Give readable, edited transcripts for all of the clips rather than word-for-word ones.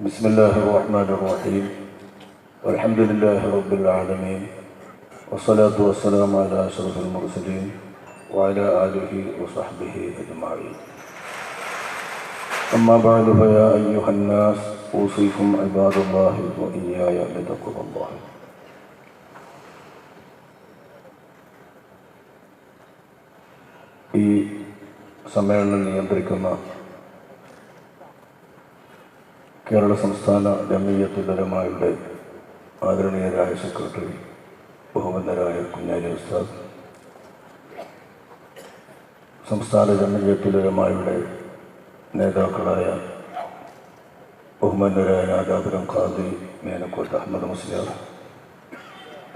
بسم الله الرحمن الرحيم والحمد لله رب العالمين والصلاة والسلام على أشرف المرسلين وعلى آله وصحبه أجمعين. أما بعد فيا أيها الناس أوصيكم عباد الله وإياي بتقوى الله. ഈ സമ്മേളനം നിയന്ത്രിക്കുന്ന കേരള സംസ്ഥാന ജംഇയ്യത്തുൽ ഉലമായുടെ ആദരണീയരായ സെക്രട്ടറി ബഹുമാന്യരായ കുഞ്ഞാലി ഉസ്താദ്, സംസ്ഥാന ജംഇയ്യത്തുൽ ഉലമായുടെ നേതാക്കളായ ബഹുമാന്യരായ നാദാപുരം ഖാദി മേനക്കോട്ട് അഹമ്മദ് മുസ്ലിയാർ,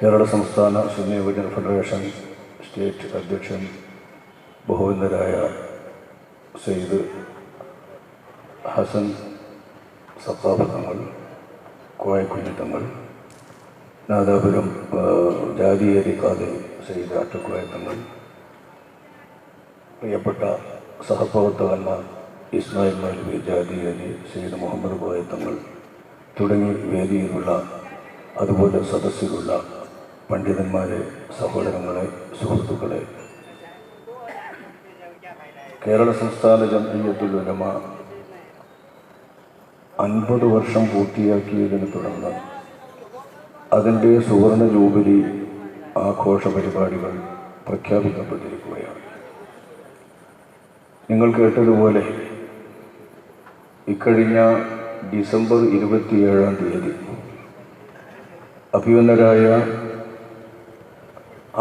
കേരള സംസ്ഥാന സുന്നി യുവജന ഫെഡറേഷൻ സ്റ്റേറ്റ് അധ്യക്ഷൻ ബഹുമാന്യരായ സയ്യിദ് ഹസൻ സഖാഫ് തങ്ങൾ, കോയക്കുഞ്ഞി തങ്ങൾ, നാദാപുരം ജാതിയേരി ഖാദി സയ്യിദ് ആറ്റക്കോയ തങ്ങൾ, പ്രിയപ്പെട്ട സഹപ്രവർത്തകന്മാർ ഇസ്മായിൽ മൗലവി ജാതിയേരി, സയ്യിദ് മുഹമ്മദ് കോയ തങ്ങൾ തുടങ്ങി വേദിയിലുള്ള അതുപോലെ സദസ്സിലുള്ള പണ്ഡിതന്മാരെ, സഹോദരങ്ങളെ, സുഹൃത്തുക്കളെ, കേരള സംസ്ഥാന ജംഇയ്യത്തുൽ ഉലമ 50 വർഷം പൂർത്തിയാക്കിയതിനെ തുടർന്ന് അതിൻ്റെ സുവർണ ജൂബിലി ആഘോഷ പരിപാടികൾ പ്രഖ്യാപിക്കപ്പെട്ടിരിക്കുകയാണ്. നിങ്ങൾ കേട്ടതുപോലെ ഇക്കഴിഞ്ഞ ഡിസംബർ 27-ാം തീയതി അഭിമന്യരായ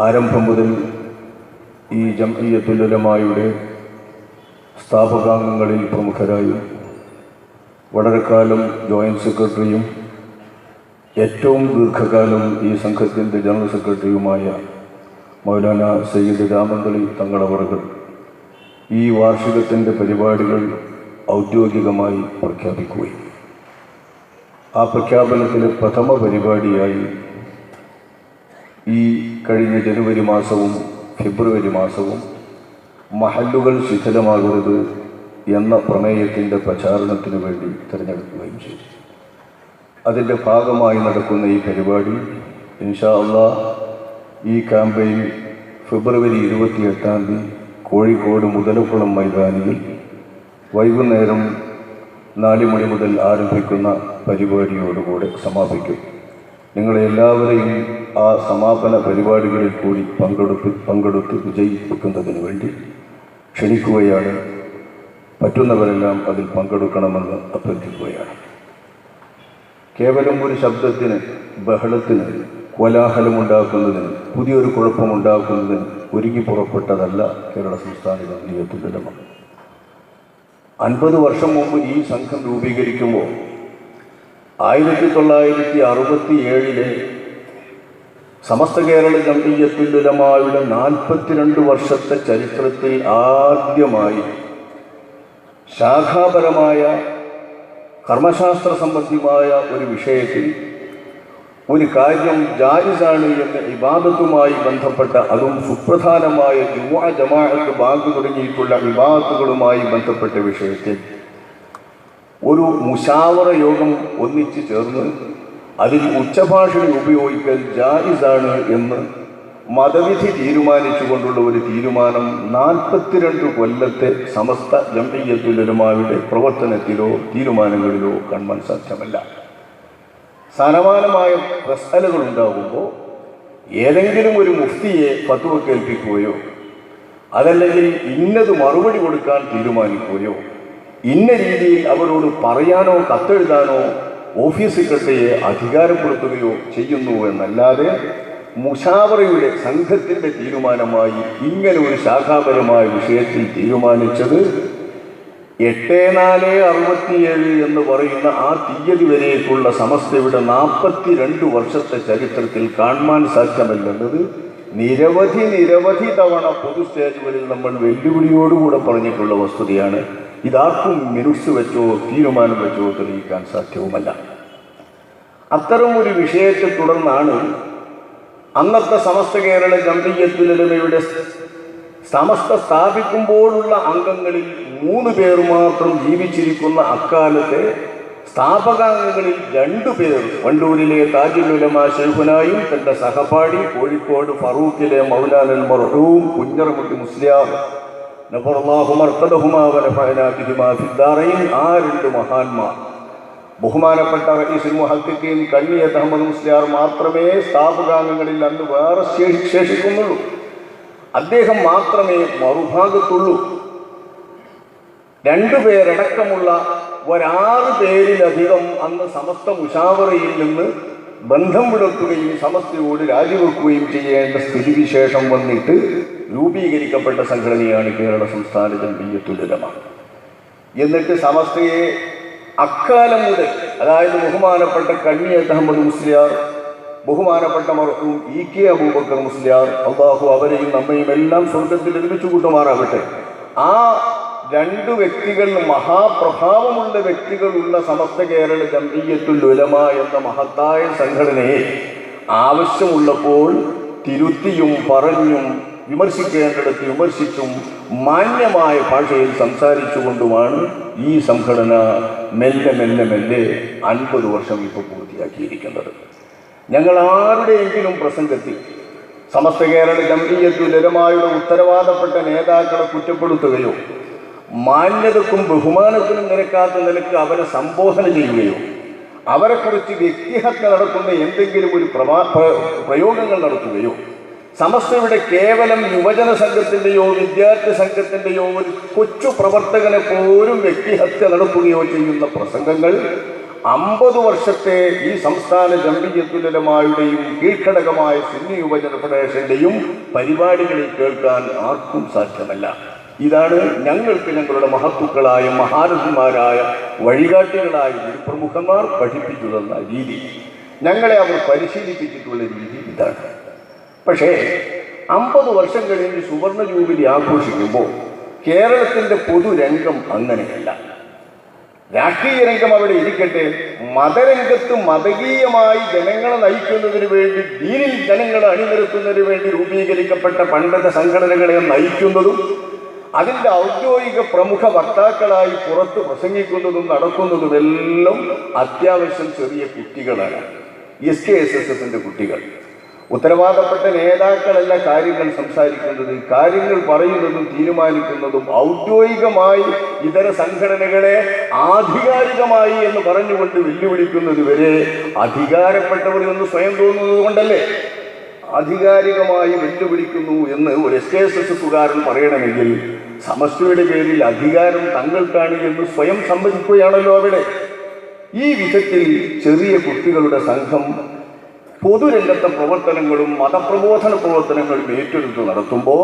ആരംഭം മുതൽ ഈ ജംഇയ്യത്തുൽ ഉലമായുടെ സ്ഥാപകാംഗങ്ങളിൽ പ്രമുഖരായും വളരെ കാലം ജോയിൻറ്റ് സെക്രട്ടറിയും ഏറ്റവും ദീർഘകാലം ഈ സംഘത്തിൻ്റെ ജനറൽ സെക്രട്ടറിയുമായ മൗലാന സയ്യിദ് രാമന്തളി തങ്ങളവറുകൾ ഈ വാർഷികത്തിൻ്റെ പരിപാടികൾ ഔദ്യോഗികമായി പ്രഖ്യാപിക്കുകയും ആ പ്രഖ്യാപനത്തിലെ പ്രഥമ പരിപാടിയായി ഈ കഴിഞ്ഞ ജനുവരി മാസവും ഫെബ്രുവരി മാസവും മഹല്ലുകൾ ശിഥിലമാകരുത് എന്ന പ്രമേയത്തിൻ്റെ പ്രചാരണത്തിന് വേണ്ടി തിരഞ്ഞെടുക്കുകയും ചെയ്തു. അതിൻ്റെ ഭാഗമായി നടക്കുന്ന ഈ പരിപാടി ഇൻഷാ അല്ലാഹ് ഈ ക്യാമ്പയിൻ ഫെബ്രുവരി 28-ാം തീയതി കോഴിക്കോട് മുതലക്കുളം മൈതാനിയിൽ വൈകുന്നേരം 4 മണി മുതൽ ആരംഭിക്കുന്ന പരിപാടിയോടുകൂടെ സമാപിക്കും. നിങ്ങളെല്ലാവരെയും ആ സമാപന പരിപാടികളിൽ കൂടി പങ്കെടുത്ത് വിജയിപ്പിക്കുന്നതിന് വേണ്ടി ക്ഷണിക്കുകയാണ്. പറ്റുന്നവരെല്ലാം അതിൽ പങ്കെടുക്കണമെന്ന് അഭ്യർത്ഥിക്കുകയാണ്. കേവലം ഒരു ശബ്ദത്തിന്, ബഹളത്തിന്, കോലാഹലമുണ്ടാക്കുന്നതിന്, പുതിയൊരു കുഴപ്പമുണ്ടാക്കുന്നതിന് ഒരുങ്ങി പുറപ്പെട്ടതല്ല കേരള സംസ്ഥാന ജംഇയ്യത്തുൽ ഉലമ. 50 വർഷം മുമ്പ് ഈ സംഘം രൂപീകരിക്കുമ്പോൾ 1967 സമസ്ത കേരള ജംഇയ്യത്തുൽ ഉലമായുടെ 42 വർഷത്തെ ചരിത്രത്തിൽ ആദ്യമായി ശാഖാപരമായ കർമ്മശാസ്ത്ര സംബന്ധിമായ ഒരു വിഷയത്തിൽ ഒരു കാര്യം ജായിസാണ് എന്ന ഇബാദത്തുമായി ബന്ധപ്പെട്ട, അതും സുപ്രധാനമായ ജുമുഅ ജമാഅത്ത് ബാങ്ക് തുടങ്ങിയിട്ടുള്ള ഇബാദത്തുകളുമായി ബന്ധപ്പെട്ട വിഷയത്തിൽ ഒരു മുശാവറ യോഗം ഒന്നിച്ചു ചേർന്ന് അതിൽ ഉച്ചഭാഷണി ഉപയോഗിക്കൽ ജായിസാണ് എന്ന് മതവിധി തീരുമാനിച്ചുകൊണ്ടുള്ള ഒരു തീരുമാനം 42 കൊല്ലത്തെ സമസ്ത ജംഇയ്യത്തുൽ ഉലമായുടെ പ്രവർത്തനത്തിലോ തീരുമാനങ്ങളിലോ കാണാൻ സാധ്യമല്ല. സമാനമായ പ്രശ്നങ്ങൾ ഉണ്ടാകുമ്പോൾ ഏതെങ്കിലും ഒരു മുഫ്തിയെ ഫത്വ കേൾപ്പിക്കുകയോ അതല്ലെങ്കിൽ ഇന്നത് മറുപടി കൊടുക്കാൻ തീരുമാനിക്കുകയോ ഇന്ന രീതിയിൽ അവരോട് പറയാനോ കത്തെഴുതാനോ ഓഫീസ് സെക്രട്ടറിയെ അധികാരപ്പെടുത്തുകയോ ചെയ്യുന്നു എന്നല്ലാതെ മുശാവറയുടെ സംഘത്തിൻ്റെ തീരുമാനമായി ഇങ്ങനെ ഒരു ശാഖാപരമായ വിഷയത്തിൽ തീരുമാനിച്ചത് 8/4/67 എന്ന് പറയുന്ന ആ തീയതി വരേക്കുള്ള സമസ്തയുടെ 42 വർഷത്തെ ചരിത്രത്തിൽ കാണാൻ സാധ്യമല്ലെന്നത് നിരവധി തവണ പൊതു സ്റ്റേജുകളിൽ നമ്മൾ വെല്ലുവിളിയോടുകൂടെ പറഞ്ഞിട്ടുള്ള വസ്തുതയാണ്. ഇതാർക്കും മിനുസ് വെച്ചോ തീരുമാനം വെച്ചോ തെളിയിക്കാൻ സാധ്യവുമല്ല. അത്തരം ഒരു വിഷയത്തെ തുടർന്നാണ് അന്നത്തെ സമസ്ത കേരള ജംഇയ്യത്തുൽ ഉലമയുടെ സമസ്ത സ്ഥാപിക്കുമ്പോഴുള്ള അംഗങ്ങളിൽ 3 പേർ മാത്രം ജീവിച്ചിരിക്കുന്ന അക്കാലത്തെ സ്ഥാപകാംഗങ്ങളിൽ 2 പേർ വണ്ടൂരിലെ താജുൽ ഉലമ ശൈഖുനായും തൻ്റെ സഹപാഠി കോഴിക്കോട് ഫറൂഖിലെ മൗലാനൽ മർഹൂം കുഞ്ഞറമുട്ടി മുസ്ലിയാർ നഫറല്ലാഹു മർഖദഹുമാ വനഫഅനാ ബിഹിമാ ഫിദ്ദാറൈൻ, ആ 2 മഹാന്മാർ ബഹുമാനപ്പെട്ട റഈസുൽ മുഹഖ്ഖിഖീൻ കണ്ണിയത്ത് അഹമ്മദ് മുസ്ലിയാർ മാത്രമേ സ്ഥാപകാംഗങ്ങളിൽ അന്ന് വേറെ ശേഷിക്കുന്നുള്ളൂ. അദ്ദേഹം മാത്രമേ മറുഭാഗത്തുള്ളൂ. 2 പേരടക്കമുള്ള 6 പേരിലധികം അന്ന് സമസ്ത മുശാവറയിൽ നിന്ന് ബന്ധം പുലർത്തുകയും സമസ്തയോട് രാജിവെക്കുകയും ചെയ്യേണ്ട സ്ഥിതിവിശേഷം വന്നിട്ട് രൂപീകരിക്കപ്പെട്ട സംഘടനയാണ് കേരള സംസ്ഥാന ജംഇയ്യത്തുൽ ഉലമ. എന്നിട്ട് സമസ്തയെ അക്കാലം മുതൽ, അതായത് ബഹുമാനപ്പെട്ട കണ്ണിയത്ത് അഹമ്മദ് മുസ്ലിയാർ, ബഹുമാനപ്പെട്ട മർഹൂം EK അബൂബക്കർ മുസ്ലിയാർ, അല്ലാഹു അവരെയും നമ്മയും എല്ലാം സ്വർഗത്തിൽ ഒരുമിച്ച് കൂട്ടുമാറാവട്ടെ, ആ 2 വ്യക്തികൾ, മഹാപ്രഭാവമുള്ള വ്യക്തികളുള്ള സമസ്ത കേരള ജംഇയ്യത്തുൽ ഉലമ എന്ന മഹത്തായ സംഘടനയെ ആവശ്യമുള്ളപ്പോൾ തിരുത്തിയും പറഞ്ഞും വിമർശിക്കേണ്ടിടത്ത് വിമർശിച്ചും മാന്യമായ ഭാഷയിൽ സംസാരിച്ചുകൊണ്ടുമാണ് ഈ സംഘടന മെല്ലെ 50 വർഷം ഇപ്പോൾ പൂർത്തിയാക്കിയിരിക്കുന്നത്. ഞങ്ങൾ ആരുടെയെങ്കിലും പ്രസംഗത്തിൽ സമസ്ത കേരള ജംഇയ്യത്തുൽ ഉലമയുടെ ഉത്തരവാദപ്പെട്ട നേതാക്കളെ കുറ്റപ്പെടുത്തുകയോ മാന്യതക്കും ബഹുമാനത്തിനും നിരക്കാത്ത നിലക്ക് അവരെ സംബോധന ചെയ്യുകയോ അവരെക്കുറിച്ച് വ്യക്തിഹത്യ നടക്കുന്ന എന്തെങ്കിലും ഒരു പ്രയോഗങ്ങൾ നടത്തുകയോ സമസ്തയുടെ കേവലം യുവജന സംഘത്തിൻ്റെയോ വിദ്യാർത്ഥി സംഘത്തിൻ്റെയോ ഒരു കൊച്ചു പ്രവർത്തകനെ പോലും വ്യക്തിഹത്യ നടത്തുകയോ ചെയ്യുന്ന പ്രസംഗങ്ങൾ 50 വർഷത്തെ ഈ സംസ്ഥാന ജംഇയ്യത്തുൽ ഉലമയുടെയും കീഴ്ഘടകമായ സുന്നി യുവജന ഫെഡറേഷൻ്റെയും പരിപാടികളിൽ കേൾക്കാൻ ആർക്കും സാധ്യമല്ല. ഇതാണ് ഞങ്ങൾക്ക് ഞങ്ങളുടെ മഹത്തുക്കളായ മഹാരഥന്മാരായ വഴികാട്ടികളായ പ്രമുഖന്മാർ പഠിപ്പിച്ചു തന്ന രീതി, ഞങ്ങളെ അവർ പരിശീലിപ്പിച്ചിട്ടുള്ള രീതി ഇതാണ്. പക്ഷേ 50 വർഷം കഴിഞ്ഞ് സുവർണ ജൂബിലി ആഘോഷിക്കുമ്പോൾ കേരളത്തിൻ്റെ പൊതുരംഗം അങ്ങനെയല്ല. രാഷ്ട്രീയ രംഗം അവിടെ ഇരിക്കട്ടെ, മതരംഗത്ത് മതകീയമായി ജനങ്ങളെ നയിക്കുന്നതിന് വേണ്ടി, ദീനിൽ ജനങ്ങളെ അണിനിരത്തുന്നതിന് വേണ്ടി രൂപീകരിക്കപ്പെട്ട പണ്ഡിത സംഘടനകളെ നയിക്കുന്നതും അതിൻ്റെ ഔദ്യോഗിക പ്രമുഖ വക്താക്കളായി പുറത്ത് പ്രസംഗിക്കുന്നതും നടക്കുന്നതുമെല്ലാം അത്യാവശ്യം ചെറിയ കുട്ടികളാണ്. SKSSFൻ്റെ കുട്ടികൾ. ഉത്തരവാദപ്പെട്ട നേതാക്കളല്ല കാര്യങ്ങൾ സംസാരിക്കുന്നത്, കാര്യങ്ങൾ പറയുന്നതും തീരുമാനിക്കുന്നതും ഔദ്യോഗികമായി ഇതര സംഘടനകളെ ആധികാരികമായി എന്ന് പറഞ്ഞുകൊണ്ട് വെല്ലുവിളിക്കുന്നത് വരെ അധികാരപ്പെട്ടവർ എന്ന് സ്വയം തോന്നുന്നത് കൊണ്ടല്ലേ. ആധികാരികമായി വെല്ലുവിളിക്കുന്നു എന്ന് ഒരു SKSSകാരൻ പറയണമെങ്കിൽ സമസ്തയുടെ പേരിൽ അധികാരം തങ്ങൾക്കാണ് എന്ന് സ്വയം സമ്മതിക്കുകയാണല്ലോ അവിടെ. ഈ വിധത്തിൽ ചെറിയ കുട്ടികളുടെ സംഘം പൊതുരംഗത്തെ പ്രവർത്തനങ്ങളും മതപ്രബോധന പ്രവർത്തനങ്ങളും ഏറ്റെടുത്ത് നടത്തുമ്പോൾ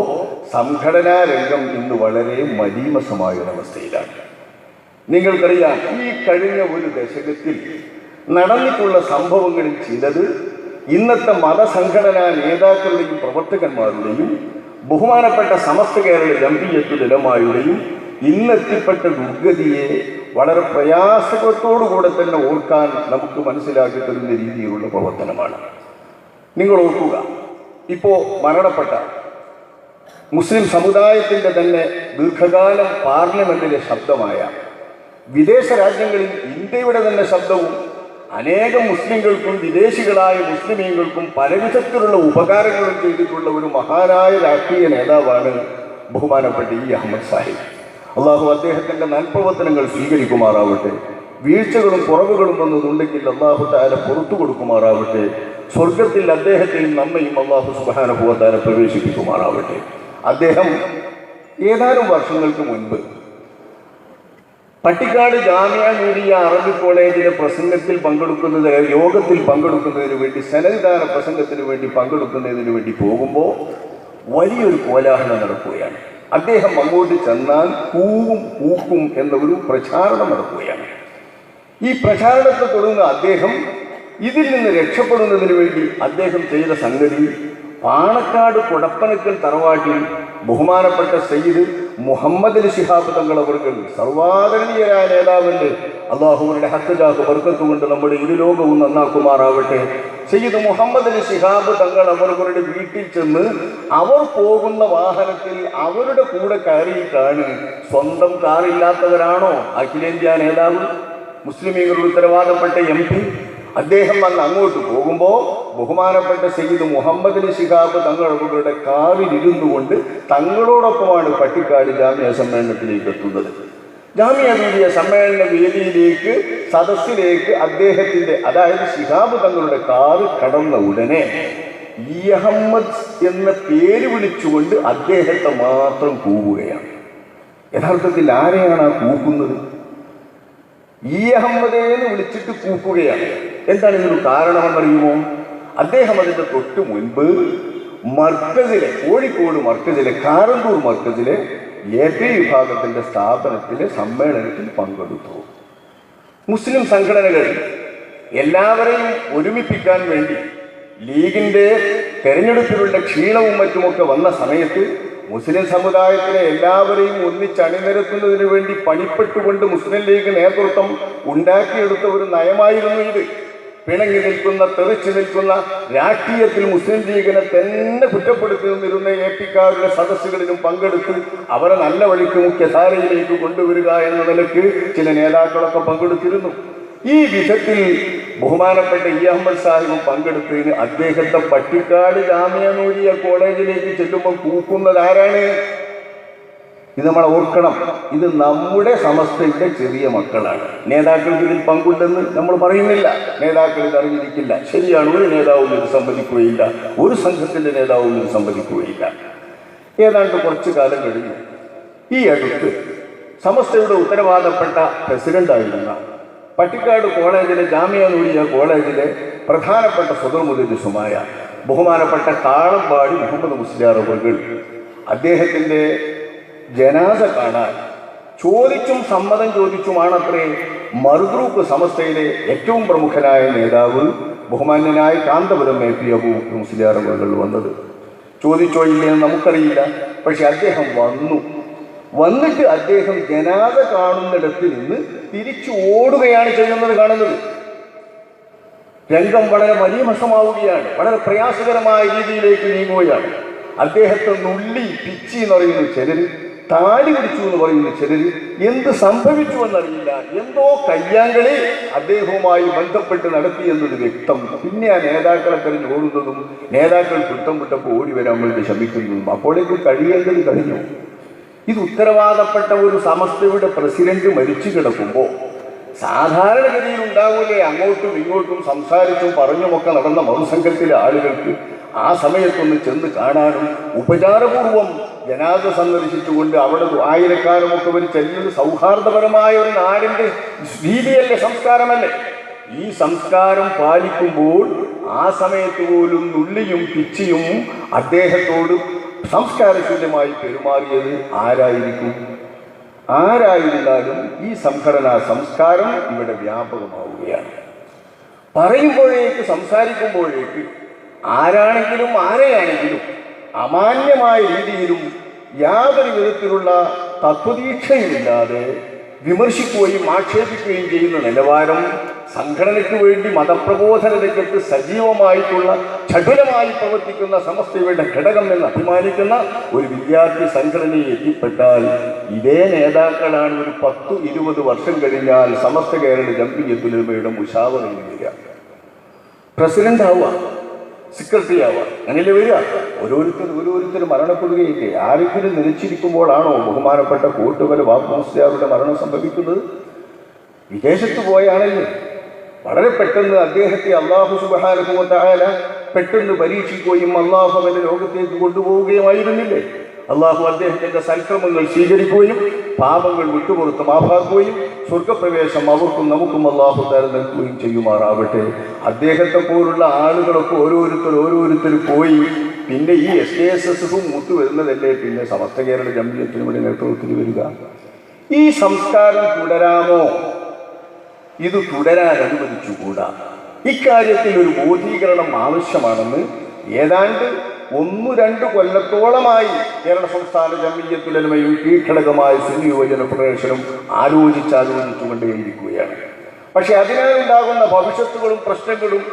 സംഘടനാ രംഗം ഇന്ന് വളരെ മലീമസമായ ഒരവസ്ഥയിലാണ്. നിങ്ങൾക്കറിയാം, ഈ കഴിഞ്ഞ ഒരു ദശകത്തിൽ നടന്നിട്ടുള്ള സംഭവങ്ങളിൽ ചിലത് ഇന്നത്തെ മതസംഘടനാ നേതാക്കളുടെയും പ്രവർത്തകന്മാരുടെയും ബഹുമാനപ്പെട്ട സമസ്ത കേരള ജംഇയ്യത്തുൽ ഉലമയുടെയും ഇന്നെത്തിപ്പെട്ട ദുർഗതിയെ വളരെ പ്രയാസത്തോടുകൂടെ തന്നെ ഓർക്കാൻ നമുക്ക് മനസ്സിലാക്കി തരുന്ന രീതിയിലുള്ള പ്രവർത്തനമാണ്. നിങ്ങൾ ഓർക്കുക, ഇപ്പോൾ മരണപ്പെട്ട മുസ്ലിം സമുദായത്തിൻ്റെ തന്നെ ദീർഘകാലം പാർലമെൻറ്റിലെ ശബ്ദമായ, വിദേശ രാജ്യങ്ങളിൽ ഇന്ത്യയുടെ തന്നെ ശബ്ദവും അനേകം മുസ്ലിങ്ങൾക്കും വിദേശികളായ മുസ്ലിമീങ്ങൾക്കും പലവിധത്തിലുള്ള ഉപകാരങ്ങളും ചെയ്തിട്ടുള്ള ഒരു മഹാനായ രാഷ്ട്രീയ നേതാവാണ് ബഹുമാനപ്പെട്ട അഹമ്മദ് സാഹിബ്. അള്ളാഹു അദ്ദേഹത്തിൻ്റെ നൽപ്രവർത്തനങ്ങൾ സ്വീകരിക്കുമാറാവട്ടെ. വീഴ്ചകളും കുറവുകളും വന്നതുണ്ടെങ്കിൽ അള്ളാഹു തആല പുറത്തു കൊടുക്കുമാറാവട്ടെ. സ്വർഗത്തിൽ അദ്ദേഹത്തെയും നമ്മയും അള്ളാഹു സുബ്ഹാനഹു വ തആല പ്രവേശിപ്പിക്കുമാറാവട്ടെ. അദ്ദേഹം ഏതാനും വർഷങ്ങൾക്ക് മുൻപ് പട്ടിക്കാട് ജാമിഅ നൂരിയ അറബിക് കോളേജിലെ യോഗത്തിൽ പങ്കെടുക്കുന്നതിന് വേണ്ടി, സനദ്ദാന പ്രസംഗത്തിന് വേണ്ടി പങ്കെടുക്കുന്നതിന് വേണ്ടി പോകുമ്പോൾ വലിയൊരു കോലാഹലം നടക്കുകയാണ്. അദ്ദേഹം അങ്ങോട്ട് ചെന്നാൽ കൂവും കൂക്കും എന്ന ഒരു പ്രചാരണം നടക്കുകയാണ്. ഈ പ്രചാരണത്തെ തുടർന്ന് അദ്ദേഹം ഇതിൽ നിന്ന് രക്ഷപ്പെടുന്നതിന് വേണ്ടി അദ്ദേഹം ചെയ്ത സംഗതി, പാണക്കാട് കൊടപ്പനക്കൽ തറവാട്ടിൽ ബഹുമാനപ്പെട്ട സയ്യിദ് മുഹമ്മദ് അലി ശിഹാബ് തങ്ങൾ അവർകൾ, സർവാദരണീയരായ നേതാവിൻ്റെ അള്ളാഹുവിൻ്റെ ഹഖ്ജാഹ് ബർക്കത്ത് കൊണ്ട് നമ്മുടെ ഇരുലോകവും നന്നാക്കുമാറാവട്ടെ, സയ്യിദ് മുഹമ്മദ് അലി ശിഹാബ് തങ്ങൾ അവരുടെ വീട്ടിൽ ചെന്ന് അവർ പോകുന്ന വാഹനത്തിൽ അവരുടെ കൂടെ കയറിയിട്ടാണ്, സ്വന്തം കാറില്ലാത്തവരാണോ അഖിലേന്ത്യാ നേതാവ്? മുസ്ലിമീങ്ങളുടെ ഉത്തരവാദപ്പെട്ട MP. അദ്ദേഹം വന്ന് അങ്ങോട്ട് പോകുമ്പോൾ ബഹുമാനപ്പെട്ട സയ്യിദ് മുഹമ്മദ് അലി ശിഹാബ് തങ്ങളുടെ കാറിലിരുന്നു കൊണ്ട് തങ്ങളോടൊപ്പമാണ് പട്ടിക്കാട് ജാമിയ സമ്മേളനത്തിലേക്ക് എത്തുന്നത്. ജാമിയ നൂരിയ സമ്മേളന വേദിയിലേക്ക്, സദസ്സിലേക്ക് അദ്ദേഹത്തിൻ്റെ, അതായത് ശിഹാബ് തങ്ങളുടെ കാറ് കടന്ന ഉടനെ ഇ അഹമ്മദ് എന്ന പേര് വിളിച്ചുകൊണ്ട് അദ്ദേഹത്തെ മാത്രം കൂവുകയാണ്. യഥാർത്ഥത്തിൽ ആരെയാണ് ആ കൂക്കുന്നത്? ഇ അഹമ്മദേ എന്ന് വിളിച്ചിട്ട് കൂക്കുകയാണ്. എന്താണ് ഇതിന് കാരണമെന്നറിയുമോ? അദ്ദേഹം അതിൻ്റെ തൊട്ട് മുൻപ് മർക്കസിലെ, കോഴിക്കോട് മർക്കസിലെ, കാരന്തൂർ മർക്കസിലെ AP വിഭാഗത്തിൻ്റെ സ്ഥാപനത്തിലെ സമ്മേളനത്തിൽ പങ്കെടുത്തു. മുസ്ലിം സംഘടനകൾ എല്ലാവരെയും ഒരുമിപ്പിക്കാൻ വേണ്ടി ലീഗിൻ്റെ തെരഞ്ഞെടുപ്പിലുള്ള ക്ഷീണവും മറ്റുമൊക്കെ വന്ന സമയത്ത് മുസ്ലിം സമുദായത്തിലെ എല്ലാവരെയും ഒന്നിച്ചണിനിരത്തുന്നതിന് വേണ്ടി പണിപ്പെട്ടുകൊണ്ട് മുസ്ലിം ലീഗ് നേതൃത്വം ഉണ്ടാക്കിയെടുത്ത ഒരു നയമായിരുന്നു ഇത്. പിണങ്ങി നിൽക്കുന്ന, തെറിച്ചു നിൽക്കുന്ന, രാഷ്ട്രീയത്തിൽ മുസ്ലിം ലീഗിനെ തന്നെ കുറ്റപ്പെടുത്തി നിന്നിരുന്ന AP-ക്കാരുടെ സദസ്സുകളിലും പങ്കെടുത്ത് അവരെ നല്ല വഴിക്ക് മുഖ്യധാരയിലേക്ക് കൊണ്ടുവരിക എന്ന നിലയ്ക്ക് ചില നേതാക്കളൊക്കെ പങ്കെടുത്തിരുന്നു. ഈ വിധത്തിൽ ബഹുമാനപ്പെട്ട ഇ അഹമ്മദ് സാഹിബ് പങ്കെടുത്തതിന് അദ്ദേഹത്തെ പട്ടിക്കാട് ജാമിയ നൂരിയ കോളേജിലേക്ക് ചെല്ലുമ്പോൾ കൂക്കുന്നത് ആരാണ്? ഇത് നമ്മൾ ഓർക്കണം. ഇത് നമ്മുടെ സമസ്തയുടെ ചെറിയ മക്കളാണ്. നേതാക്കൾക്ക് ഇതിൽ പങ്കുണ്ടെന്ന് നമ്മൾ പറയുന്നില്ല. നേതാക്കൾ ഇത് അറിഞ്ഞിരിക്കില്ല. ശരിയാണ്, ഒരു നേതാവും ഇത് സമ്മതിക്കുകയില്ല, ഒരു സംഘത്തിൻ്റെ നേതാവും ഇത് സമ്മതിക്കുകയില്ല. ഏതാണ്ട് കുറച്ചു കാലം കഴിഞ്ഞു ഈ അടുത്ത് സമസ്തയുടെ ഉത്തരവാദപ്പെട്ട പ്രസിഡന്റായിരുന്ന പട്ടിക്കാട് കോളേജിലെ, ജാമിയ നൂരിയ കോളേജിലെ പ്രധാനപ്പെട്ട സ്വതർമുദരിസുമായ ബഹുമാനപ്പെട്ട കാളമ്പാടി മുഹമ്മദ് മുസ്ലിയാർ അവர்கள் അദ്ദേഹത്തിൻ്റെ ജനാസ കാണാൻ ചോദിച്ചും സമ്മതം ചോദിച്ചുമാണത്രേ മറുഗ്രൂപ്പ് സമസ്തയിലെ ഏറ്റവും പ്രമുഖനായ നേതാവ് ബഹുമാന്യനായ കാന്തപുരം AP അബൂബക്കർ മുസ്ലിയാർ അവர்கள் വന്നത്. ചോദിച്ചോ ഇല്ലെന്ന് നമുക്കറിയില്ല. പക്ഷെ അദ്ദേഹം വന്നിട്ട് അദ്ദേഹം ജനാസ കാണുന്നിടത്ത് നിന്ന് തിരിച്ചു ഓടുകയാണ് ചെയ്യുന്നത് കാണുന്നത്. രംഗം വളരെ മലീമസമാവുകയാണ്, വളരെ പ്രയാസകരമായ രീതിയിലേക്ക് നീങ്ങുകയാണ്. അദ്ദേഹത്തെ നുള്ളി, പിച്ചി എന്ന് പറയുന്ന ചിലർ, താടി പിടിച്ചു എന്ന് പറയുന്ന ചിലർ, എന്ത് സംഭവിച്ചു എന്നറിയില്ല, എന്തോ കയ്യാങ്കളി അദ്ദേഹവുമായി ബന്ധപ്പെട്ട് നടത്തിയെന്നത് വ്യക്തം. പിന്നെ ആ നേതാക്കളെ തെരഞ്ഞ് ഓടുന്നതും നേതാക്കൾ കുറ്റം വിട്ടപ്പോൾ ഓടി വരാൻ വേണ്ടി ശ്രമിക്കുന്നതും അപ്പോഴേക്ക് കഴിയേണ്ടത് കഴിഞ്ഞു. ഇത് ഉത്തരവാദപ്പെട്ട ഒരു സമസ്തയുടെ പ്രസിഡന്റ് മരിച്ചു കിടക്കുമ്പോൾ സാധാരണഗതിയിൽ ഉണ്ടാകൂലേ അങ്ങോട്ടും ഇങ്ങോട്ടും സംസാരിച്ചും പറഞ്ഞുമൊക്കെ നടന്ന മറുസംഘത്തിലെ ആളുകൾക്ക് ആ സമയത്തൊന്ന് ചെന്ന് കാണാനും ഉപചാരപൂർവം ജനാസ സന്ദർശിച്ചുകൊണ്ട് അവിടെ ആയിരക്കാരുമൊക്കെ ഒരു ചെല്ലുന്നത് സൗഹാർദ്ദപരമായ ഒരു നാടിൻ്റെ രീതിയല്ലേ, സംസ്കാരമല്ലേ? ഈ സംസ്കാരം പാലിക്കുമ്പോൾ ആ സമയത്ത് പോലും നുള്ളിയും പിച്ചിയും അദ്ദേഹത്തോട് സംസ്കാരശൂന്യമായി പെരുമാറിയത് ആരായിരിക്കും? ആരായിരുന്നാലും ഈ സംഘടനാ സംസ്കാരം ഇവിടെ വ്യാപകമാവുകയാണ്. പറയുമ്പോഴേക്ക്, സംസാരിക്കുമ്പോഴേക്ക് ആരാണെങ്കിലും ആരെയാണെങ്കിലും അമാന്യമായ രീതിയിലും യാതൊരു വിധത്തിലുള്ള തത്വദീക്ഷയുമില്ലാതെ വിമർശിക്കുകയും ആക്ഷേപിക്കുകയും ചെയ്യുന്ന നിലവാരം സംഘടനയ്ക്ക് വേണ്ടി മതപ്രബോധന രംഗത്ത് സജീവമായിട്ടുള്ള, ചടുലമായി പ്രവർത്തിക്കുന്ന സമസ്തയുടെ ഘടകം എന്ന് അഭിമാനിക്കുന്ന ഒരു വിദ്യാർത്ഥി സംഘടനയെ എത്തിപ്പെട്ടാൽ ഇതേ നേതാക്കളാണ് ഒരു 10-20 വർഷം കഴിഞ്ഞാൽ സമസ്ത കേരള ജംഇയ്യത്തുൽ ഉലമയുടെ മുശാവറയിൽ വരിക, പ്രസിഡന്റ് ആവുക, സെക്രട്ടറി ആവുക. അങ്ങനെയല്ലേ വരിക? ഓരോരുത്തർ മരണപ്പെടുകയില്ലേ? ആരെങ്കിലും നിലച്ചിരിക്കുമ്പോഴാണോ ബഹുമാനപ്പെട്ട കോട്ടുകല ബാപ്പു മുസ്ലിയാരുടെ മരണം സംഭവിക്കുന്നത്? വിദേശത്ത് പോയാണല്ലോ. വളരെ പെട്ടെന്ന് അദ്ദേഹത്തെ അല്ലാഹു സുബ്ഹാനഹു വ തആല പെട്ടെന്ന് പരീക്ഷിക്കുകയും അല്ലാഹു അവന്റെ ലോകത്തേക്ക് കൊണ്ടുപോവുകയുമായിരുന്നില്ലേ? അല്ലാഹു അദ്ദേഹത്തിൻ്റെ സൽക്രമങ്ങൾ സ്വീകരിക്കുകയും പാപങ്ങൾ വിട്ടുപുറത്ത് മാപ്പാക്കുകയും സ്വർഗപ്രവേശം അവർക്കും നമുക്കും അല്ലാഹു തആല നൽകുകയും ചെയ്യുമാറാവട്ടെ. അദ്ദേഹത്തെ പോലുള്ള ആളുകളൊക്കെ ഓരോരുത്തർ പോയി പിന്നെ ഈ SKSS മൂത്ത് വരുന്നതല്ലേ പിന്നെ സമസ്ത കേരള ജംഇയ്യത്തുൽ ഉലമയുടെ നേതൃത്വത്തിൽ വരിക? ഈ സംസ്കാരം തുടരാമോ? ഇത് തുടരാൻ അനുവദിച്ചുകൂടാ. ഇക്കാര്യത്തിൽ ഒരു ബോധീകരണം ആവശ്യമാണെന്ന് ഏതാണ്ട് 1-2 കൊല്ലത്തോളമായി കേരള സംസ്ഥാന ജംഇയ്യത്തുൽ ഉലമയും കീഴ്ഘടകമായ സുന്നി യുവജന ഫെഡറേഷനും ആലോചിച്ചുകൊണ്ടേയിരിക്കുകയാണ്. പക്ഷെ അതിനാലുണ്ടാകുന്ന ഭവിഷ്യത്തുകളും പ്രശ്നങ്ങളും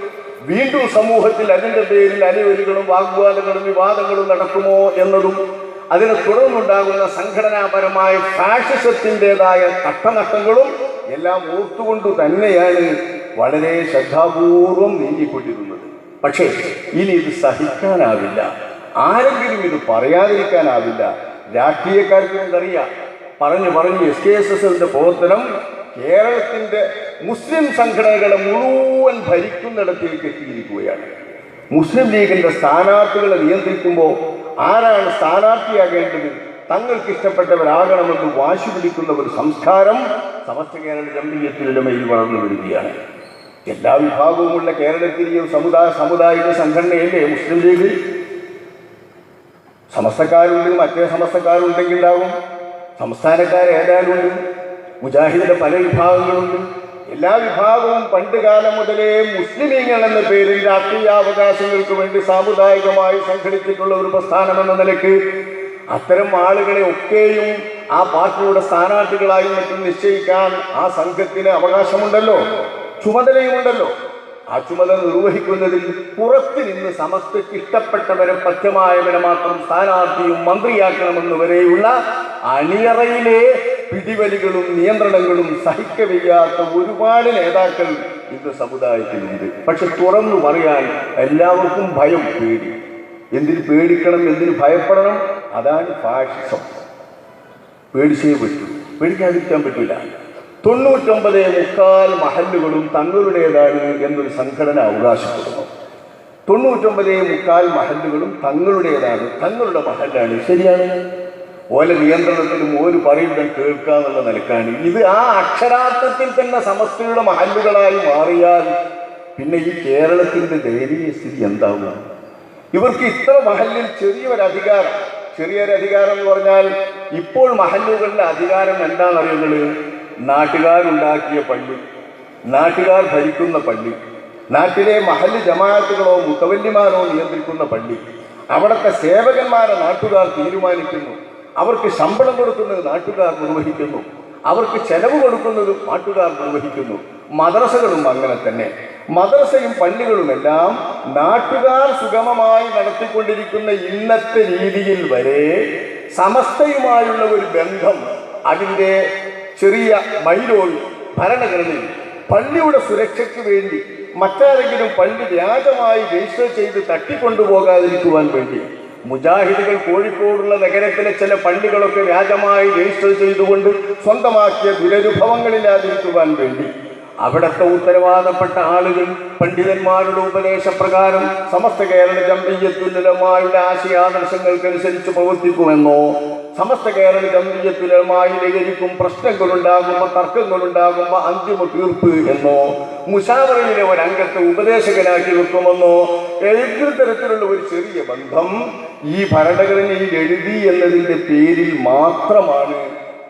വീണ്ടും സമൂഹത്തിൽ അതിൻ്റെ പേരിൽ അനിവലികളും വാഗ്വാദങ്ങളും വിവാദങ്ങളും നടക്കുമോ എന്നതും അതിനെ തുടർന്നുണ്ടാകുന്ന സംഘടനാപരമായ ഫാഷിസത്തിൻ്റെതായ കട്ടനട്ടങ്ങളും എല്ലാം ഓർത്തുകൊണ്ട് തന്നെയാണ് വളരെ ശ്രദ്ധാപൂർവം നീങ്ങിക്കൊണ്ടിരുന്നത്. പക്ഷേ ഇനി ഇത് സഹിക്കാനാവില്ല, ആരെങ്കിലും ഇത് പറയാതിരിക്കാനാവില്ല. രാഷ്ട്രീയക്കാർക്ക് ഇതറിയാം. പറഞ്ഞു SKSSന്റെ പ്രവർത്തനം കേരളത്തിൻ്റെ മുസ്ലിം സംഘടനകളെ മുഴുവൻ ഭരിക്കുന്നിടത്തേക്ക് എത്തിയിരിക്കുകയാണ്. മുസ്ലിം ലീഗിൻ്റെ സ്ഥാനാർത്ഥികളെ നിയന്ത്രിക്കുമ്പോൾ ആരാണ് സ്ഥാനാർത്ഥിയാകേണ്ടത്, തങ്ങൾക്ക് ഇഷ്ടപ്പെട്ടവരാകണമെന്ന് വാശി പിടിക്കുന്ന ഒരു സംസ്കാരം സമസ്ത കേരള ജംഇയ്യത്തുൽ ഉലമയിൽ വളർന്നു വരികയാണ്. എല്ലാ വിഭാഗവുമുള്ള കേരളത്തിലെയും സാമുദായിക സംഘടനയല്ലേ മുസ്ലിം ലീഗ്. സമസ്തക്കാരുണ്ട്, മറ്റേ സമസ്തക്കാരുണ്ടെങ്കിൽ ഉണ്ടാവും, സംസ്ഥാനക്കാരേതായാലും ഉണ്ട്, മുജാഹിദിന്റെ പല വിഭാഗങ്ങളുണ്ട്. എല്ലാ വിഭാഗവും പണ്ട് കാലം മുതലേ മുസ്ലിമീങ്ങൾ എന്ന പേരിൽ രാഷ്ട്രീയാവകാശങ്ങൾക്ക് വേണ്ടി സാമുദായികമായി സംഘടിച്ചിട്ടുള്ള ഒരു പ്രസ്ഥാനമെന്ന നിലയ്ക്ക് അത്തരം ആളുകളെ ഒക്കെയും ആ പാർട്ടിയുടെ സ്ഥാനാർത്ഥികളായി മറ്റും നിശ്ചയിക്കാൻ ആ സംഘത്തിന് അവകാശമുണ്ടല്ലോ, ചുമതലയുമുണ്ടല്ലോ. ആ ചുമതല നിർവഹിക്കുന്നതിൽ പുറത്തു നിന്ന് സമസ്തയ്ക്ക് ഇഷ്ടപ്പെട്ടവരെ പഥ്യമായവരെ മാത്രം സ്ഥാനാർത്ഥിയും മന്ത്രിയാക്കണമെന്ന് വരെയുള്ള അണിയറയിലെ പിടിവലികളും നിയന്ത്രണങ്ങളും സഹിക്കവയ്യാത്ത ഒരുപാട് നേതാക്കൾ ഇന്ന് സമുദായത്തിലുണ്ട്. പക്ഷെ തുറന്നു പറയാൻ എല്ലാവർക്കും ഭയം, പേടി. എന്തിന് പേടിക്കണം, എന്തിന് ഭയപ്പെടണം? അതാണ് ഫാഷിസം. പേടിച്ചേ പറ്റൂ, പേടിക്കാതിരിക്കാൻ പറ്റില്ല. 99.25 മഹല്ലുകളും തങ്ങളുടേതാണ് എന്നൊരു സംഘടന അവകാശപ്പെടുന്നു. 99.25 മഹല്ലുകളും തങ്ങളുടേതാണ്, തങ്ങളുടെ മഹല്ലാണ്. ശരിയാണ്. ഓല നിയന്ത്രണത്തിലും ഒരു പറയുന്നത് കേൾക്കുക എന്നുള്ള നിലക്കാണ് ഇത്. ആ അക്ഷരാർത്ഥത്തിൽ തന്നെ സമസ്തയുടെ മഹല്ലുകളായി മാറിയാൽ പിന്നെ ഈ കേരളത്തിൻ്റെ ദയനീയ സ്ഥിതി എന്താകും? ഇവർക്ക് ഇത്ര മഹല്ലിൽ ചെറിയൊരധികാരം എന്ന് പറഞ്ഞാൽ ഇപ്പോൾ മഹല്ലുകളിലെ അധികാരം എന്താണെന്നറിയുന്നത്? നാട്ടുകാരുണ്ടാക്കിയ പള്ളി, നാട്ടുകാർ ഭരിക്കുന്ന പള്ളി, നാട്ടിലെ മഹല്ല് ജമാഅത്തുകളോ മുത്തവല്ലിമാരോ നിയന്ത്രിക്കുന്ന പള്ളി, അവിടുത്തെ സേവകന്മാരെ നാട്ടുകാർ തീരുമാനിക്കുന്നു, അവർക്ക് ശമ്പളം കൊടുക്കുന്നത് നാട്ടുകാർ നിർവഹിക്കുന്നു, അവർക്ക് ചെലവ് കൊടുക്കുന്നതും നാട്ടുകാർ നിർവഹിക്കുന്നു. മദ്രസകളും അങ്ങനെ തന്നെ. മദ്രസയും പള്ളികളുമെല്ലാം നാട്ടുകാർ സുഗമമായി നടത്തിക്കൊണ്ടിരിക്കുന്ന ഇന്നത്തെ രീതിയിൽ വരെ സമസ്തയുമായുള്ള ഒരു ബന്ധം, അതിൻ്റെ ചെറിയ മൈലോയിൽ ഭരണഘടനയിൽ പള്ളിയുടെ സുരക്ഷയ്ക്ക് വേണ്ടി മറ്റാരെങ്കിലും പള്ളി വ്യാജമായി രജിസ്റ്റർ ചെയ്ത് തട്ടിക്കൊണ്ടുപോകാതിരിക്കുവാൻ വേണ്ടി മുജാഹിദുകൾ കോഴിക്കോടുള്ള നഗരത്തിലെ ചില പള്ളികളൊക്കെ വ്യാജമായി രജിസ്റ്റർ ചെയ്തുകൊണ്ട് സ്വന്തമാക്കിയ ദുരനുഭവങ്ങളില്ലാതിരിക്കുവാൻ വേണ്ടി അവിടുത്തെ ഉത്തരവാദപ്പെട്ട ആളുകൾ പണ്ഡിതന്മാരുടെ ഉപദേശപ്രകാരം സമസ്ത കേരള ജംഇയ്യത്തുൽ ഉലമായുടെ ആശയാദർശങ്ങൾക്കനുസരിച്ച് പ്രവർത്തിക്കുമെന്നോ, സമസ്ത കേരള ജംഇയ്യത്തുൽ ഉലമായിലേക്കും പ്രശ്നങ്ങളുണ്ടാകുമ്പോൾ തർക്കങ്ങളുണ്ടാകുമ്പോൾ അന്തിമ തീർപ്പ് എന്നോ, മുശാവറയിലെ ഒരംഗത്തെ ഉപദേശകനാക്കി വെക്കുമെന്നോ ഏതൊരു തരത്തിലുള്ള ഒരു ചെറിയ ബന്ധം ഈ ഭരണഘടനയിൽ എഴുതി എന്നതിൻ്റെ പേരിൽ മാത്രമാണ്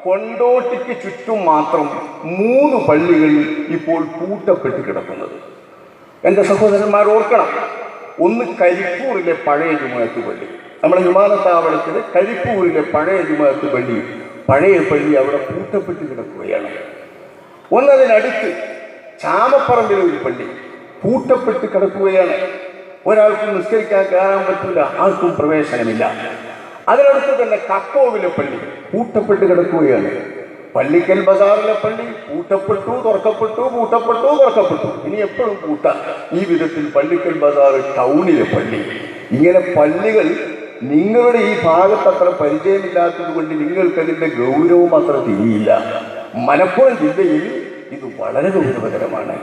കൊണ്ടോട്ടിക്ക് ചുറ്റും മാത്രം 3 പള്ളികൾ ഇപ്പോൾ പൂട്ടപ്പെട്ട് കിടക്കുന്നത്. എൻ്റെ സഹോദരന്മാർ ഓർക്കണം, ഒന്ന് കരിപ്പൂരിലെ പഴയ ജുമാഅത്ത് പള്ളി, നമ്മുടെ വിമാനത്താവളത്തിലെ കരിപ്പൂരിലെ പഴയ ജുമാഅത്ത് പള്ളി, പഴയ പള്ളി അവിടെ പൂട്ടപ്പെട്ട് കിടക്കുകയാണ്. ഒന്നതിനടുത്ത് ചാമപ്പറമ്പിലെ ഒരു പള്ളി പൂട്ടപ്പെട്ട് കിടക്കുകയാണ്. ഒരാൾക്കും നിസ്കരിക്കാൻ കയറാൻ പറ്റില്ല, ആർക്കും പ്രവേശനമില്ല. അതിനടുത്ത് തന്നെ കക്കോവിലെ പള്ളി പൂട്ടപ്പെട്ട് കിടക്കുകയാണ്. പള്ളിക്കൽ ബസാറിലെ പള്ളി പൂട്ടപ്പെട്ടു, തുറക്കപ്പെട്ടു, പൂട്ടപ്പെട്ടു, തുറക്കപ്പെട്ടു, ഇനി എപ്പോഴും പൂട്ടാം. ഈ വിധത്തിൽ പള്ളിക്കൽ ബസാർ ടൗണിലെ പള്ളി, ഇങ്ങനെ പള്ളികൾ നിങ്ങളുടെ ഈ ഭാഗത്ത് അത്ര പരിചയമില്ലാത്തത് കൊണ്ട് നിങ്ങൾക്കതിൻ്റെ ഗൗരവം അത്ര തിരിയില്ല. മലപ്പുറം ജില്ലയിൽ ഇത് വളരെ ഗൗരവകരമാണ്.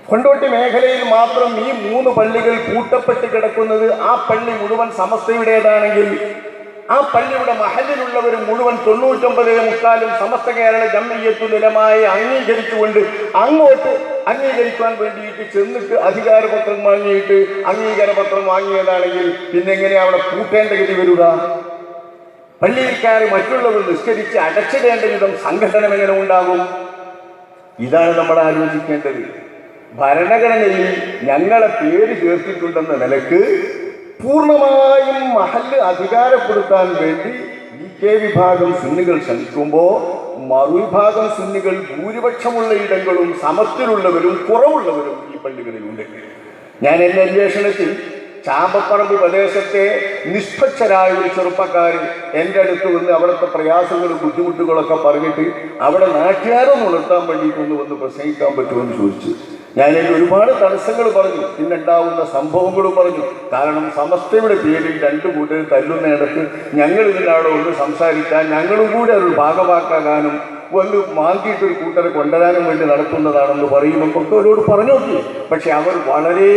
കൊണ്ടോട്ടി മേഖലയിൽ മാത്രം ഈ 3 പള്ളികൾ പൂട്ടപ്പെട്ട് കിടക്കുന്നത്, ആ പള്ളി മുഴുവൻ സമസ്തയുടേതാണെങ്കിൽ ആ പള്ളിയുടെ മഹല്ലിലുള്ളവർ മുഴുവൻ 99.25 സമസ്ത കേരള ജംഇയ്യത്തുൽ ഉലമയെ അംഗീകരിച്ചുകൊണ്ട് അങ്ങോട്ട് അംഗീകരിക്കാൻ വേണ്ടിയിട്ട് ചെന്നിട്ട് അധികാരപത്രം വാങ്ങിയിട്ട് അംഗീകാരപത്രം വാങ്ങിയതാണെങ്കിൽ പിന്നെ എങ്ങനെയാണ് അവിടെ പൂട്ടേണ്ട ഗതി വരിക? പള്ളിയിൽക്കാർ മറ്റുള്ളവർ നിസ്കരിച്ച് അടച്ചിടേണ്ട വിധം സംഘടന എങ്ങനെ ഉണ്ടാകും? ഇതാണ് നമ്മൾ ആലോചിക്കേണ്ടത്. ഭരണഘടനയിൽ ഞങ്ങളെ പേര് ചേർത്തിട്ടുണ്ടെന്ന നിലക്ക് പൂർണ്ണമായും മഹല്ല് അധികാരപ്പെടുത്താൻ വേണ്ടി കെ വിഭാഗം സുന്നികൾ ശ്രമിക്കുമ്പോൾ മറുവിഭാഗം സുന്നികൾ ഭൂരിപക്ഷമുള്ള ഇടങ്ങളും സമത്തിലുള്ളവരും കുറവുള്ളവരും ഈ പള്ളികളിലുണ്ട്. ഞാൻ എൻ്റെ അന്വേഷണത്തിൽ ചാമ്പപ്പറമ്പ് പ്രദേശത്തെ നിഷ്പക്ഷരായ ഒരു ചെറുപ്പക്കാർ എൻ്റെ അടുത്ത് വന്ന് അവിടുത്തെ പ്രയാസങ്ങളും ബുദ്ധിമുട്ടുകളൊക്കെ പറഞ്ഞിട്ട് അവിടെ നാട്ടുകാരൊന്ന് ഉണർത്താൻ വേണ്ടിയിട്ടൊന്ന് വന്ന് പ്രസംഗിക്കാൻ പറ്റുമെന്ന് ചോദിച്ചു. ഞാനതിൽ ഒരുപാട് തടസ്സങ്ങൾ പറഞ്ഞു, പിന്നുണ്ടാവുന്ന സംഭവങ്ങളും പറഞ്ഞു. കാരണം സമസ്തയുടെ പേരിൽ രണ്ടു കൂട്ടർ തല്ലുന്നിടത്ത് ഞങ്ങൾ ഇതിനവിടെ ഒന്ന് സംസാരിക്കാൻ, ഞങ്ങളും കൂടെ ഒരു ഭാഗമാക്കാനും ഒന്ന് മാറ്റിയിട്ടൊരു കൂട്ടരെ കൊണ്ടുവരാനും വേണ്ടി നടത്തുന്നതാണെന്ന് പറയുമ്പോൾ അവരോട് പറഞ്ഞു നോക്കി. പക്ഷെ അവർ വളരെ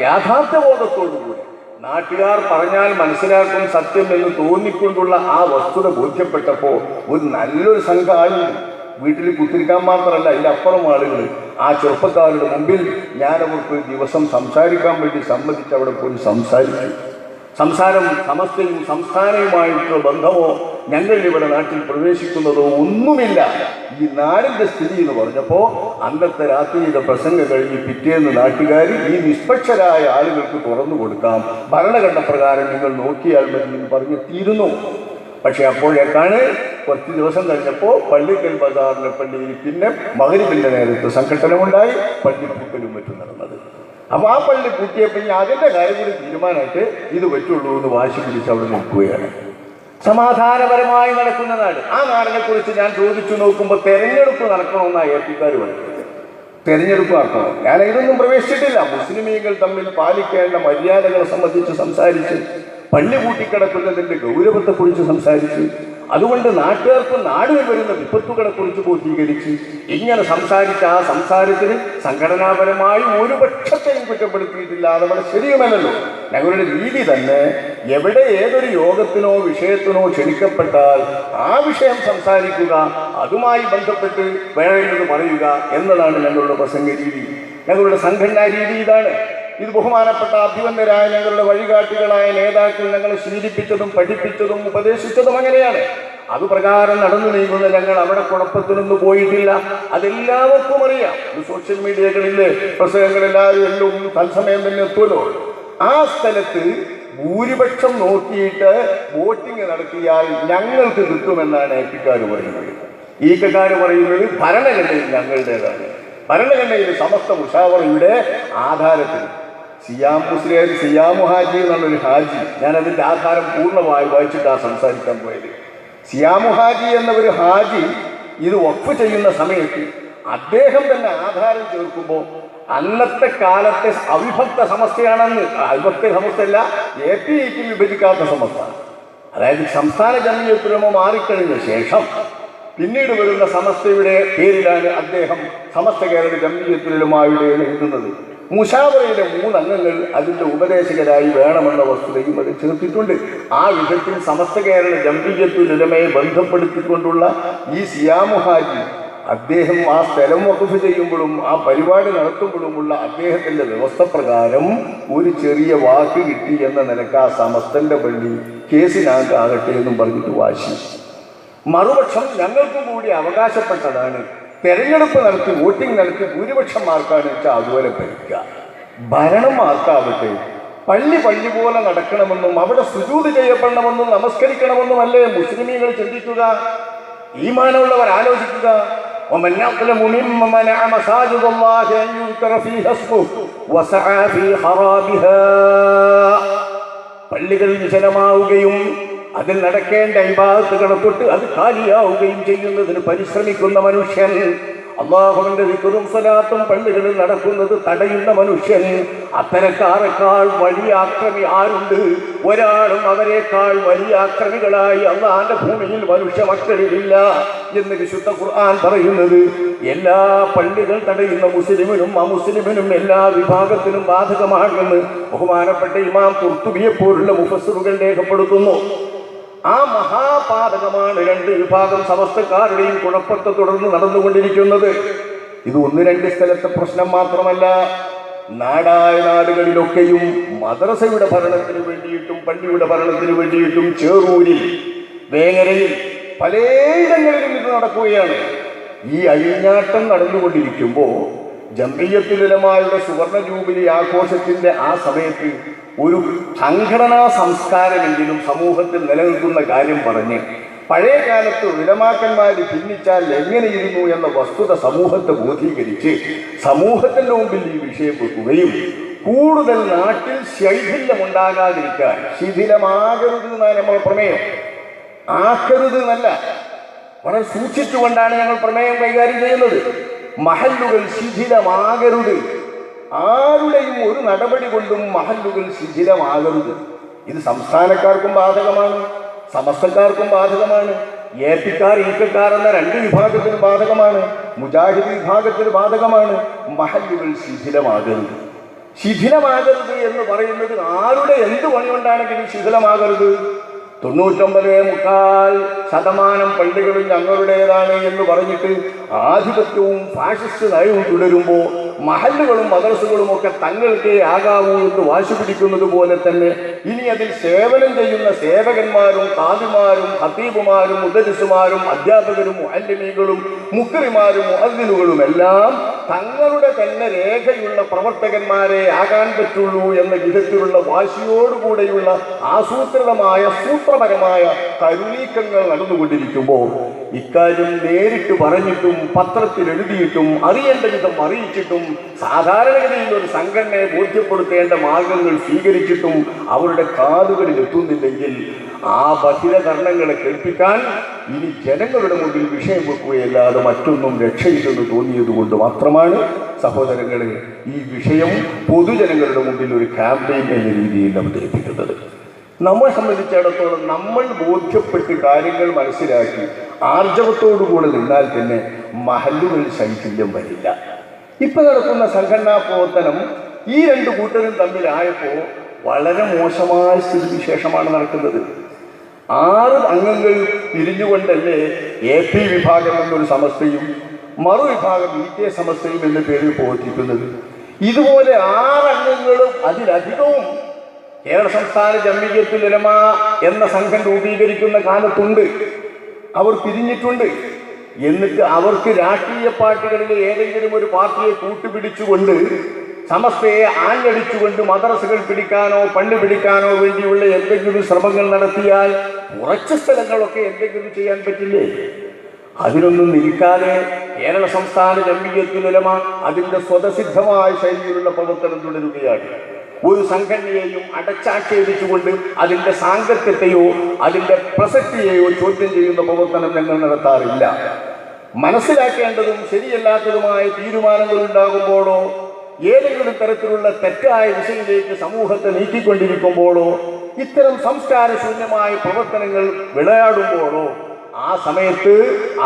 യാഥാർത്ഥ്യബോധത്തോടുകൂടി നാട്ടുകാർ പറഞ്ഞാൽ മനസ്സിലാക്കും സത്യം എന്ന് തോന്നിക്കൊണ്ടുള്ള ആ വസ്തുത ബോധ്യപ്പെട്ടപ്പോൾ ഒരു നല്ലൊരു സംഘം ആളുകൾ വീട്ടിൽ കുത്തിരിക്കാൻ മാത്രമല്ല ഇതിലപ്പുറം ആളുകൾ ആ ചെറുപ്പക്കാരുടെ മുമ്പിൽ ഞാനവർക്ക് ദിവസം സംസാരിക്കാൻ വേണ്ടി സമ്മതിച്ച് അവിടെ പോയി സംസാരിച്ചു. സംസാരം സമസ്തയും സംസ്ഥാനവുമായിട്ടുള്ള ബന്ധമോ ഞങ്ങളിവിടെ നാട്ടിൽ പ്രവേശിക്കുന്നതോ ഒന്നുമില്ല. ഈ നാടിൻ്റെ സ്ഥിതി എന്ന് പറഞ്ഞപ്പോൾ അന്നത്തെ രാത്രിയിലെ പ്രസംഗം കഴിഞ്ഞ് പിറ്റേന്ന് നാട്ടുകാർ ഈ നിഷ്പക്ഷരായ ആളുകൾക്ക് തുറന്നു കൊടുക്കാം, ഭരണഘടനപ്രകാരം നിങ്ങൾ നോക്കിയാൽ മതി എന്ന് പറഞ്ഞെത്തിയിരുന്നു. പക്ഷെ അപ്പോഴേക്കാണ് കുറച്ച് ദിവസം കഴിഞ്ഞപ്പോൾ പള്ളിക്കൽ ബസാറിലെ പള്ളിയിൽ പിന്നെ മഗ്‌രിബിന്റെ നേരത്തെ സംഘടനമുണ്ടായി, പള്ളിപ്പൂക്കലും മറ്റും നടന്നത്. അപ്പോൾ ആ പള്ളി പൂട്ടിയപ്പോൾ അതിൻ്റെ കാര്യം കൂടി തീരുമാനമായിട്ട് ഇത് പറ്റുള്ളൂ എന്ന് വാശി പിടിച്ച് അവിടെ നിൽക്കുകയാണ്. സമാധാനപരമായി നടക്കുന്ന നാട്. ആ നാടിനെ കുറിച്ച് ഞാൻ ചോദിച്ചു നോക്കുമ്പോൾ തെരഞ്ഞെടുപ്പ് നടക്കണമെന്നാണ് ഏപ്പിക്കാർ പറയുന്നത്. തെരഞ്ഞെടുപ്പ് നടക്കണം. ഞാൻ ഇതൊന്നും പ്രവേശിച്ചിട്ടില്ല. മുസ്ലിമീങ്ങൾ തമ്മിൽ പാലിക്കേണ്ട മര്യാദകളെ സംബന്ധിച്ച് സംസാരിച്ച്, പള്ളി പൂട്ടിക്കിടക്കുന്നതിൻ്റെ ഗൗരവത്തെക്കുറിച്ച് സംസാരിച്ച്, അതുകൊണ്ട് നാട്ടുകാർക്ക് നാടിൽ വരുന്ന വിപത്തുകളെക്കുറിച്ച് ബോധീകരിച്ച് ഇങ്ങനെ സംസാരിച്ച ആ സംസാരത്തിന് സംഘടനാപരമായി ഒരു പക്ഷത്തെയും കുറ്റപ്പെടുത്തിയിട്ടില്ല. നമ്മുടെ ശരിയുമല്ലല്ലോ. ഞങ്ങളുടെ രീതി തന്നെ എവിടെ ഏതൊരു യോഗത്തിനോ വിഷയത്തിനോ ക്ഷണിക്കപ്പെട്ടാൽ ആ വിഷയം സംസാരിക്കുക, അതുമായി ബന്ധപ്പെട്ട് വേണ്ടത് പറയുക എന്നതാണ് ഞങ്ങളുടെ പ്രസംഗ രീതി. ഞങ്ങളുടെ സംഘടനാ രീതി ഇതാണ്. ഇത് ബഹുമാനപ്പെട്ട അഭിവന്ദരായ ഞങ്ങളുടെ വഴികാട്ടികളായ നേതാക്കൾ ഞങ്ങളെ ശീലിപ്പിച്ചതും പഠിപ്പിച്ചതും ഉപദേശിച്ചതും അങ്ങനെയാണ്. അതുപ്രകാരം നടന്നു നീങ്ങുന്ന ഞങ്ങൾ അവിടെ കുഴപ്പത്തിനൊന്നും പോയിട്ടില്ല. അതെല്ലാവർക്കും അറിയാം. സോഷ്യൽ മീഡിയകളിലെ പ്രസംഗങ്ങളെല്ലാവരും എല്ലാം തത്സമയം തന്നെ എത്തുമല്ലോ. ആ സ്ഥലത്ത് ഭൂരിപക്ഷം നോക്കിയിട്ട് വോട്ടിംഗ് നടത്തിയാൽ ഞങ്ങൾക്ക് കിട്ടുമെന്നാണ് ഏപ്പിക്കാർ പറയുന്നത്. ഈക്കക്കാർ പറയുന്നത് ഭരണഘടനയിൽ ഞങ്ങളുടേതാണ്. ഭരണഘടനയിൽ സമസ്ത മുഷാവറയുടെ ആധാരത്തിൽ സിയാമു ഹാജി എന്നുള്ളൊരു ഹാജി, ഞാനതിൻ്റെ ആധാരം പൂർണ്ണമായി വായിച്ചിട്ടാണ് സംസാരിക്കാൻ പോയത്. സിയാമു ഹാജി എന്ന ഒരു ഹാജി ഇത് വഖഫ് ചെയ്യുന്ന സമയത്ത് അദ്ദേഹം തന്നെ ആധാരം ചേർക്കുമ്പോൾ അന്നത്തെ കാലത്തെ അവിഭക്ത സമസ്തയാണെന്ന്, അവിഭക്ത സമസ്തയല്ല, APIക്ക് വിഭജിക്കാത്ത സമസ്ത, അതായത് സംസ്ഥാന ജംഇയ്യത്തുൽ ഉലമ മാറിക്കഴിഞ്ഞ ശേഷം പിന്നീട് വരുന്ന സമസ്തയുടെ പേരിലാണ് അദ്ദേഹം സമസ്ത കേരള ജംഇയ്യത്തുൽ ഉലമയുടെ എഴുതുന്നത്. മുഷാവറയിലെ 3 അംഗങ്ങൾ അതിൻ്റെ ഉപദേശകരായി വേണമെന്ന വസ്തുതയും അത് ചേർത്തിട്ടുണ്ട്. ആ വിധത്തിൽ സമസ്ത കേരള ജംഇയ്യത്തുൽ ഉലമയെ ബന്ധപ്പെടുത്തിക്കൊണ്ടുള്ള ഈ സിയാമു ഹാജി അദ്ദേഹം ആ സ്ഥലം വഖഫ് ചെയ്യുമ്പോഴും ആ പരിപാടി നടത്തുമ്പോഴുമുള്ള അദ്ദേഹത്തിൻ്റെ വ്യവസ്ഥ പ്രകാരം ഒരു ചെറിയ വാക്ക് കിട്ടി എന്ന നിലക്ക് ആ സമസ്തൻ്റെ പള്ളി കേസിനാകട്ടെ എന്നും പറഞ്ഞിട്ട് വാശി. മറുപക്ഷം ഞങ്ങൾക്കും കൂടി അവകാശപ്പെട്ടതാണ്. തെരഞ്ഞെടുപ്പ് നടത്തി വോട്ടിംഗ് നടത്തി ഭൂരിപക്ഷം മാർക്കാണ് വെച്ചാൽ അതുപോലെ ഭരിക്കുക. ഭരണം മാർക്കാവട്ടെ. പള്ളി പോലെ നടക്കണമെന്നും അവിടെ സുജൂദ് ചെയ്യപ്പെടണമെന്നും നമസ്കരിക്കണമെന്നുമല്ലേ മുസ്ലിമീങ്ങൾ ചിന്തിക്കുക. ഈമാനുള്ളവർ ആലോചിക്കുക. പള്ളികൾ വിജനമാവുകയും അതിൽ നടക്കേണ്ട ഇബാദത്തുകളെ തൊട്ട് അത് കാലിയാവുകയും ചെയ്യുന്നതിന് പരിശ്രമിക്കുന്ന മനുഷ്യൻ, അല്ലാഹുവിന്റെ ദിക്റും സ്വലാത്തും പള്ളികളിൽ നടക്കുന്നത് തടയുന്ന മനുഷ്യൻ, അത്തരക്കാരെക്കാൾ വലിയ ആക്രമി ആരുണ്ട്? ഒരാളും അവരെക്കാൾ വലിയ ആക്രമികളായി അല്ലാഹുവിന്റെ ഭൂമിയിൽ മനുഷ്യ മക്കളിലില്ല എന്ന് വിശുദ്ധ ഖുർആൻ പറയുന്നത് എല്ലാ പള്ളികൾ തടയുന്ന മുസ്ലിമിനും അമുസ്ലിമിനും എല്ലാ വിഭാഗത്തിനും ബാധകമാണെന്ന് ബഹുമാനപ്പെട്ട ഇമാം ഖുർത്തുബിയെ പോലുള്ള മുഫസ്സിറുകൾ രേഖപ്പെടുത്തുന്നു. ആ മഹാപാതകമാണ് 2 വിഭാഗം സമസ്തക്കാരുടെയും കുഴപ്പത്തെ തുടർന്ന് നടന്നുകൊണ്ടിരിക്കുന്നത്. ഇത് 1-2 സ്ഥലത്തെ പ്രശ്നം മാത്രമല്ല. നാടായ നാടുകളിലൊക്കെയും മദ്രസയുടെ ഭരണത്തിന് വേണ്ടിയിട്ടും പള്ളിയുടെ ഭരണത്തിന് വേണ്ടിയിട്ടും ചേറൂരിൽ, വേങ്ങരയിൽ പലയിടങ്ങളിലും ഇത് നടക്കുകയാണ്. ഈ അഴിഞ്ഞാട്ടം നടന്നുകൊണ്ടിരിക്കുമ്പോൾ ജംഇയ്യത്തുൽ ഉലമായുടെ സുവർണ ജൂബിലി ആഘോഷത്തിൻ്റെ ആ സമയത്ത് ഒരു സംഘടനാ സംസ്കാരമെങ്കിലും സമൂഹത്തിൽ നിലനിൽക്കുന്ന കാര്യം പറഞ്ഞ് പഴയ കാലത്ത് ഉലമാക്കന്മാർ ഭിന്നിച്ചാൽ എങ്ങനെയിരുന്നു എന്ന വസ്തുത സമൂഹത്തെ ബോധീകരിച്ച് സമൂഹത്തിൻ്റെ മുമ്പിൽ ഈ വിഷയം വെക്കുകയും കൂടുതൽ നാട്ടിൽ ശൈഥില്യമുണ്ടാകാതിരിക്കാൻ, ശിഥിലമാകരുത് എന്നാണ് നമ്മൾ പ്രമേയം. ആക്കരുത് എന്നല്ല, വളരെ സൂക്ഷിച്ചുകൊണ്ടാണ് ഞങ്ങൾ പ്രമേയം കൈകാര്യം ചെയ്യുന്നത്. മഹല്ലുകൾ ശിഥിലമാകരുത്, ആരുടെയും ഒരു നടപടി കൊണ്ടും മഹല്ലുകൾ ശിഥിലമാകരുത്. ഇത് സംസ്ഥാനക്കാർക്കും ബാധകമാണ്, സമസ്തക്കാർക്കും ബാധകമാണ്, ഏപ്പിക്കാർ ഈക്കക്കാർ എന്ന രണ്ട് വിഭാഗത്തിന് ബാധകമാണ്, മുജാഹിദ് വിഭാഗത്തിന് ബാധകമാണ്. മഹല്ലുകൾ ശിഥിലമാകരുത്. ശിഥിലമാകരുത് എന്ന് പറയുന്നത് ആരുടെ എന്ത് പണികൊണ്ടാണെങ്കിലും ശിഥിലമാകരുത്. 99.25% പള്ളികളും ഞങ്ങളുടേതാണ് എന്ന് പറഞ്ഞിട്ട് ആധിപത്യവും ഫാഷിസ്റ്റ് നയവും തുടരുമ്പോൾ മഹല്ലുകളും മദ്രസകളും ഒക്കെ തങ്ങൾക്കേ ആകാവൂ എന്ന് വാശി പിടിക്കുന്നത് പോലെ തന്നെ ഇനി അതിൽ സേവനം ചെയ്യുന്ന സേവകന്മാരും ഖാദിമാരും ഖതീബുമാരും മുദരിസുമാരും അധ്യാപകരും മുഅല്ലിമീകളും മുഖ്രിമാരും മുഅദ്ദിനുകളും എല്ലാം തങ്ങളുടെ തന്നെ രേഖയുള്ള പ്രവർത്തകന്മാരെ ആകാൻ പറ്റുള്ളൂ എന്ന വിധത്തിലുള്ള വാശിയോടുകൂടെയുള്ള ആസൂത്രിതമായ സൂത്രപരമായ കരുനീക്കങ്ങൾ നടന്നുകൊണ്ടിരിക്കുമ്പോൾ ഇക്കാര്യം നേരിട്ട് പറഞ്ഞിട്ടും പത്രത്തിൽ എഴുതിയിട്ടും അറിയേണ്ട വിധം അറിയിച്ചിട്ടും സാധാരണഗതിയിൽ ഒരു സംഘടനയെ ബോധ്യപ്പെടുത്തേണ്ട മാർഗങ്ങൾ സ്വീകരിച്ചിട്ടും അവരുടെ കാതുകളിൽ എത്തുന്നില്ലെങ്കിൽ ആ ബഹിരകർണങ്ങളെ കേൾപ്പിക്കാൻ ഇനി ജനങ്ങളുടെ മുമ്പിൽ വിഷയം വെക്കുകയല്ലാതെ മറ്റൊന്നും രക്ഷയില്ലെന്ന് തോന്നിയതുകൊണ്ട് മാത്രമാണ് സഹോദരങ്ങളെ ഈ വിഷയം പൊതുജനങ്ങളുടെ മുമ്പിൽ ഒരു ക്യാമ്പയിൻ എന്ന രീതിയിൽ അവതരിപ്പിക്കുന്നത്. നമ്മളെ സംബന്ധിച്ചിടത്തോളം നമ്മൾ ബോധ്യപ്പെട്ട് കാര്യങ്ങൾ മനസ്സിലാക്കി ആർജവത്തോടുകൂടെ നിന്നാൽ തന്നെ മഹല്ലുകളിൽ ശൈഥില്യം വരില്ല. ഇപ്പൊ നടക്കുന്ന സംഘടനാ പ്രവർത്തനം ഈ രണ്ട് കൂട്ടരും തമ്മിലായപ്പോൾ വളരെ മോശമായ സ്ഥിതിവിശേഷമാണ് നടക്കുന്നത്. 6 അംഗങ്ങൾ പിരിഞ്ഞുകൊണ്ടല്ലേ AP വിഭാഗം എന്നൊരു സമസ്തയും മറുവിഭാഗം EK സമസ്തയും എന്ന പേരിൽ പ്രവർത്തിക്കുന്നത്. ഇതുപോലെ 6 അംഗങ്ങളും അതിലധികവും കേരള സംസ്ഥാന ജംഇയ്യത്തുൽ ഉലമ എന്ന സംഘം രൂപീകരിക്കുന്ന കാലത്തുണ്ട്. അവർ പിരിഞ്ഞിട്ടുണ്ട്. എന്നിട്ട് അവർക്ക് രാഷ്ട്രീയ പാർട്ടികളിലെ ഏതെങ്കിലും ഒരു പാർട്ടിയെ കൂട്ടുപിടിച്ചുകൊണ്ട് സമസ്തയെ ആഞ്ഞടിച്ചുകൊണ്ട് മദ്രസകൾ പിടിക്കാനോ പള്ളി പിടിക്കാനോ വേണ്ടിയുള്ള എന്തെങ്കിലും ശ്രമങ്ങൾ നടത്തിയാൽ കുറച്ച് സ്ഥലങ്ങളൊക്കെ എന്തെങ്കിലും ചെയ്യാൻ പറ്റില്ലേ? അതിനൊന്നും നിൽക്കാതെ കേരള സംസ്ഥാന ജംഇയ്യത്തുൽ ഉലമ അതിൻ്റെ സ്വതസിദ്ധമായ ശൈലിയിലുള്ള പ്രവർത്തനം തുടരുകയാണ്. ഒരു സംഘടനയെയും അടച്ചാക്ഷേപിച്ചുകൊണ്ട് അതിൻ്റെ സാങ്കത്യത്തെയോ അതിൻ്റെ പ്രസക്തിയെയോ ചോദ്യം ചെയ്യുന്ന പ്രവർത്തനം ഞങ്ങൾ നടത്താറില്ല. മനസ്സിലാക്കേണ്ടതും ശരിയല്ലാത്തതുമായ തീരുമാനങ്ങൾ ഉണ്ടാകുമ്പോഴോ ഏതെങ്കിലും തരത്തിലുള്ള തെറ്റായ ദിശയിലേക്ക് സമൂഹത്തെ നീക്കിക്കൊണ്ടിരിക്കുമ്പോഴോ ഇത്തരം സംസ്കാരശൂന്യമായ പ്രവർത്തനങ്ങൾ വിളയാടുമ്പോഴോ ആ സമയത്ത്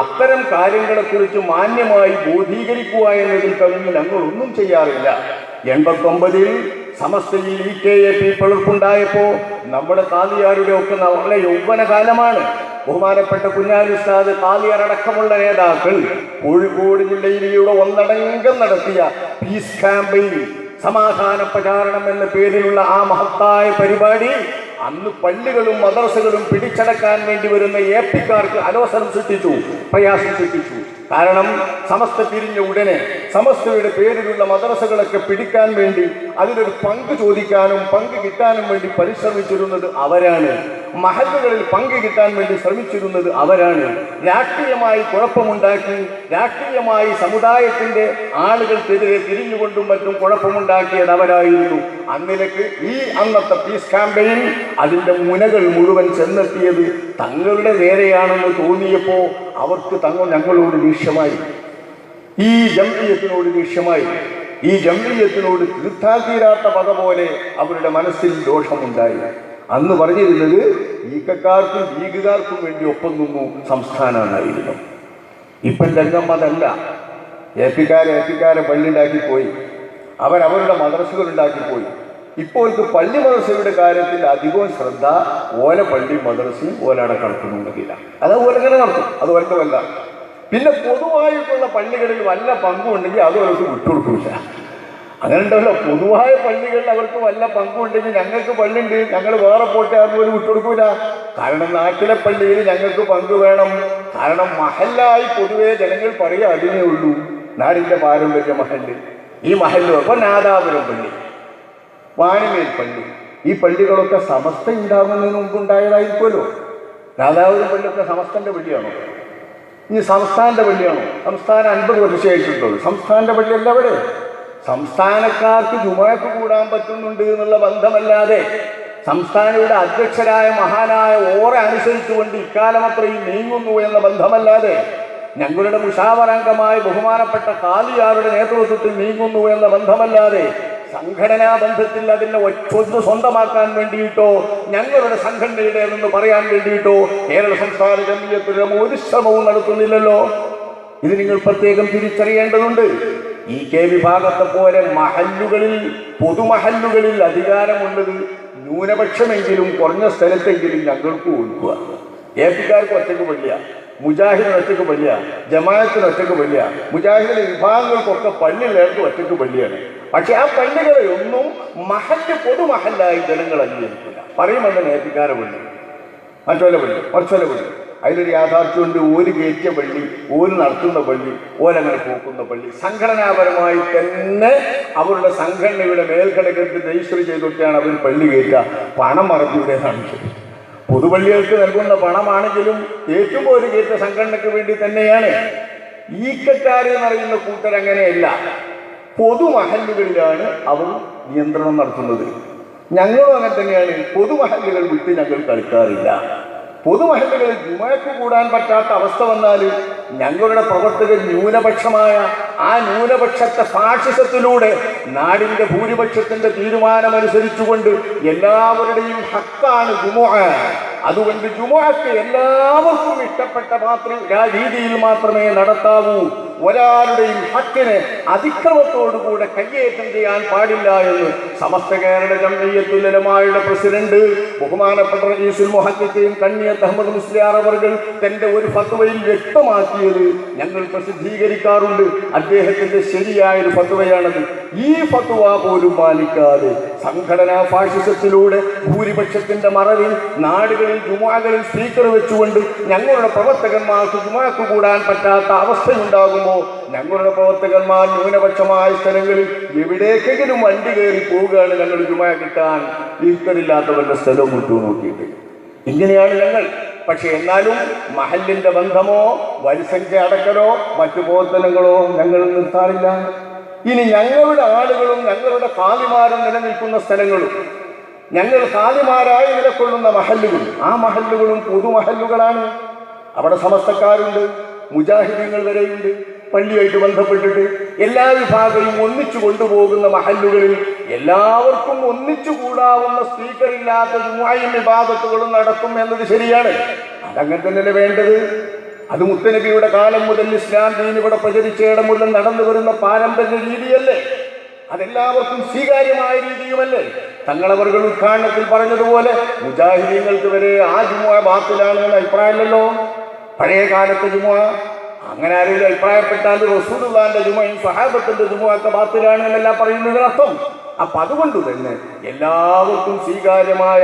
അത്തരം കാര്യങ്ങളെക്കുറിച്ച് മാന്യമായി ബോധീകരിക്കുക എന്നതിൽ കവിഞ്ഞ് ഞങ്ങളൊന്നും ചെയ്യാറില്ല. 89-ൽ സമസ്തയിൽ EKAP പിളർപ്പുണ്ടായപ്പോൾ നമ്മുടെ കാദിയാരുടെ ഒക്കെ വളരെ യൗവനകാലമാണ്. ബഹുമാനപ്പെട്ട കുഞ്ഞാലി ഉസ്താദ്, കാദിയാർ അടക്കമുള്ള നേതാക്കൾ കോഴിക്കോട് ജില്ലയിലൂടെ ഒന്നടങ്കം നടത്തിയ പീസ് ക്യാമ്പയിൻ, സമാധാന പ്രചാരണം എന്ന പേരിലുള്ള ആ മഹത്തായ പരിപാടി അന്ന് പള്ളികളും മദ്രസകളും പിടിച്ചടക്കാൻ വേണ്ടി വരുന്ന APക്കാർക്ക് അലോസരം സൃഷ്ടിച്ചു, പ്രയാസം സൃഷ്ടിച്ചു. കാരണം സമസ്ത പിരിഞ്ഞ ഉടനെ സമസ്തയുടെ പേരിലുള്ള മദ്രസകളൊക്കെ പിടിക്കാൻ വേണ്ടി അതിലൊരു പങ്ക് ചോദിക്കാനും പങ്ക് കിട്ടാനും വേണ്ടി പരിശ്രമിച്ചിരുന്നത് അവരാണ്. മഹല്ലുകളിൽ പങ്ക് കിട്ടാൻ വേണ്ടി ശ്രമിച്ചിരുന്നത് അവരാണ്. രാഷ്ട്രീയമായി കുഴപ്പമുണ്ടാക്കി രാഷ്ട്രീയമായി സമുദായത്തിൻ്റെ ആളുകൾക്കെതിരെ തിരിഞ്ഞുകൊണ്ടും മറ്റും കുഴപ്പമുണ്ടാക്കിയത് അവരായിരുന്നു. അന്നിലേക്ക് ഈ അന്നത്തെ പീസ് ക്യാമ്പയിൻ അതിൻ്റെ മുനകൾ മുഴുവൻ ചെന്നെത്തിയത് തങ്ങളുടെ നേരെയാണെന്ന് തോന്നിയപ്പോൾ അവർക്ക് ഞങ്ങളോട് ദേഷ്യമായി, ഈ ജംഇയ്യത്തിനോട് ദേഷ്യമായി. ഈ ജംഇയ്യത്തിനോട് തീർത്താൽ തീരാത്ത പക പോലെ അവരുടെ മനസ്സിൽ ദോഷമുണ്ടായി. അന്ന് പറഞ്ഞിരുന്നത് ഈക്കക്കാർക്കും ലീഗുകാർക്കും വേണ്ടി ഒപ്പം നിന്നു സംസ്ഥാനമായിരുന്നു. ഇപ്പം രംഗം അതല്ല. ഏപ്പിക്കാരെ പള്ളി ഉണ്ടാക്കിപ്പോയി, അവരവരുടെ മദ്രസകൾ ഉണ്ടാക്കിപ്പോയി. ഇപ്പോഴത്തെ പള്ളി മദ്രസയുടെ കാര്യത്തിൽ അധികവും ശ്രദ്ധ ഓല പള്ളി മദ്രസയും ഓലയുടെ നടത്തുന്നുണ്ടെങ്കില്ല. അത് ഓലങ്ങനെ നടത്തും, അത് വല്ല. പിന്നെ പൊതുവായിട്ടുള്ള പള്ളികളിൽ വല്ല പങ്കുണ്ടെങ്കിൽ അത് അവർക്ക് വിട്ടുകൊടുക്കില്ല. അങ്ങനെ ഉണ്ടല്ലോ, പൊതുവായ പള്ളികളിൽ അവർക്ക് വല്ല പങ്കുണ്ടെങ്കിൽ ഞങ്ങൾക്ക് പള്ളിയുണ്ട്, ഞങ്ങൾ വേറെ പോട്ടെ, അതുപോലെ വിട്ടുകൊടുക്കൂല. കാരണം നാട്ടിലെ പള്ളിയിൽ ഞങ്ങൾക്ക് പങ്ക് വേണം. കാരണം മഹല്ലായി പൊതുവേ ജനങ്ങൾ പറയുക അതിനേ ഉള്ളൂ. നാടിൻ്റെ പാരമ്പര്യ മഹല്ല്, ഈ മഹല്ല് അപ്പോൾ നാദാപുരം പള്ളി, വാണിമേൽ പള്ളി, ഈ പള്ളികളൊക്കെ സമസ്ത ഉണ്ടാകുന്നതിന് മുമ്പ് ഉണ്ടായതായിരിക്കുമല്ലോ. നാദാപുരം പള്ളിയൊക്കെ സമസ്തൻ്റെ പള്ളിയാണോ? ഇനി സംസ്ഥാനൻ്റെ പള്ളിയാണോ? സംസ്ഥാനം 50 വർഷമായിട്ടുള്ളൂ. സംസ്ഥാനൻ്റെ പള്ളിയല്ല അവിടെ, സംസ്ഥാനക്കാർക്ക് ജുമഅക്ക് കൂടാൻ പറ്റുന്നുണ്ട് എന്നുള്ള ബന്ധമല്ലാതെ സംസ്ഥാനയുടെ അധ്യക്ഷരായ മഹാനായ ഓറെ അനുസരിച്ചുകൊണ്ട് ഇക്കാലം അത്രയും നീങ്ങുന്നു എന്ന ബന്ധമല്ലാതെ ഞങ്ങളുടെ മുഷാവറംഗമായ ബഹുമാനപ്പെട്ട കാലിയാരുടെ നേതൃത്വത്തിൽ നീങ്ങുന്നു എന്ന ബന്ധമല്ലാതെ സംഘടനാ ബന്ധത്തിൽ അതിനെ ഒറ്റ സ്വന്തമാക്കാൻ വേണ്ടിയിട്ടോ ഞങ്ങളുടെ സംഘടനയുടേതെന്ന് പറയാൻ വേണ്ടിയിട്ടോ കേരള സംസ്ഥാന ജംഇയ്യത്തുൽ ഒരു ശ്രമവും നടത്തുന്നില്ലല്ലോ. ഇത് നിങ്ങൾ പ്രത്യേകം തിരിച്ചറിയേണ്ടതുണ്ട്. ഈ കെ വിഭാഗത്തെ പോലെ മഹല്ലുകളിൽ പൊതുമഹല്ലുകളിൽ അധികാരമുള്ളത് ന്യൂനപക്ഷമെങ്കിലും കുറഞ്ഞ സ്ഥലത്തെങ്കിലും ഞങ്ങൾക്ക് കൊടുക്കുക. എ പിക്കാർക്ക് ഒറ്റയ്ക്ക് പള്ളിയ, മുജാഹിദിന് ഒറ്റയ്ക്ക് പള്ളിയ, ജമാഅത്തിന് ഒറ്റയ്ക്ക് പള്ളിയ, മുജാഹിദിലെ വിഭാഗങ്ങൾക്കൊക്കെ പള്ളികളേർക്ക് ഒറ്റയ്ക്ക് പള്ളിയാണ്. പക്ഷെ ആ പള്ളികളെ ഒന്നും പൊതുമഹല്ലായി ജനങ്ങൾ അംഗീകരിക്കില്ല. പറയുമെന്ന് എ പിക്കാരെ പള്ളി, മറ്റൊല്ല പള്ളി, മറിച്ചൊല്ല പള്ളി. അതിലൊരു യാഥാർത്ഥ്യമുണ്ട്. ഓര് കയറ്റിയ പള്ളി, ഓര് നടത്തുന്ന പള്ളി, ഓരങ്ങനെ പോക്കുന്ന പള്ളി സംഘടനാപരമായി തന്നെ അവരുടെ സംഘടനയുടെ മേൽഘടകത്തിൽ രജിസ്റ്റർ ചെയ്തൊക്കെയാണ് അവർ പള്ളി കയറ്റുക. പണം മറത്തിയുടേതാണ്. പൊതുപള്ളികൾക്ക് നൽകുന്ന പണമാണെങ്കിലും ഏറ്റവും ഒരു കയറ്റ സംഘടനയ്ക്ക് വേണ്ടി തന്നെയാണ്. ഈക്കക്കാർ എന്ന് പറയുന്ന കൂട്ടരങ്ങനെയല്ല. പൊതുമഹല്ലുകളിലാണ് അവർ നിയന്ത്രണം നടത്തുന്നത്. ഞങ്ങളും അങ്ങനെ തന്നെയാണ്. പൊതുമഹല്ലുകൾ വിട്ട് ഞങ്ങൾ കളിക്കാറില്ല. പൊതുമഹല്ലുകളിൽ ജുമഅക്ക് കൂടാൻ പറ്റാത്ത അവസ്ഥ വന്നാൽ ഞങ്ങളുടെ പ്രവർത്തകർ ന്യൂനപക്ഷമായ ആ ന്യൂനപക്ഷത്തെ ഫാഷിസത്തിലൂടെ നാടിൻ്റെ ഭൂരിപക്ഷത്തിൻ്റെ തീരുമാനമനുസരിച്ചുകൊണ്ട് എല്ലാവരുടെയും ഹക്കാണ് ജുമുഅ. അതുകൊണ്ട് ജുമുഅക്ക് എല്ലാവർക്കും ഇഷ്ടപ്പെട്ട രീതിയിൽ മാത്രമേ നടത്താവൂ. ഒരാളുടെയും ഹക്കിന് അതിക്രമത്തോടുകൂടെ കയ്യേറ്റം ചെയ്യാൻ പാടില്ല എന്ന് സമസ്ത കേരള ജംഇയ്യത്തുൽ ഉലമായുടെ പ്രസിഡന്റ് ബഹുമാനപ്പെട്ട റഈസുൽ മുഹഖഖീൻ കണ്ണിയത്ത് അഹ്മദ് മുസ്ലിയാർ അവർകൾ തന്റെ ഒരു ഫത്വയിൽ വ്യക്തമാക്കിയത് ഞങ്ങൾ പ്രസിദ്ധീകരിക്കാറുണ്ട്. അദ്ദേഹത്തിന്റെ ശരിയായൊരു ഫത്വയാണത്. ഈ ഫത്വ പോലും പാലിക്കാതെ സംഘടനാ ഫാഷിസത്തിലൂടെ ഭൂരിപക്ഷത്തിന്റെ മറവിൽ നാടുകളിൽ ജുമുഅകളിൽ സ്പീക്കർ വെച്ചുകൊണ്ട് ഞങ്ങളുടെ പ്രവർത്തകന്മാർക്ക് ജുമുഅക്ക് കൂടാൻ പറ്റാത്ത അവസ്ഥയുണ്ടാകുമ്പോൾ ഞങ്ങളുടെ പ്രവർത്തകന്മാർ ന്യൂനപക്ഷമായ സ്ഥലങ്ങളിൽ എവിടേക്കെങ്കിലും വണ്ടി കയറി പോവുകയാണ്. ഞങ്ങൾ ജുമുഅ കിട്ടാൻ സ്പീക്കറില്ലാത്തവരുടെ സ്ഥലവും വിട്ടു നോക്കിയിട്ട് ഇങ്ങനെയാണ് ഞങ്ങൾ. പക്ഷെ എന്നാലും മഹല്ലിന്റെ ബന്ധമോ വരിസംഖ്യ അടക്കലോ മറ്റു പ്രവർത്തനങ്ങളോ ഞങ്ങൾ നിർത്താറില്ല. ഇനി ഞങ്ങളുടെ ആളുകളും ഞങ്ങളുടെ ഖാദിമാരും നിലനിൽക്കുന്ന സ്ഥലങ്ങളും ഞങ്ങൾ ഖാദിമാരായി നിലകൊള്ളുന്ന മഹല്ലുകളും ആ മഹല്ലുകളും പൊതുമഹല്ലുകളാണ്. അവിടെ സമസ്തക്കാരുണ്ട്, മുജാഹിദീങ്ങൾ വരെയുണ്ട്. പള്ളിയായിട്ട് ബന്ധപ്പെട്ടിട്ട് എല്ലാ വിഭാഗവും ഒന്നിച്ചു കൊണ്ടുപോകുന്ന മഹല്ലുകളിൽ എല്ലാവർക്കും ഒന്നിച്ചു കൂടാവുന്ന സ്പീക്കറില്ലാത്ത ജുമുഅയും ഇബാദത്തുകളും നടക്കും എന്നത് ശരിയാണ്. അതങ്ങനെ തന്നെയല്ലേ വേണ്ടത്. അത് മുത്തനബിയുടെ കാലം മുതൽ ഇസ്ലാം ദീൻ ഇവിടെ പ്രചരിച്ചയിടം മുതൽ നടന്നു വരുന്ന പാരമ്പര്യ രീതിയല്ലേ? അതെല്ലാവർക്കും സ്വീകാര്യമായ രീതിയുമല്ലേ? തങ്ങളവர்கள் ഉദ്ഘാടനത്തിൽ പറഞ്ഞതുപോലെ മുജാഹിദീങ്ങൾക്ക് വരെ ആ ജുമുഅ ബാത്തിലാണ് എന്ന അഭിപ്രായമില്ലല്ലോ. പഴയ കാലത്തെ ജുമുഅ അങ്ങനെ ആരെങ്കിലും അഭിപ്രായപ്പെട്ടാൽ റസൂലുള്ളാഹിന്റെ ജുമുഅയും സ്വഹാബത്തിന്റെ ജുമുഅയൊക്കെ ബാത്തിലാണ് എന്നെല്ലാം പറയുന്നതിനർത്ഥം. അപ്പൊ അതുകൊണ്ട് തന്നെ എല്ലാവർക്കും സ്വീകാര്യമായ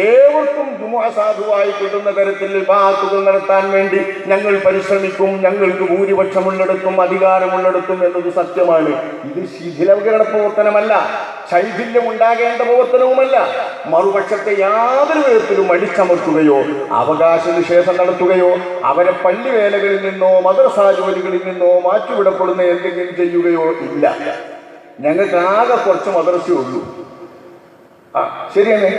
ഏവർക്കും ജുമുഅ സാധുവായി കിട്ടുന്ന തരത്തിൽ ഇബാദത്തുകൾ നടത്താൻ വേണ്ടി ഞങ്ങൾ പരിശ്രമിക്കും. ഞങ്ങൾക്ക് ഭൂരിപക്ഷമുള്ളിടത്തും അധികാരമുള്ളിടത്തും എന്നത് സത്യമാണ്. ഇത് ശിഥിലീകരണ പ്രവർത്തനമല്ല, ശൈഥില്യം ഉണ്ടാകേണ്ട പ്രവർത്തനവുമല്ല. മറുപക്ഷത്തെ യാതൊരു വിധത്തിലും അടിച്ചമർത്തുകയോ അവകാശ നിഷേധം നടത്തുകയോ അവരെ പള്ളിവേലകളിൽ നിന്നോ മദ്രസാ ജോലികളിൽ നിന്നോ മാറ്റിവിടപ്പെടുന്ന എന്തെങ്കിലും ചെയ്യുകയോ ഇല്ല. ഞങ്ങൾക്ക് ആകെ കുറച്ച് മദ്രസയേ ഉള്ളൂ. ശരിയാണ്.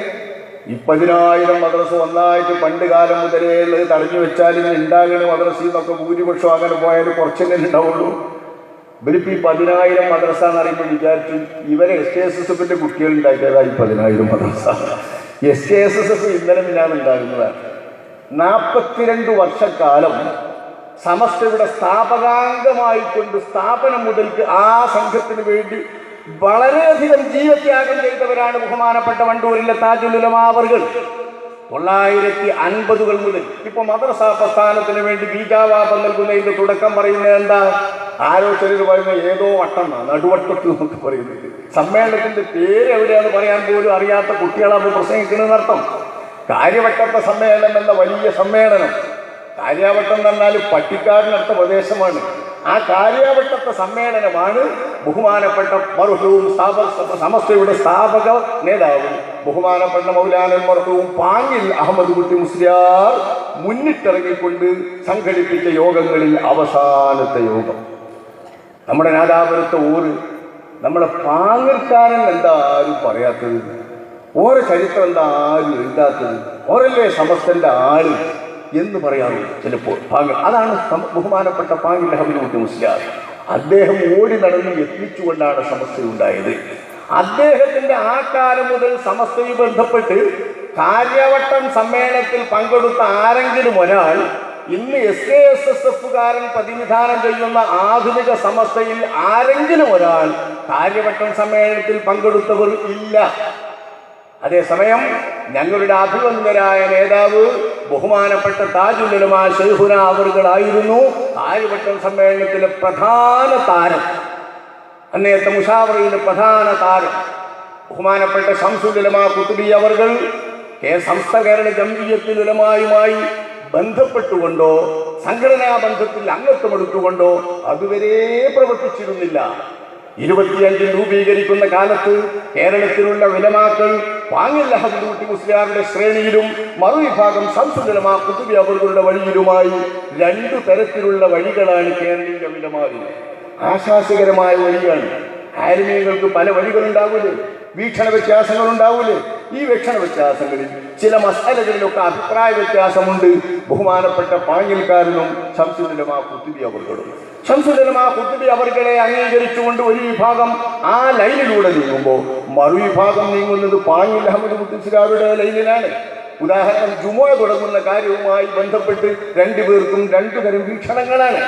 ഈ 10,000 മദ്രസ ഒന്നായിട്ട് പണ്ട് കാലം മുതലേ ഉള്ളത് തടഞ്ഞു വെച്ചാൽ ഉണ്ടാകണ മദ്രസയിൽ നിന്നൊക്കെ ഭൂരിപക്ഷം അങ്ങനെ പോയാൽ കുറച്ചെങ്ങനെ ഉണ്ടാവുള്ളൂ. ഇവരിപ്പോൾ ഈ 10,000 മദ്രസ എന്ന് പറയുമ്പോൾ വിചാരിച്ചു ഇവരെ SKSSFിൻ്റെ കുട്ടികൾ ഉണ്ടാക്കിയതായി 10,000 മദ്രസ. SKSSF ഇന്നലെ മിന്നാണ് ഉണ്ടാകുന്നതാണ്. 42 വർഷക്കാലം സമസ്തയുടെ സ്ഥാപകാംഗമായിക്കൊണ്ട് സ്ഥാപനം മുതൽക്ക് ആ സംഘത്തിന് വേണ്ടി വളരെയധികം ജീവത്യാഗം ചെയ്തവരാണ് ബഹുമാനപ്പെട്ട വണ്ടൂരിലെ താജുൽ ഉലമാ അവർകൾ. 1950 മുതൽ ഇപ്പൊ മദ്രസ പ്രസ്ഥാനത്തിന് വേണ്ടി ബീജാവാപം നൽകുന്നതിന്റെ തുടക്കം പറയുന്നത് എന്താ? ആരോ ചിലർ പറയുന്നത് ഏതോ വട്ടം നടുവട്ടത്ത് എന്നൊക്കെ പറയുന്നത്. സമ്മേളനത്തിന്റെ പേര് എവിടെയാന്ന് പറയാൻ പോലും അറിയാത്ത കുട്ടികളാണ് പ്രസംഗിക്കുന്നതിനർത്ഥം. കാര്യവട്ടത്തെ സമ്മേളനം എന്ന വലിയ സമ്മേളനം, കാര്യവട്ടം എന്ന് പറഞ്ഞാൽ പട്ടിക്കാടിനടുത്ത പ്രദേശമാണ്. ആ കാര്യവട്ടത്തെ സമ്മേളനമാണ് ബഹുമാനപ്പെട്ട മർഹൂം സമസ്തയുടെ സ്ഥാപക നേതാവ് ബഹുമാനപ്പെട്ട മൗലാന മർഹൂം പാങ്ങിൽ അഹമ്മദ് കുട്ടി മുസ്ലിയാർ മുന്നിട്ടിറങ്ങിക്കൊണ്ട് സംഘടിപ്പിച്ച യോഗങ്ങളിൽ അവസാനത്തെ യോഗം. നമ്മുടെ നാദാപുരത്തെ ഊര് നമ്മളെ പാങ്ങൽക്കാരൻ എന്താ ആരും പറയാത്തത്? ഓരോ ചരിത്രം എന്താ ആരും എഴുതാത്തത്? ഓരല്ലേ സമസ്തന്റെ ആള് എന്ന് പറയാറുള്ളൂ ചിലപ്പോൾ പാങ്ങൽ. അതാണ് ബഹുമാനപ്പെട്ട പാങ്ങിൽ അഹമ്മദ് മുസ്ലിയാർ. അദ്ദേഹം ഓടി നടന്ന് യത്നിച്ചുകൊണ്ടാണ് സമസ്തയുണ്ടായത്. അദ്ദേഹത്തിന്റെ ആ കാലം മുതൽ സമസ്തയുമായി ബന്ധപ്പെട്ട് കാര്യവട്ടം സമ്മേളനത്തിൽ പങ്കെടുത്ത ആരെങ്കിലും ഒരാൾ ഇന്ന് SKSSF-കാരൻ പ്രതിനിധാനം ചെയ്യുന്ന ആധുനിക സമസ്തയിൽ ആരെങ്കിലും ഒരാൾ കാര്യവട്ടം സമ്മേളനത്തിൽ പങ്കെടുത്തവർ ഇല്ല. അതേസമയം ഞങ്ങളുടെ അഭിവന്ദരായ നേതാവ് ബഹുമാനപ്പെട്ട താജുൽ ഉലമാ ശൈഖുന അവറുകളായിരുന്നു കാര്യവട്ടം സമ്മേളനത്തിലെ പ്രധാന താരം. അന്നേരത്തെ മുഷാവറയിലെ പ്രധാന താരം ബഹുമാനപ്പെട്ട ശംസുൽ ഉലമാ ഖുത്ബി അവർകൾ സംസ്ഥ കേരള ജംഇയ്യത്തുൽ ഉലമായുമായി ബന്ധപ്പെട്ടുകൊണ്ടോ സംഘടനാ ബന്ധത്തിൽ അംഗത്വമെടുത്തുകൊണ്ടോ അതുവരെ പ്രവർത്തിച്ചിരുന്നില്ല. 25 രൂപീകരിക്കുന്ന കാലത്ത് കേരളത്തിലുള്ള ഉലമാക്കൾ പാങ്ങിൽ അഹമ്മദ് മുസ്ലിയാരുടെ ശ്രേണിയിലും മറുവിഭാഗം ശംസുൽ ഉലമാ ഖുത്ബി അവരുടെ വഴിയിലുമായി 2 തരത്തിലുള്ള വഴികളാണ് കേരളീയ ഉലമാവിൽ. ആശാസ്യകരമായ വഴിയാണ്. ആലിമീങ്ങൾക്ക് പല വഴികളുണ്ടാവൂലേ, വീക്ഷണ വ്യത്യാസങ്ങൾ ഉണ്ടാവൂലേ? ഈ വീക്ഷണ വ്യത്യാസങ്ങളിൽ ചില മസാലകളിലൊക്കെ അഭിപ്രായ വ്യത്യാസമുണ്ട് ബഹുമാനപ്പെട്ട പാങ്ങിൽക്കാരനും ശംസുൽ ഉലമാ ഖുത്ബി അവർകളും. ശംസുൽ ഉലമാ ഖുത്ബി അവർകളെ അംഗീകരിച്ചുകൊണ്ട് ഒരു വിഭാഗം ആ ലൈനിലൂടെ നീങ്ങുമ്പോൾ മറുവിഭാഗം നീങ്ങുന്നത് പാങ്ങിൽ അഹമ്മദ് മുസ്ലിയാരുടെ ലൈനിലാണ്. ഉദാഹരണം, ജുമുഅ തുടങ്ങുന്ന കാര്യവുമായി ബന്ധപ്പെട്ട് 2 പേർക്കും 2 തരം വീക്ഷണങ്ങളാണ്.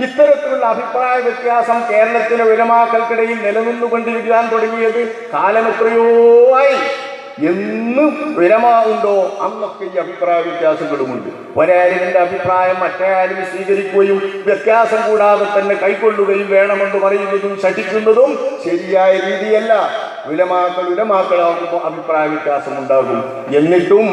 ഇത്തരത്തിലുള്ള അഭിപ്രായ വ്യത്യാസം കേരളത്തിലെ ഉലമാക്കൾക്കിടയിൽ നിലനിന്നുകൊണ്ടിരിക്കാൻ തുടങ്ങിയത് കാലമെത്രയോ ആയി. എന്നും ഉലമാ ഉണ്ടോ അന്നൊക്കെ ഈ അഭിപ്രായ വ്യത്യാസങ്ങളുമുണ്ട്. ഒരാലിമിന്റെ അഭിപ്രായം മറ്റേ ആലിമി സ്വീകരിക്കുകയും വ്യത്യാസം കൂടാതെ തന്നെ കൈക്കൊള്ളുകയും വേണമെന്ന് പറയുന്നതും ശഠിക്കുന്നതും ശരിയായ രീതിയല്ല. ഉലമാക്കളാകുമ്പോൾ അഭിപ്രായ വ്യത്യാസം ഉണ്ടാകും. എന്നിട്ടും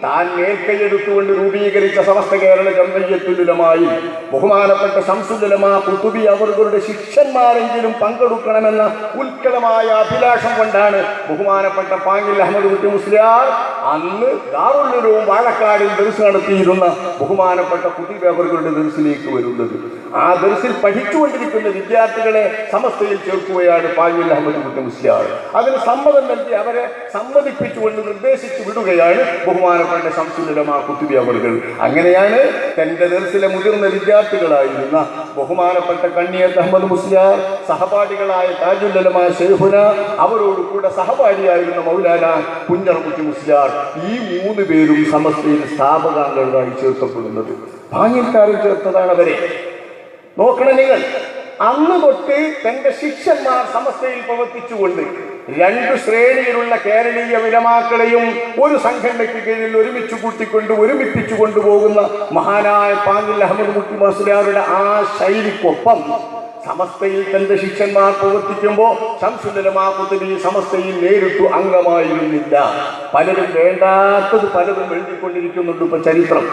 താൻ മേൽക്കൈയെടുത്തുകൊണ്ട് രൂപീകരിച്ച സമസ്ത കേരള ജംഇയ്യത്തുൽ ഉലമായിൽ ബഹുമാനപ്പെട്ട ശംസുൽ ഉലമാ ഖുത്ബി അവരുടെ ശിഷ്യന്മാരെങ്കിലും പങ്കെടുക്കണമെന്ന ഉത്കടമായ അഭിലാഷം കൊണ്ടാണ് ബഹുമാനപ്പെട്ട പാങ്ങിൽ അഹമ്മദ് മുസ്ലിയാർ അന്ന് ദാറുൽ ഉലൂം വാഴക്കാടിൽ ദർസ് നടത്തിയിരുന്ന ബഹുമാനപ്പെട്ട ഖുത്ബി അവരുടെ ദർസിലേക്ക് വരുന്നത്. ആ ദർസിൽ പഠിച്ചുകൊണ്ടിരിക്കുന്ന വിദ്യാർത്ഥികളെ സമസ്തയിൽ ചേർക്കുകയാണ് പാങ്ങിൽ അഹമ്മദ് മുസ്ലിയാർ. അതിന് സമ്മതം നൽകി അവരെ സമ്മതിപ്പിച്ചുകൊണ്ട് നിർദ്ദേശിച്ചു വിടുകയാണ് ബഹുമാനപ്പെട്ട ശംസുൽ ഉലമാ ഖുത്ബി അവർകൾ. അങ്ങനെയാണ് തന്റെ ദർസിലെ മുതിർന്ന വിദ്യാർത്ഥികളായിരുന്ന ബഹുമാനപ്പെട്ട കണ്ണിയത്ത് അഹമ്മദ് മുസ്ലിയാർ, സഹപാഠികളായ താജുൽ ഉലമാ ശൈഖുന, അവരോട് കൂടെ സഹപാഠിയായിരുന്ന മൗലാന കുഞ്ഞറക്കുട്ടി മുസ്ലിയാർ, ഈ 3 പേരും സമസ്തയിൽ സ്ഥാപകാംഗങ്ങളായി ചേർക്കപ്പെടുന്നത്. പാങ്ങിൽക്കാരിൽ ചേർത്തതാണ് അവരെ. നോക്കണം നിങ്ങൾ, അന്ന് തൊട്ട് തന്റെ ശിഷ്യന്മാർ സമസ്തയിൽ പ്രവർത്തിച്ചുകൊണ്ട് 2 ശ്രേണിയിലുള്ള കേരളീയ ഉലമാക്കളെയും ഒരു സംഘടനയ്ക്ക് കീഴിൽ ഒരുമിച്ച് കൂട്ടിക്കൊണ്ട് ഒരുമിപ്പിച്ചു കൊണ്ടുപോകുന്ന മഹാനായ പാങ്ങിൽ അഹമ്മദ് മുസ്ലിയാരുടെ ആ ശൈലിക്കൊപ്പം സമസ്തയിൽ തന്റെ ശിഷ്യന്മാർ പ്രവർത്തിക്കുമ്പോൾ ശംസുൽ ഉലമാ ഖുത്ബി സമസ്തയിൽ നേരിട്ടു അംഗമായിരുന്നില്ല. പലരും വേണ്ടാത്തത് പലതും എഴുതിക്കൊണ്ടിരിക്കുന്നുണ്ട്. ഇപ്പൊ ചരിത്രം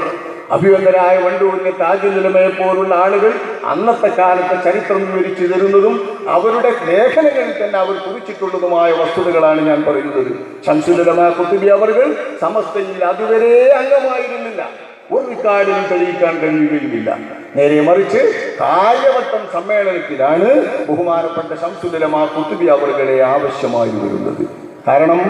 അഭിവന്ദരായ വണ്ടൂരിലെ താജുൽ ഉലമയെ പോലുള്ള ആളുകൾ അന്നത്തെ കാലത്തെ ചരിത്രം വിവരിച്ചു തരുന്നതും അവരുടെ ലേഖനങ്ങളിൽ തന്നെ അവർ കുറിച്ചിട്ടുള്ളതുമായ വസ്തുതകളാണ് ഞാൻ പറയുന്നത്. ശംസുൽ ഉലമാ ഖുത്ബി അവർകൾ സമസ്തയിൽ അതുവരെ അംഗമായിരുന്നില്ല. ഒരു റിക്കാർഡിനും തെളിയിക്കാൻ കഴിയുകയുമില്ല. നേരെ മറിച്ച് കാര്യവട്ടം സമ്മേളനത്തിലാണ് ബഹുമാനപ്പെട്ട ശംസുൽ ഉലമാ ഖുത്ബി അവർകളെ ആവശ്യമായി വരുന്നത്. കാരണം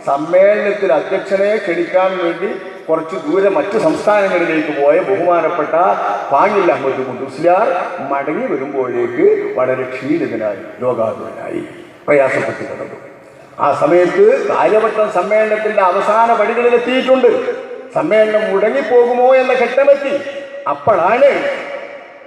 സമ്മേളനത്തിൽ അധ്യക്ഷനെ ക്ഷണിക്കാൻ വേണ്ടി കുറച്ച് ദൂരെ മറ്റ് സംസ്ഥാനങ്ങളിലേക്ക് പോയ ബഹുമാനപ്പെട്ട പാങ്ങിൽ അഹമ്മദ് മുസ്ലിയാർ മടങ്ങി വരുമ്പോഴേക്ക് വളരെ ക്ഷീണിതനായി, രോഗാതുരനായി, പ്രയാസപ്പെട്ടു കിടന്നു. ആ സമയത്ത് കാര്യവട്ടം സമ്മേളനത്തിന്റെ അവസാന പടികളിലെത്തിയിട്ടുണ്ട്. സമ്മേളനം മുടങ്ങിപ്പോകുമോ എന്ന ഘട്ടമെത്തി. അപ്പോഴാണ്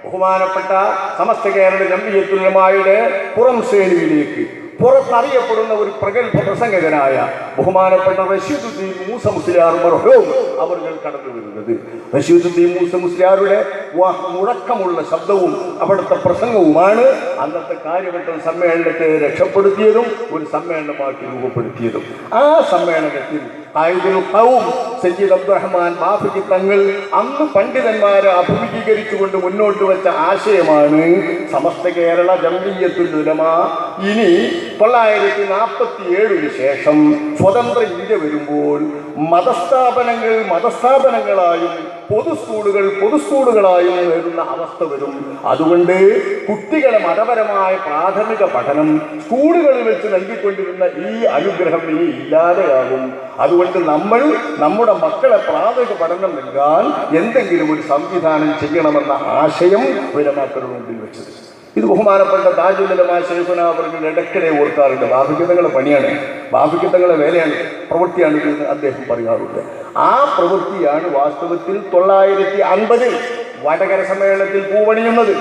ബഹുമാനപ്പെട്ട സമസ്ത കേരള ജംഇയ്യത്തുൽ ഉലമായുടെ പുറം ശ്രേണിയിലേക്ക് പുറത്തറിയപ്പെടുന്ന ഒരു പ്രഗത്ഭ പ്രസംഗകനായ ബഹുമാനപ്പെട്ട റഷീദുദ്ദീൻ മൂസ മുസ്ലിയാർ മർഹൂം അവർ കടന്നു വരുന്നത്. റഷീദുദ്ദീൻ മൂസ മുസ്ലിയാരുടെ മുഴക്കമുള്ള ശബ്ദവും അവിടുത്തെ പ്രസംഗവുമാണ് അന്നത്തെ കാര്യവട്ടം സമ്മേളനത്തെ രക്ഷപ്പെടുത്തിയതും ഒരു സമ്മേളനമാക്കി രൂപപ്പെടുത്തിയതും. ആ സമ്മേളനത്തിൽ സയ്യിദ് അബ്ദുറഹ്മാൻ ബാഫഖി തങ്ങൾ അന്ന് പണ്ഡിതന്മാരെ അഭിമുഖീകരിച്ചുകൊണ്ട് മുന്നോട്ട് വെച്ച ആശയമാണ് സമസ്ത കേരള ജംഇയ്യത്തുൽ ഉലമ ഇനി 1947 ശേഷം സ്വതന്ത്ര ഇന്ത്യ വരുമ്പോൾ മതസ്ഥാപനങ്ങളായും പൊതുസ്കൂളുകളായും വരുന്ന അവസ്ഥ വരും. അതുകൊണ്ട് കുട്ടികളെ മതപരമായ പ്രാഥമിക പഠനം സ്കൂളുകളിൽ വെച്ച് നൽകിക്കൊണ്ടിരുന്ന ഈ അനുഗ്രഹം ഇനി ഇല്ലാതെയാകും. അതുകൊണ്ട് നമ്മൾ നമ്മുടെ മക്കളെ പ്രാഥമിക പഠനം നൽകാൻ എന്തെങ്കിലും ഒരു സംവിധാനം ചെയ്യണമെന്ന ആശയം ഉലമാക്കളുടെ മുമ്പിൽ വെച്ചത്. ഇത് ബഹുമാനപ്പെട്ട താജുൽ ഉലമ ശൈഖുന അവർക്ക് ഇടയ്ക്കിടെ ഓർക്കാറുണ്ട്. ബാഫിക്കത്തങ്ങളുടെ പണിയാണ്, ബാഫിക്കത്തങ്ങളുടെ വേലയാണ്, പ്രവൃത്തിയാണ് എന്ന് അദ്ദേഹം പറയാറുണ്ട്. ആ പ്രവൃത്തിയാണ് വാസ്തവത്തിൽ 1950 വടകര സമ്മേളനത്തിൽ പൂവണിയുന്നത്.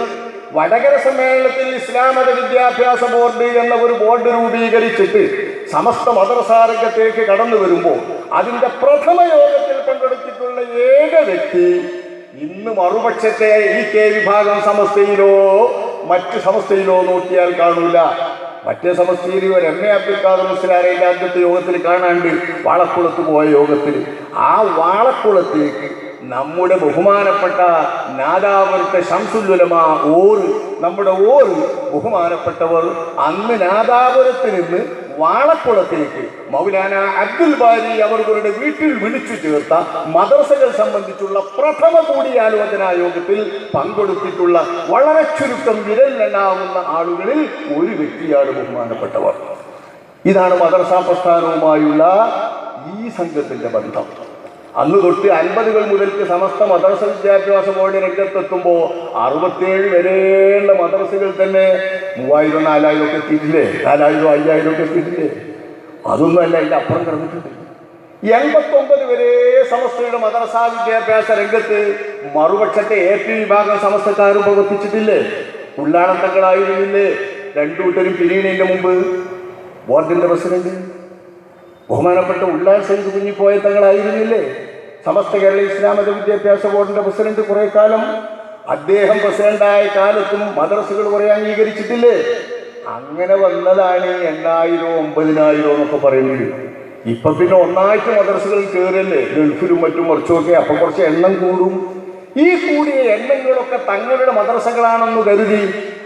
വടകര സമ്മേളനത്തിൽ ഇസ്ലാം മത വിദ്യാഭ്യാസ ബോർഡ് എന്ന ഒരു ബോർഡ് രൂപീകരിച്ചിട്ട് സമസ്ത മദ്രസാ രംഗത്തേക്ക് കടന്നു വരുമ്പോൾ അതിന്റെ പ്രഥമ യോഗത്തിൽ പങ്കെടുത്തിട്ടുള്ള ഏക വ്യക്തി ഇന്ന് മറുപക്ഷത്തെ കെ വിഭാഗം സമസ്തയിലോ മറ്റ് സമസ്തയിലോ നോക്കിയാൽ കാണൂല. മറ്റേ സമസ്തയിൽ ഒരു എം എ അബ്ദുൽ ഖാദർ മുസ്ലിയാരുടെ ആദ്യത്തെ യോഗത്തിൽ കാണാണ്ട് വാളക്കുളത്ത് പോയ യോഗത്തിൽ ആ വാളക്കുളത്തേക്ക് നമ്മുടെ ബഹുമാനപ്പെട്ട നാദാപുരത്തെ ശംസുൽ ഉലമ നമ്മുടെ ബഹുമാനപ്പെട്ടവർ അന്ന് നാദാപുരത്ത് നിന്ന് വാളക്കുളത്തേക്ക് മൗലാന അബ്ദുൽ ബാരി അവരുടെ വീട്ടിൽ വിളിച്ചു ചേർത്ത മദ്രസകൾ സംബന്ധിച്ചുള്ള പ്രഥമ കൂടിയാലോചനാ യോഗത്തിൽ പങ്കെടുത്തിട്ടുള്ള വളരെ ചുരുക്കം വിരലിലെണ്ണാവുന്ന ആളുകളിൽ ഒരു വ്യക്തിയാണ് ബഹുമാനപ്പെട്ടവർ. ഇതാണ് മദ്രസാ പ്രസ്ഥാനവുമായുള്ള ഈ സംഘത്തിന്റെ ബന്ധം. അന്ന് തൊട്ട് 50 മുതൽക്ക് സമസ്ത മദ്രസ വിദ്യാഭ്യാസ ബോർഡ് രംഗത്തെത്തുമ്പോൾ 67 വരെയുള്ള മദ്രസകൾ തന്നെ 3000, 4000 ഒക്കെ എത്തിയിട്ടില്ലേ, 4000, 5000 ഒക്കെ എത്തിയിട്ടില്ലേ? അതൊന്നുമല്ല, അതിൻ്റെ അപ്പുറം കിടന്നിട്ടുണ്ട്. 89 വരെ സമസ്തയുടെ മദ്രസാ വിദ്യാഭ്യാസ രംഗത്ത് മറുപക്ഷത്തെ AP വിഭാഗം സമസ്തക്കാരും പ്രവർത്തിച്ചിട്ടില്ലേ? ഉള്ളാണത്തങ്ങളായിരുന്നില്ലേ രണ്ടുകൂട്ടരും പിരിയുന്നതിൻ്റെ മുമ്പ് ബോർഡിൻ്റെ പ്രസിഡന്റ്? ബഹുമാനപ്പെട്ട ഉള്ളാൻ സയ്യിദ് കുഞ്ഞിപ്പോയ തങ്ങളായിരുന്നില്ലേ സമസ്ത കേരള ഇസ്ലാം മത വിദ്യാഭ്യാസ ബോർഡിന്റെ പ്രസിഡന്റ്? കുറെ കാലം അദ്ദേഹം പ്രസിഡന്റായ കാലത്തും മദ്രസകൾ കുറെ അംഗീകരിച്ചിട്ടില്ലേ? അങ്ങനെ വന്നതാണ് 8000, 9000 എന്നൊക്കെ പറയുന്നത്. ഇപ്പൊ പിന്നെ ഒന്നായിട്ട് മദ്രസകൾ കയറല്ലേ, ഗൾഫിലും മറ്റും മറിച്ചുമൊക്കെ. അപ്പൊ കുറച്ച് എണ്ണം കൂടും. ഈ കൂടിയ എണ്ണങ്ങളൊക്കെ തങ്ങളുടെ മദ്രസകളാണെന്ന് കരുതി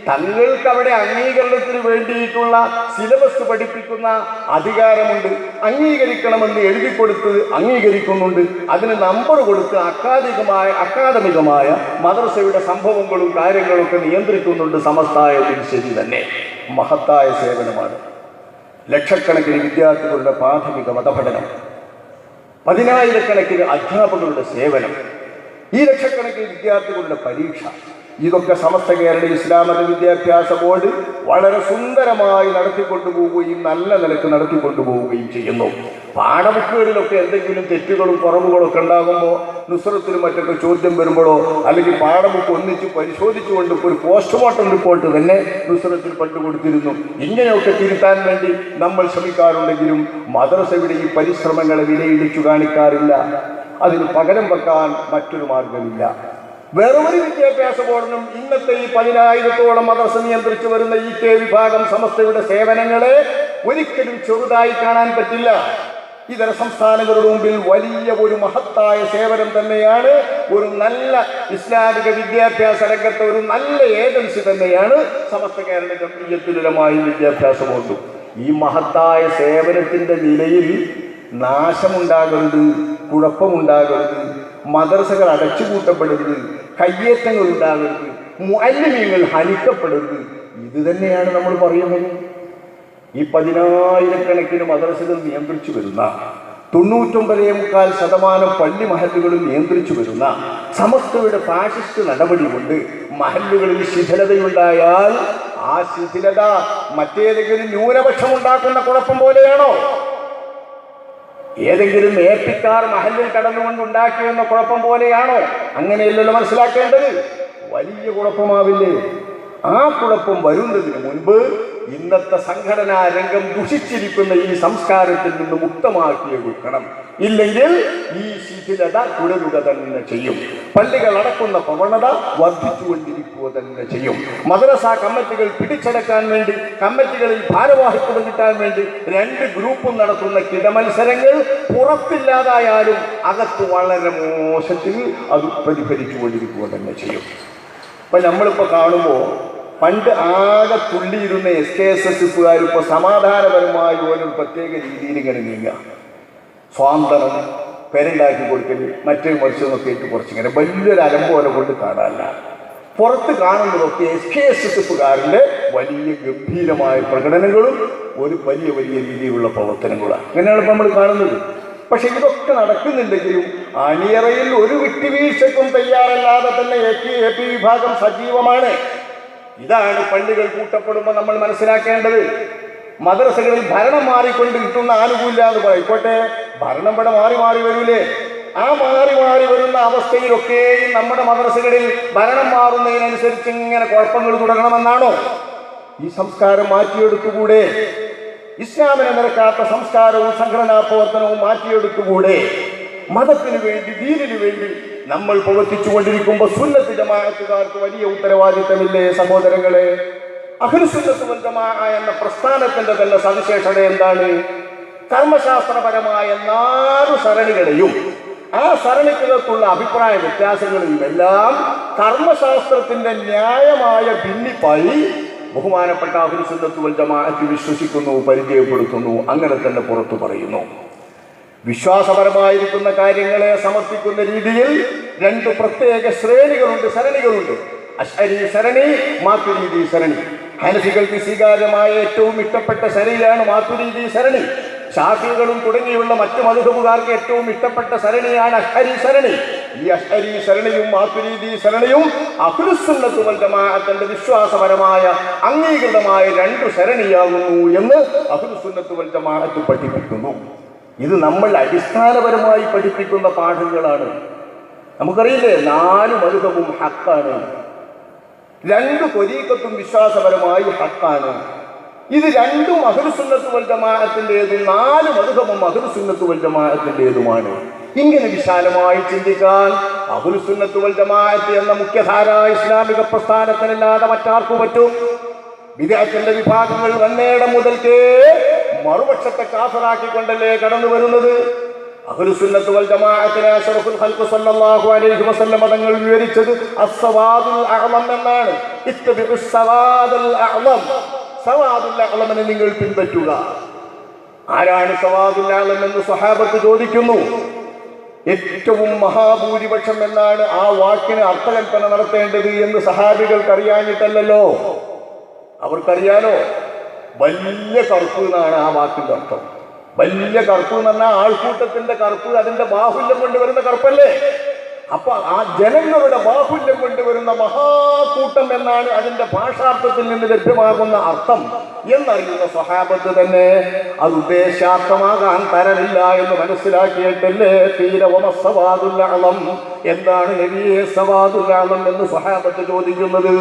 തങ്ങൾക്ക് അവിടെ അംഗീകരണത്തിന് വേണ്ടിയിട്ടുള്ള സിലബസ് പഠിപ്പിക്കുന്ന അധികാരമുണ്ട്. അംഗീകരിക്കണമെന്ന് എഴുതി കൊടുത്ത് അംഗീകരിക്കുന്നുണ്ട്. അതിന് നമ്പർ കൊടുത്ത് അക്കാദമികമായ മദ്രസയുടെ സംഭവങ്ങളും കാര്യങ്ങളൊക്കെ നിയന്ത്രിക്കുന്നുണ്ട്. സമസ്തായത്തിൽ ശരി തന്നെ മഹത്തായ സേവനമാണ്. ലക്ഷക്കണക്കിന് വിദ്യാർത്ഥികളുടെ പ്രാഥമിക മതപഠനം, 10,000-കണക്കിന് അധ്യാപകരുടെ സേവനം, ഈ ലക്ഷക്കണക്കിന് വിദ്യാർത്ഥികളുടെ പരീക്ഷ, ഇതൊക്കെ സമസ്ത കേരള ഇസ്ലാം മത വിദ്യാഭ്യാസ ബോർഡ് വളരെ സുന്ദരമായി നടത്തിക്കൊണ്ടുപോവുകയും നല്ല നിലക്ക് നടത്തിക്കൊണ്ടുപോവുകയും ചെയ്യുന്നു. പാഠബുക്കുകളിലൊക്കെ എന്തെങ്കിലും തെറ്റുകളും കുറവുകളൊക്കെ ഉണ്ടാകുമ്പോൾ നുസ്രത്തിലും മറ്റൊക്കെ ചോദ്യം വരുമ്പോഴോ അല്ലെങ്കിൽ പാഠബുക്ക് ഒന്നിച്ച് പരിശോധിച്ചുകൊണ്ട് ഒരു പോസ്റ്റ്മോർട്ടം റിപ്പോർട്ട് തന്നെ നുസ്രത്തിൽ പണ്ടുകൊടുത്തിരുന്നു. ഇങ്ങനെയൊക്കെ തിരുത്താൻ വേണ്ടി നമ്മൾ ശ്രമിക്കാറുണ്ടെങ്കിലും മദ്രസയുടെ ഈ പരിശ്രമങ്ങളെ വിലയിടിച്ചു കാണിക്കാറില്ല. അതിന് പകരം വെക്കാൻ മറ്റൊരു മാർഗമില്ല. വേറൊരു വിദ്യാഭ്യാസ ബോർഡിനും ഇന്നത്തെ ഈ 10,000-ഓളം മദ്രസ നിയന്ത്രിച്ചു വരുന്ന കെ വിഭാഗം സമസ്തയുടെ സേവനങ്ങളെ ഒരിക്കലും ചെറുതായി കാണാൻ പറ്റില്ല. ഇതര സംസ്ഥാനങ്ങളുടെ മുമ്പിൽ വലിയ ഒരു മഹത്തായ സേവനം തന്നെയാണ്. ഒരു നല്ല ഇസ്ലാമിക വിദ്യാഭ്യാസ രംഗത്തെ ഒരു നല്ല ഏജൻസി തന്നെയാണ് സമസ്ത കേരള ജംഇയ്യത്തുൽ ഉലമ വിദ്യാഭ്യാസ ബോർഡ്. ഈ മഹത്തായ സേവനത്തിന്റെ നിലയിൽ നാശമുണ്ടാകരുത്, കുഴപ്പമുണ്ടാകരുത്, മദ്രസകൾ അടച്ചുപൂട്ടപ്പെടരുത്, കയ്യേറ്റങ്ങൾ ഉണ്ടാകരുത്, മുഅല്ലിമീങ്ങൾ ഹനിക്കപ്പെടരുത്. ഇത് തന്നെയാണ് നമ്മൾ പറയുന്നത്. ഈ 10,000-കണക്കിന് മദ്രസകൾ നിയന്ത്രിച്ചു വരുന്ന, 99.4% പള്ളി മഹല്ലുകളും നിയന്ത്രിച്ചു വരുന്ന സമസ്തയുടെ ഫാഷിസ്റ്റ് നടപടി കൊണ്ട് മഹല്ലുകളിൽ ശിഥിലതയുണ്ടായാൽ ആ ശിഥിലത മറ്റേതെങ്കിലും ന്യൂനപക്ഷം ഉണ്ടാക്കുന്ന കുഴപ്പം പോലെയാണോ? ഏതെങ്കിലും ഏപ്പിക്കാർ മഹല്ലിൽ കടന്നുകൊണ്ട് ഉണ്ടാക്കിയെന്ന കുഴപ്പം പോലെയാണോ? അങ്ങനെയല്ലല്ലോ മനസ്സിലാക്കേണ്ടത്. വലിയ കുഴപ്പമാവില്ലേ? ആ കുഴപ്പം വരുന്നതിന് മുൻപ് ഇന്നത്തെ സംഘടനാ രംഗം ദുഷിച്ചിരിക്കുന്ന ഈ സംസ്കാരത്തിൽ നിന്ന് മുക്തമാക്കിയെടുക്കണം. ഇല്ലെങ്കിൽ ഈ ശിഥിലത തുടരുക തന്നെ ചെയ്യും. പള്ളികൾ അടക്കുന്ന പ്രവണത വർദ്ധിച്ചുകൊണ്ടിരിക്കുക തന്നെ ചെയ്യും. മദ്രസ കമ്മിറ്റികൾ പിടിച്ചടക്കാൻ വേണ്ടി, കമ്മിറ്റികളിൽ ഭാരവാഹിത്വം കിട്ടാൻ വേണ്ടി 2 ഗ്രൂപ്പും നടത്തുന്ന കിടമത്സരങ്ങൾ പുറത്തില്ലാതായാലും അകത്ത് വളരെ മോശത്തിൽ അത് പ്രതിഫലിച്ചു കൊണ്ടിരിക്കുക തന്നെ ചെയ്യും. ഇപ്പം നമ്മളിപ്പോൾ കാണുമ്പോൾ പണ്ട് ആകെ തുള്ളിയിരുന്ന SKSSകാർ ഇപ്പോൾ സമാധാനപരമായി ഒരു പ്രത്യേക രീതിയിൽ ഇങ്ങനെ നീങ്ങുക. സ്വാതന്ത്ര്യം പേരുണ്ടാക്കി കൊടുക്കൽ മറ്റേ മത്സ്യമൊക്കെ ഇട്ട് കുറച്ചിങ്ങനെ വലിയൊരു അലമ്പോല കൊണ്ട് കാണാനല്ല. പുറത്ത് കാണുന്നതൊക്കെ SKSSകാരൻ്റെ വലിയ ഗംഭീരമായ പ്രകടനങ്ങളും ഒരു വലിയ വലിയ രീതിയിലുള്ള പ്രവർത്തനങ്ങളാണ്. അങ്ങനെയാണ് ഇപ്പം നമ്മൾ കാണുന്നത്. പക്ഷെ ഇതൊക്കെ നടക്കുന്നുണ്ടെങ്കിലും അണിയറയിൽ ഒരു വിട്ടുവീഴ്ചക്കും തയ്യാറല്ലാതെ തന്നെ AP വിഭാഗം സജീവമാണ്. ഇതാണ് പള്ളികൾ കൂട്ടപ്പെടുമ്പോൾ നമ്മൾ മനസ്സിലാക്കേണ്ടത്. മദ്രസകളിൽ ഭരണം മാറിക്കൊണ്ട് കിട്ടുന്ന ആനുകൂല്യ എന്ന് പറയിക്കോട്ടെ, ഭരണം ഇവിടെ മാറി മാറി വരൂലേ? ആ മാറി മാറി വരുന്ന അവസ്ഥയിലൊക്കെയും നമ്മുടെ മദ്രസകളിൽ ഭരണം മാറുന്നതിനനുസരിച്ച് ഇങ്ങനെ കുഴപ്പങ്ങൾ തുടങ്ങണമെന്നാണോ? ഈ സംസ്കാരം മാറ്റിയെടുത്തുകൂടെ? ഇസ്ലാമിനെ നിരക്കാത്ത സംസ്കാരവും സംഘടനാ പ്രവർത്തനവും മാറ്റിയെടുത്തുകൂടെ? മതത്തിന് വേണ്ടി, ദീനിന് വേണ്ടി നമ്മൾ പ്രവർത്തിച്ചുകൊണ്ടിരിക്കുമ്പോൾ സുന്നത്ത് ജമാഅത്തുകാർക്ക് വലിയ ഉത്തരവാദിത്തമില്ലേ സഹോദരങ്ങളെ? അഹ്ലുസുന്നത്ത് വൽ ജമാഅ എന്ന പ്രസ്ഥാനത്തിന്റെ തന്നെ സവിശേഷത എന്താണ്? കർമ്മശാസ്ത്രപരമായ 4 സരണികളെയും ആ സരണിക്കകത്തുള്ള അഭിപ്രായ വ്യത്യാസങ്ങളെയും എല്ലാം കർമ്മശാസ്ത്രത്തിന്റെ ന്യായമായ ഭിന്നിപ്പായി ബഹുമാനപ്പെട്ട അഹ്ലുസുന്നത്ത് വൽ ജമാഅത്ത് വിശ്വസിക്കുന്നു, പരിചയപ്പെടുത്തുന്നു, അങ്ങനെ തന്നെ പുറത്തു പറയുന്നു. വിശ്വാസപരമായിരിക്കുന്ന കാര്യങ്ങളെ സമർപ്പിക്കുന്ന രീതിയിൽ 2 പ്രത്യേക ശ്രേണികളുണ്ട്, സരണികളുണ്ട്. അശ്അരി സരണി, മാതുരീദി സരണി. ഹനഫികൾക്ക് സ്വീകാര്യമായ ഏറ്റവും ഇഷ്ടപ്പെട്ട സരണിയാണ് മാതുരീദി സരണി. ശാഫികളും തുടങ്ങിയുള്ള മറ്റു മദ്ഹബുകാർക്ക് ഏറ്റവും ഇഷ്ടപ്പെട്ട സരണിയാണ് അശ്അരി സരണി. ഈ അശ്അരി സരണിയും മാതുരീദി സരണിയും അഹ്ലുസുന്നത്ത് വൽ ജമാഅത്തിന്റെ വിശ്വാസപരമായ അംഗീകൃതമായ 2 സരണിയാകുന്നു എന്ന് അഹ്ലുസുന്നത്ത് വൽ ജമാഅത്ത് പഠിപ്പിക്കുന്നു. ഇത് നമ്മൾ അടിസ്ഥാനപരമായി പഠിപ്പിക്കുന്ന പാഠങ്ങളാണ്. നമുക്കറിയില്ലേ, 4 മദ്ഹബും ഹക്കാണ്, 2 ത്വരീഖത്തും വിശ്വാസപരമായി ഹക്കാണ്. ഇത് 2ഉം അഹ്ലുസുന്നത്ത് വൽ ജമാഅത്തിൻ്റെതും 4 മദ്ഹബും അഹ്ലുസുന്നത്ത് വൽ ജമാഅത്തിൻ്റെതുമാണ്. ഇങ്ങനെ വിശാലമായി ചിന്തിക്കാൻ അഹ്ലുസുന്നത്ത് വൽ ജമാഅത്ത് എന്ന മുഖ്യധാര ഇസ്ലാമിക പ്രസ്ഥാനത്തിനല്ലാതെ മറ്റാർക്കും പറ്റും? ബിദ്അത്തിന്റെ വിഭാഗങ്ങൾ വന്നേടം മുതൽക്കേ മറുപക്ഷത്തെ കാഫിറാക്കിക്കൊണ്ടല്ലേ കടന്നു വരുന്നത്. അഹ്ലുസുന്നത്ത് വൽ ജമാഅത്തിനെ അഷ്റഫുൽ ഖൽഖ് സ്വല്ലല്ലാഹു അലൈഹി വസല്ലം തങ്ങൾ വിവരിച്ചത് അസ്സവാദുൽ അഅ്ളം എന്നാണ്. ഇത്തബിഉസ് സവാദുൽ അഅ്ളം, സവാദുൽ അഅ്ലമിനെ നിങ്ങൾ പിൻപറ്റുക. ആരാണ് സവാദുൽ അഅ്ലം എന്ന് സ്വഹാബത്ത് ചോദിക്കുന്നു. ഏറ്റവും മഹാഭൂരിപക്ഷം എന്നാണ് ആ വാക്കിന് അർത്ഥകൽപ്പന നടത്തേണ്ടത് എന്ന് സഹാബികൾക്ക് അറിയാഞ്ഞിട്ടല്ലോ, അവർക്കറിയാലോ. വലിയ കറുപ്പ് എന്നാണ് ആ വാക്കിന്റെ അർത്ഥം. വലിയ കറുപ്പ് എന്ന് പറഞ്ഞാൽ ആൾക്കൂട്ടത്തിന്റെ കറുപ്പ്, അതിന്റെ ബാഹുല്യം കൊണ്ടുവരുന്ന കറുപ്പല്ലേ? അപ്പൊ ആ ജനങ്ങളുടെ ബാഹുല്യം കൊണ്ടുവരുന്ന മഹാകൂട്ടം എന്നാണ് അതിന്റെ ഭാഷാർത്ഥത്തിൽ നിന്ന് ലഭ്യമാകുന്ന അർത്ഥം എന്നറിയുന്ന സ്വഹാബത്ത് തന്നെ അത് ഉദ്ദേശാർത്ഥമാകാൻ തരമില്ല എന്ന് മനസ്സിലാക്കിയിട്ടല്ലേ സവാദുൽ അഅ്ളം, എന്താണ് നബിയെ സവാദുൽ അഅ്ളം എന്ന് സ്വഹാബത്ത് ചോദിക്കുന്നത്?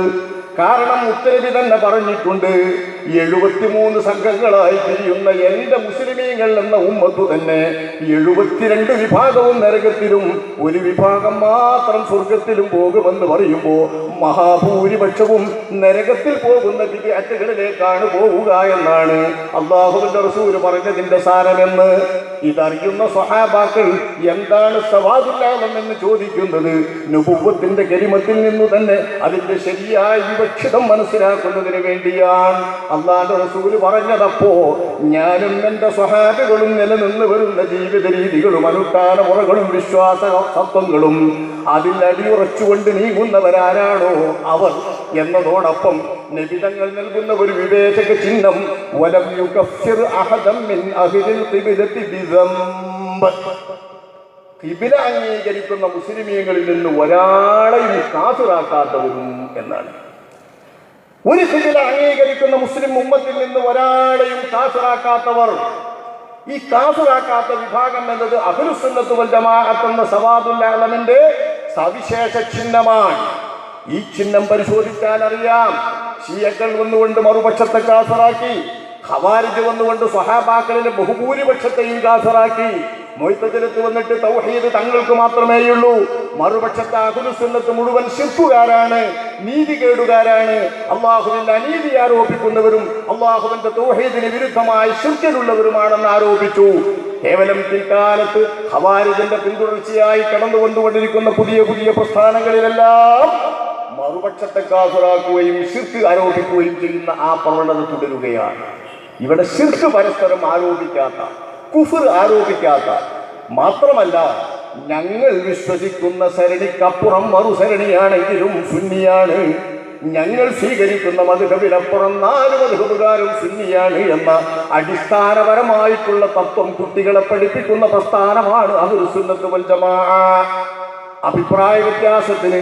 കാരണം മുത്തനബി തന്നെ പറഞ്ഞിട്ടുണ്ട്, 73 സംഘങ്ങളായി പിരിയുന്ന എന്റെ മുസ്ലിമീങ്ങൾ എന്ന ഉമ്മത്തു തന്നെ 72 വിഭാഗവും നരകത്തിലും 1 വിഭാഗം മാത്രം സ്വർഗത്തിലും പോകുമെന്ന് പറയുമ്പോൾ മഹാഭൂരിപക്ഷവും നരകത്തിൽ പോകുന്ന ബിദ്അത്തുകളിലേക്കാണ് പോവുക എന്നാണ് അല്ലാഹുവിന്റെ റസൂൽ പറഞ്ഞതിന്റെ സാരമെന്ന്. ഇതറിയുന്ന സ്വഹാബാക്കൾ എന്താണ് സവാദുൽ അഅ്ലം എന്ന് ചോദിക്കുന്നത് നുബുവ്വത്തിന്റെ കലിമത്തിൽ നിന്ന് തന്നെ അതിന്റെ ശരിയായ വിവക്ഷിതം മനസ്സിലാക്കുന്നതിന് വേണ്ടിയാണ്. അല്ലാഹുവിന്റെ റസൂൽ പറഞ്ഞതപ്പോ ഞാനും എന്റെ സ്വഹാബികളും നിലനിന്ന് വരുന്ന ജീവിത രീതികളും അനുഷ്ഠാന മുറകളും വിശ്വാസ തത്വങ്ങളും അതിൽ അടിയുറച്ചുകൊണ്ട് നീങ്ങുന്നവരാരാണോ അവർ എന്നതോടൊപ്പം നബിതങ്ങൾ നൽകുന്ന ഒരു വിവേചക ചിഹ്നം വലം യുകഫിർ അഹദൻ മിൻ അഹ്ലിൽ ഖിബ്ലതി ബിദംബ്, ഖിബ്ല അംഗീകരിക്കുന്ന മുസ്ലിമീങ്ങളിൽ നിന്ന് ഒരാളെയും കാഫിറാക്കാത്തവരും എന്നാണ്. ഒരു ഖിബ്ല അംഗീകരിക്കുന്ന മുസ്ലിം ഉമ്മത്തിൽ നിന്ന് ഒരാളെയും കാഫിറാക്കാത്തവർ. ഈ കാഫിറാക്കാത്ത വിഭാഗം എന്നത് അഹ്ലുസുന്നത്ത് വൽ ജമാഅത്ത് എന്ന സവാദുൽ അഅ്ലമിന്റെ സവിശേഷ ചിഹ്നമാണ്. ഈ ചിഹ്നം പരിശോധിച്ചാൽ അറിയാം ഷിയകൾ വന്നുകൊണ്ട് മറുപക്ഷത്തെ കാഫിറാക്കി, ഖവാരിജ് വന്നുകൊണ്ട് സ്വഹാബാക്കളിലെ ബഹുഭൂരിപക്ഷത്തെയും കാഫിറാക്കി. മുഅ്തസിലത്ത് വന്നിട്ട് തൗഹീദ് തങ്ങൾക്ക് മാത്രമേയുള്ളൂ, മറുപക്ഷത്തെ അഹ്ലുസുന്നത്ത് മുഴുവൻ ശിർക്കുകാരാണ്, നീതികേടുകാരാണ്, അള്ളാഹുവിന്റെ അനീതി ആരോപിക്കുന്നവരും അള്ളാഹുവിന്റെ തൗഹീദിന് വിരുദ്ധമായി ശിർക്കിലുള്ളവരുമാണെന്ന് ആരോപിച്ചു. കേവലം പിൽക്കാലത്ത് ഖവാരിജിന്റെ പിന്തുടർച്ചയായി കടന്നു വന്നുകൊണ്ടിരിക്കുന്ന പുതിയ പുതിയ പ്രസ്ഥാനങ്ങളിലെല്ലാം മറുപക്ഷത്തെ കാഫിറാക്കുകയും ശിർക്ക് ആരോപിക്കുകയും ചെയ്യുന്ന ആ പ്രവണത തുടരുകയാണ്. ഇവിടെ ശിർക്ക് പരസ്പരം ആരോപിക്കാത്ത, കുഫർ ആരോപിക്കാത്ത, മാത്രമല്ല ഞങ്ങൾ വിശ്വസിക്കുന്ന സരണിക്കപ്പുറം മറുസരണിയാണെങ്കിലും സുന്നിയാണ്, ഞങ്ങൾ സ്വീകരിക്കുന്ന മദ്ഹബിനപ്പുറം 4 മദ്ഹബുകാരും സുന്നിയാണ് എന്ന അടിസ്ഥാനപരമായിട്ടുള്ള തത്വം കുട്ടികളെ പഠിപ്പിക്കുന്ന പ്രസ്ഥാനമാണ് അഹ്ലുസുന്നത്ത് വൽ ജമാഅ. അഭിപ്രായ വ്യത്യാസത്തിന്,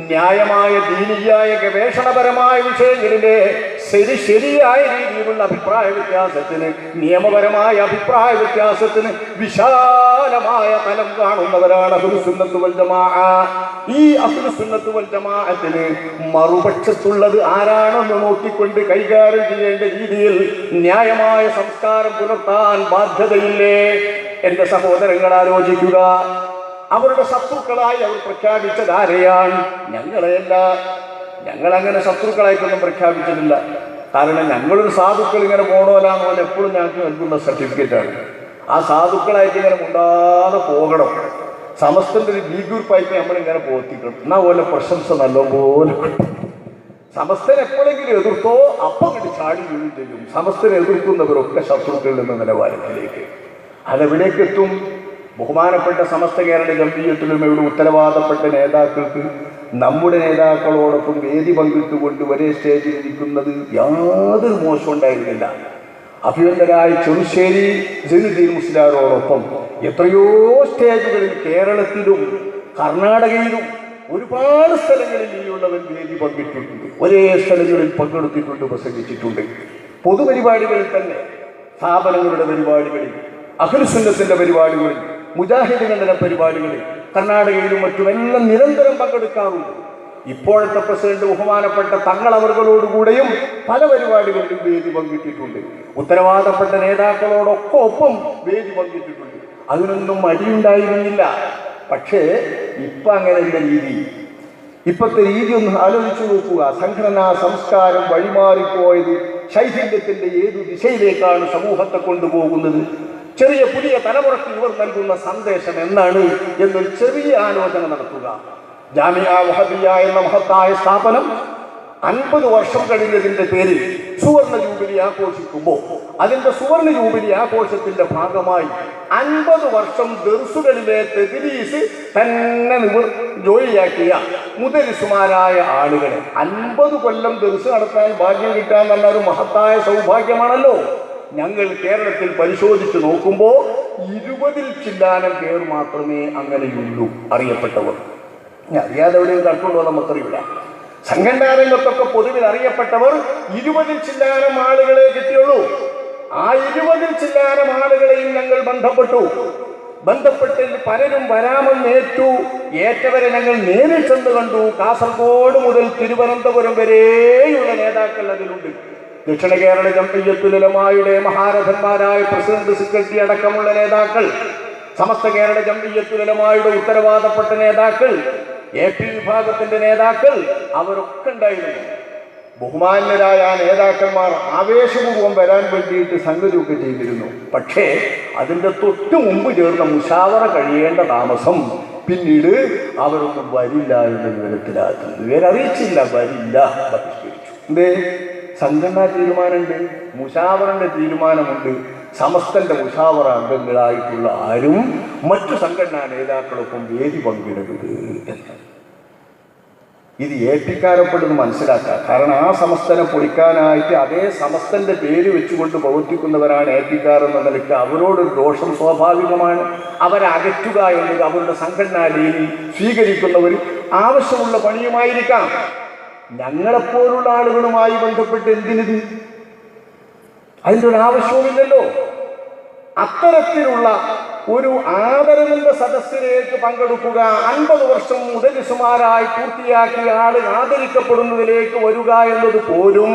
ന്യായമായ ദീനിയായ ഗവേഷണപരമായ വിഷയങ്ങളിലെ ശരിയായ രീതിയിലുള്ള അഭിപ്രായ വ്യത്യാസത്തിന്, നിയമപരമായ അഭിപ്രായ വ്യത്യാസത്തിന് വിശാലമായ തലം കാണുന്നവരാണ് അഹ്ലുസുന്നത്ത് വൽ ജമാഅ. ഈ അഹ്ലുസുന്നത്ത് വൽ ജമാഅത്തിന് മറുപക്ഷത്തുള്ളത് ആരാണെന്ന് നോക്കിക്കൊണ്ട് കൈകാര്യം ചെയ്യേണ്ട രീതിയിൽ ന്യായമായ സംസ്കാരം പുലർത്താൻ ബാധ്യതയില്ലേ? എന്റെ സഹോദരങ്ങൾ ആലോചിക്കുക. അവരുടെ ശത്രുക്കളായി അവർ പ്രഖ്യാപിച്ചത് ആരെയാണ്? ഞങ്ങളെയല്ല. ഞങ്ങളങ്ങനെ ശത്രുക്കളായിട്ടൊന്നും പ്രഖ്യാപിച്ചിട്ടില്ല. കാരണം ഞങ്ങളൊരു സാധുക്കൾ ഇങ്ങനെ പോണോലാന്ന് പോലെ എപ്പോഴും ഞങ്ങൾക്ക് നൽകുന്ന സർട്ടിഫിക്കറ്റാണ്. ആ സാധുക്കളായിട്ട് ഇങ്ങനെ മുണ്ടാതെ പോകണം. സമസ്തന്റെ ഒരു ബി ഗ്രൂപ്പായിട്ട് നമ്മളിങ്ങനെ പോത്തിക്കണം. എന്നാ പോലെ പ്രശംസ നല്ലപോലെ. സമസ്തനെ എപ്പോഴെങ്കിലും എതിർത്തോ അപ്പം കണ്ട് ചാടി വീഴും ചെയ്യും. സമസ്തനെ എതിർക്കുന്നവരൊക്കെ ശത്രുക്കളിൽ എന്ന നിലവാരത്തിലേക്ക്. അതെവിടേക്ക് എത്തും? ബഹുമാനപ്പെട്ട സമസ്ത കേരള ജംഇയ്യത്തുലമയുടെ ഉത്തരവാദപ്പെട്ട നേതാക്കൾക്ക് നമ്മുടെ നേതാക്കളോടൊപ്പം വേദി പങ്കിട്ടുകൊണ്ട് ഒരേ സ്റ്റേജിൽ ഇരിക്കുന്നത് യാതൊരു മോശം ഉണ്ടായിരുന്നില്ല. അഭിവന്ദരായ ചെറുശ്ശേരി സൈനുദ്ദീൻ മുസ്ലിയാരോടൊപ്പം എത്രയോ സ്റ്റേജുകളിൽ കേരളത്തിലും കർണാടകയിലും ഒരുപാട് സ്ഥലങ്ങളിൽ ഇനിയുള്ളവൻ വേദി പങ്കിട്ടിട്ടുണ്ട്, ഒരേ സ്ഥലങ്ങളിൽ പങ്കെടുത്തിട്ടുണ്ട്, പ്രസംഗിച്ചിട്ടുണ്ട്. പൊതുപരിപാടികളിൽ തന്നെ, സ്ഥാപനങ്ങളുടെ പരിപാടികളിൽ, അഹ്ലുസുന്നത്തിന്റെ പരിപാടികളിൽ, മുജാഹിദുകളുടെ പരിപാടികളിൽ, കർണാടകയിലും മറ്റുമെല്ലാം നിരന്തരം പങ്കെടുക്കാറുണ്ട്. ഇപ്പോഴത്തെ പ്രസിഡന്റ് ബഹുമാനപ്പെട്ട തങ്ങളവർകളോടുകൂടെയും പല പരിപാടികളിലും വേദി പങ്കിട്ടിട്ടുണ്ട്. ഉത്തരവാദപ്പെട്ട നേതാക്കളോടൊക്കെ ഒപ്പം വേദി പങ്കിട്ടിട്ടുണ്ട്. അതിനൊന്നും മടിയുണ്ടായിരുന്നില്ല. പക്ഷേ ഇപ്പം അങ്ങനെയുള്ള രീതി, ഇപ്പോഴത്തെ രീതി ഒന്ന് ആലോചിച്ചു നോക്കുക. സംഘടനാ സംസ്കാരം വഴിമാറിപ്പോയത് ശൈഥില്യത്തിന്റെ ഏതു ദിശയിലേക്കാണ് സമൂഹത്തെ കൊണ്ടുപോകുന്നത്? ചെറിയ പുതിയ തലമുറയ്ക്ക് ഇവർ നൽകുന്ന സന്ദേശം എന്താണ് എന്നൊരു ചെറിയ ആലോചന നടത്തുക. ജാമിഅ വഹബിയ്യ എന്ന മഹത്തായ സ്ഥാപനം 50 വർഷം കഴിഞ്ഞതിന്റെ പേരിൽ സുവർണ ജൂബിലി ആഘോഷിക്കുമ്പോൾ അതിന്റെ സുവർണ ജൂബിലി ആഘോഷത്തിന്റെ ഭാഗമായി 50 വർഷം ദർസുകളിലെ തദ്രീസ് തന്നെ ജോലിയാക്കിയ മുദരിസുമാരായ ആളുകളെ 50 കൊല്ലം ദർസ് നടത്താൻ ഭാഗ്യം കിട്ടാൻ തന്നെ ഒരു മഹത്തായ സൗഭാഗ്യമാണല്ലോ. ഞങ്ങൾ കേരളത്തിൽ പരിശോധിച്ച് നോക്കുമ്പോൾ 20-ൽ ചില്ലാനം പേർ മാത്രമേ അങ്ങനെയുള്ളൂ അറിയപ്പെട്ടവർ. അറിയാതെ എവിടെയും കണ്ടുണ്ടോ നമുക്കറിയില്ല. സംഘടനാ രംഗത്തൊക്കെ പൊതുവിൽ അറിയപ്പെട്ടവർ 20-ൽ ചില്ലാനം ആളുകളെ കിട്ടിയുള്ളൂ. ആ 20-ൽ ചില്ലാനം ആളുകളെയും ഞങ്ങൾ ബന്ധപ്പെട്ട് പലരും വരാമെന്നേറ്റു. ഏറ്റവരെ ഞങ്ങൾ നേരിൽ ചെന്ന് കണ്ടു. കാസർഗോഡ് മുതൽ തിരുവനന്തപുരം വരെയുള്ള നേതാക്കൾ അതിലുണ്ട്. ദക്ഷിണ കേരള ജംഇയ്യത്തുലമായുടെ മഹാരഥന്മാരായ പ്രസിഡന്റ്, സെക്രട്ടറി അടക്കമുള്ള നേതാക്കൾ, സമസ്ത കേരള ജംഇയ്യത്തുലമായുടെ ഉത്തരവാദപ്പെട്ട നേതാക്കൾ, AP വിഭാഗത്തിന്റെ നേതാക്കൾ, അവരൊക്കെ ഉണ്ടായിരുന്നു. ബഹുമാന്യരായ ആ നേതാക്കന്മാർ ആവേശപൂർവ്വം വരാൻ വേണ്ടിയിട്ട് സംഗതിയൊക്കെ ചെയ്തിരുന്നു. പക്ഷേ അതിൻ്റെ തൊട്ട് മുമ്പ് ചേർന്ന മുശാവറ കഴിയേണ്ട താമസം പിന്നീട് അവരൊന്നും വരില്ല എന്ന വിവരത്തിലാക്കി. ഇവരറിയിച്ചില്ല, വരില്ല, ബഹിഷ്കരിച്ചു. എന്തേ? സംഘടനാ തീരുമാനമുണ്ട്, മുശാവറിന്റെ തീരുമാനമുണ്ട്. സമസ്തന്റെ മുശാവറ അംഗങ്ങളായിട്ടുള്ള ആരും മറ്റു സംഘടനാ നേതാക്കളൊപ്പം വേദി പങ്കിടരുത് എന്ന്. ഇത് ഏൽപ്പിക്കാരപ്പെടുന്നു മനസ്സിലാക്കുക. കാരണം ആ സമസ്തനെ പൊളിക്കാനായിട്ട് അതേ സമസ്തന്റെ പേര് വെച്ചുകൊണ്ട് പ്രവർത്തിക്കുന്നവരാണ് ഏൽപ്പിക്കാർ എന്ന നിലയ്ക്ക് അവരോടൊരു ദോഷം സ്വാഭാവികമാണ്. അവരെ അകറ്റുക എന്നത് അവരുടെ സംഘടനാ രീതി സ്വീകരിക്കുന്നവർ ആവശ്യമുള്ള പണിയുമായിരിക്കാം. ഞങ്ങളെപ്പോലുള്ള ആളുകളുമായി ബന്ധപ്പെട്ട് എന്തിനിത്? അതിൻ്റെ ഒരു ആവശ്യവുമില്ലല്ലോ. അത്തരത്തിലുള്ള ഒരു ആദരവിന്റെ സദസ്സിലേക്ക് പങ്കെടുക്കുക, 50 വർഷം മുതലിസുമാരായി പൂർത്തിയാക്കിയ ആൾ ആദരിക്കപ്പെടുന്നതിലേക്ക് വരിക എന്നത് പോലും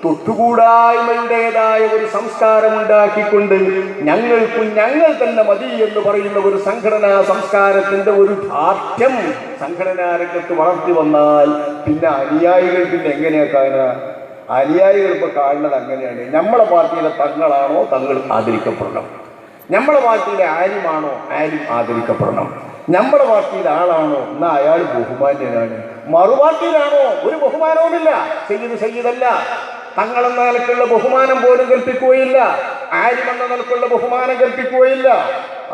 തൊട്ടുകൂടായ്മയുടേതായ ഒരു സംസ്കാരമുണ്ടാക്കിക്കൊണ്ട് ഞങ്ങൾ തന്നെ മതി എന്ന് പറയുന്ന ഒരു സംഘടനാ സംസ്കാരത്തിന്റെ ഒരു ധാർഷ്ട്യം സംഘടനാ രംഗത്ത് വളർത്തി വന്നാൽ പിന്നെ അനുയായികൾ പിന്നെ എങ്ങനെയാക്കാനാ? അനുയായികൾ ഇപ്പൊ കാണുന്നത് അങ്ങനെയാണ്. നമ്മളെ പാർട്ടിയിലെ തങ്ങളാണോ തങ്ങൾ ആദരിക്കപ്പെടണം, നമ്മളെ പാർട്ടിയിലെ ആലിമാണോ ആലിം ആദരിക്കപ്പെടണം, നമ്മുടെ പാർട്ടിയിലെ ആളാണോ എന്നാ അയാൾ ബഹുമാന്യനാണ്, മറുപാർട്ടിയിലാണോ ഒരു ബഹുമാനവുമില്ല, സയ്യിദല്ല, തങ്ങളെന്ന നിലക്കുള്ള ബഹുമാനം പോലും കൽപ്പിക്കുകയില്ല, ആലിമെന്ന നിലക്കുള്ള ബഹുമാനം കൽപ്പിക്കുകയില്ല.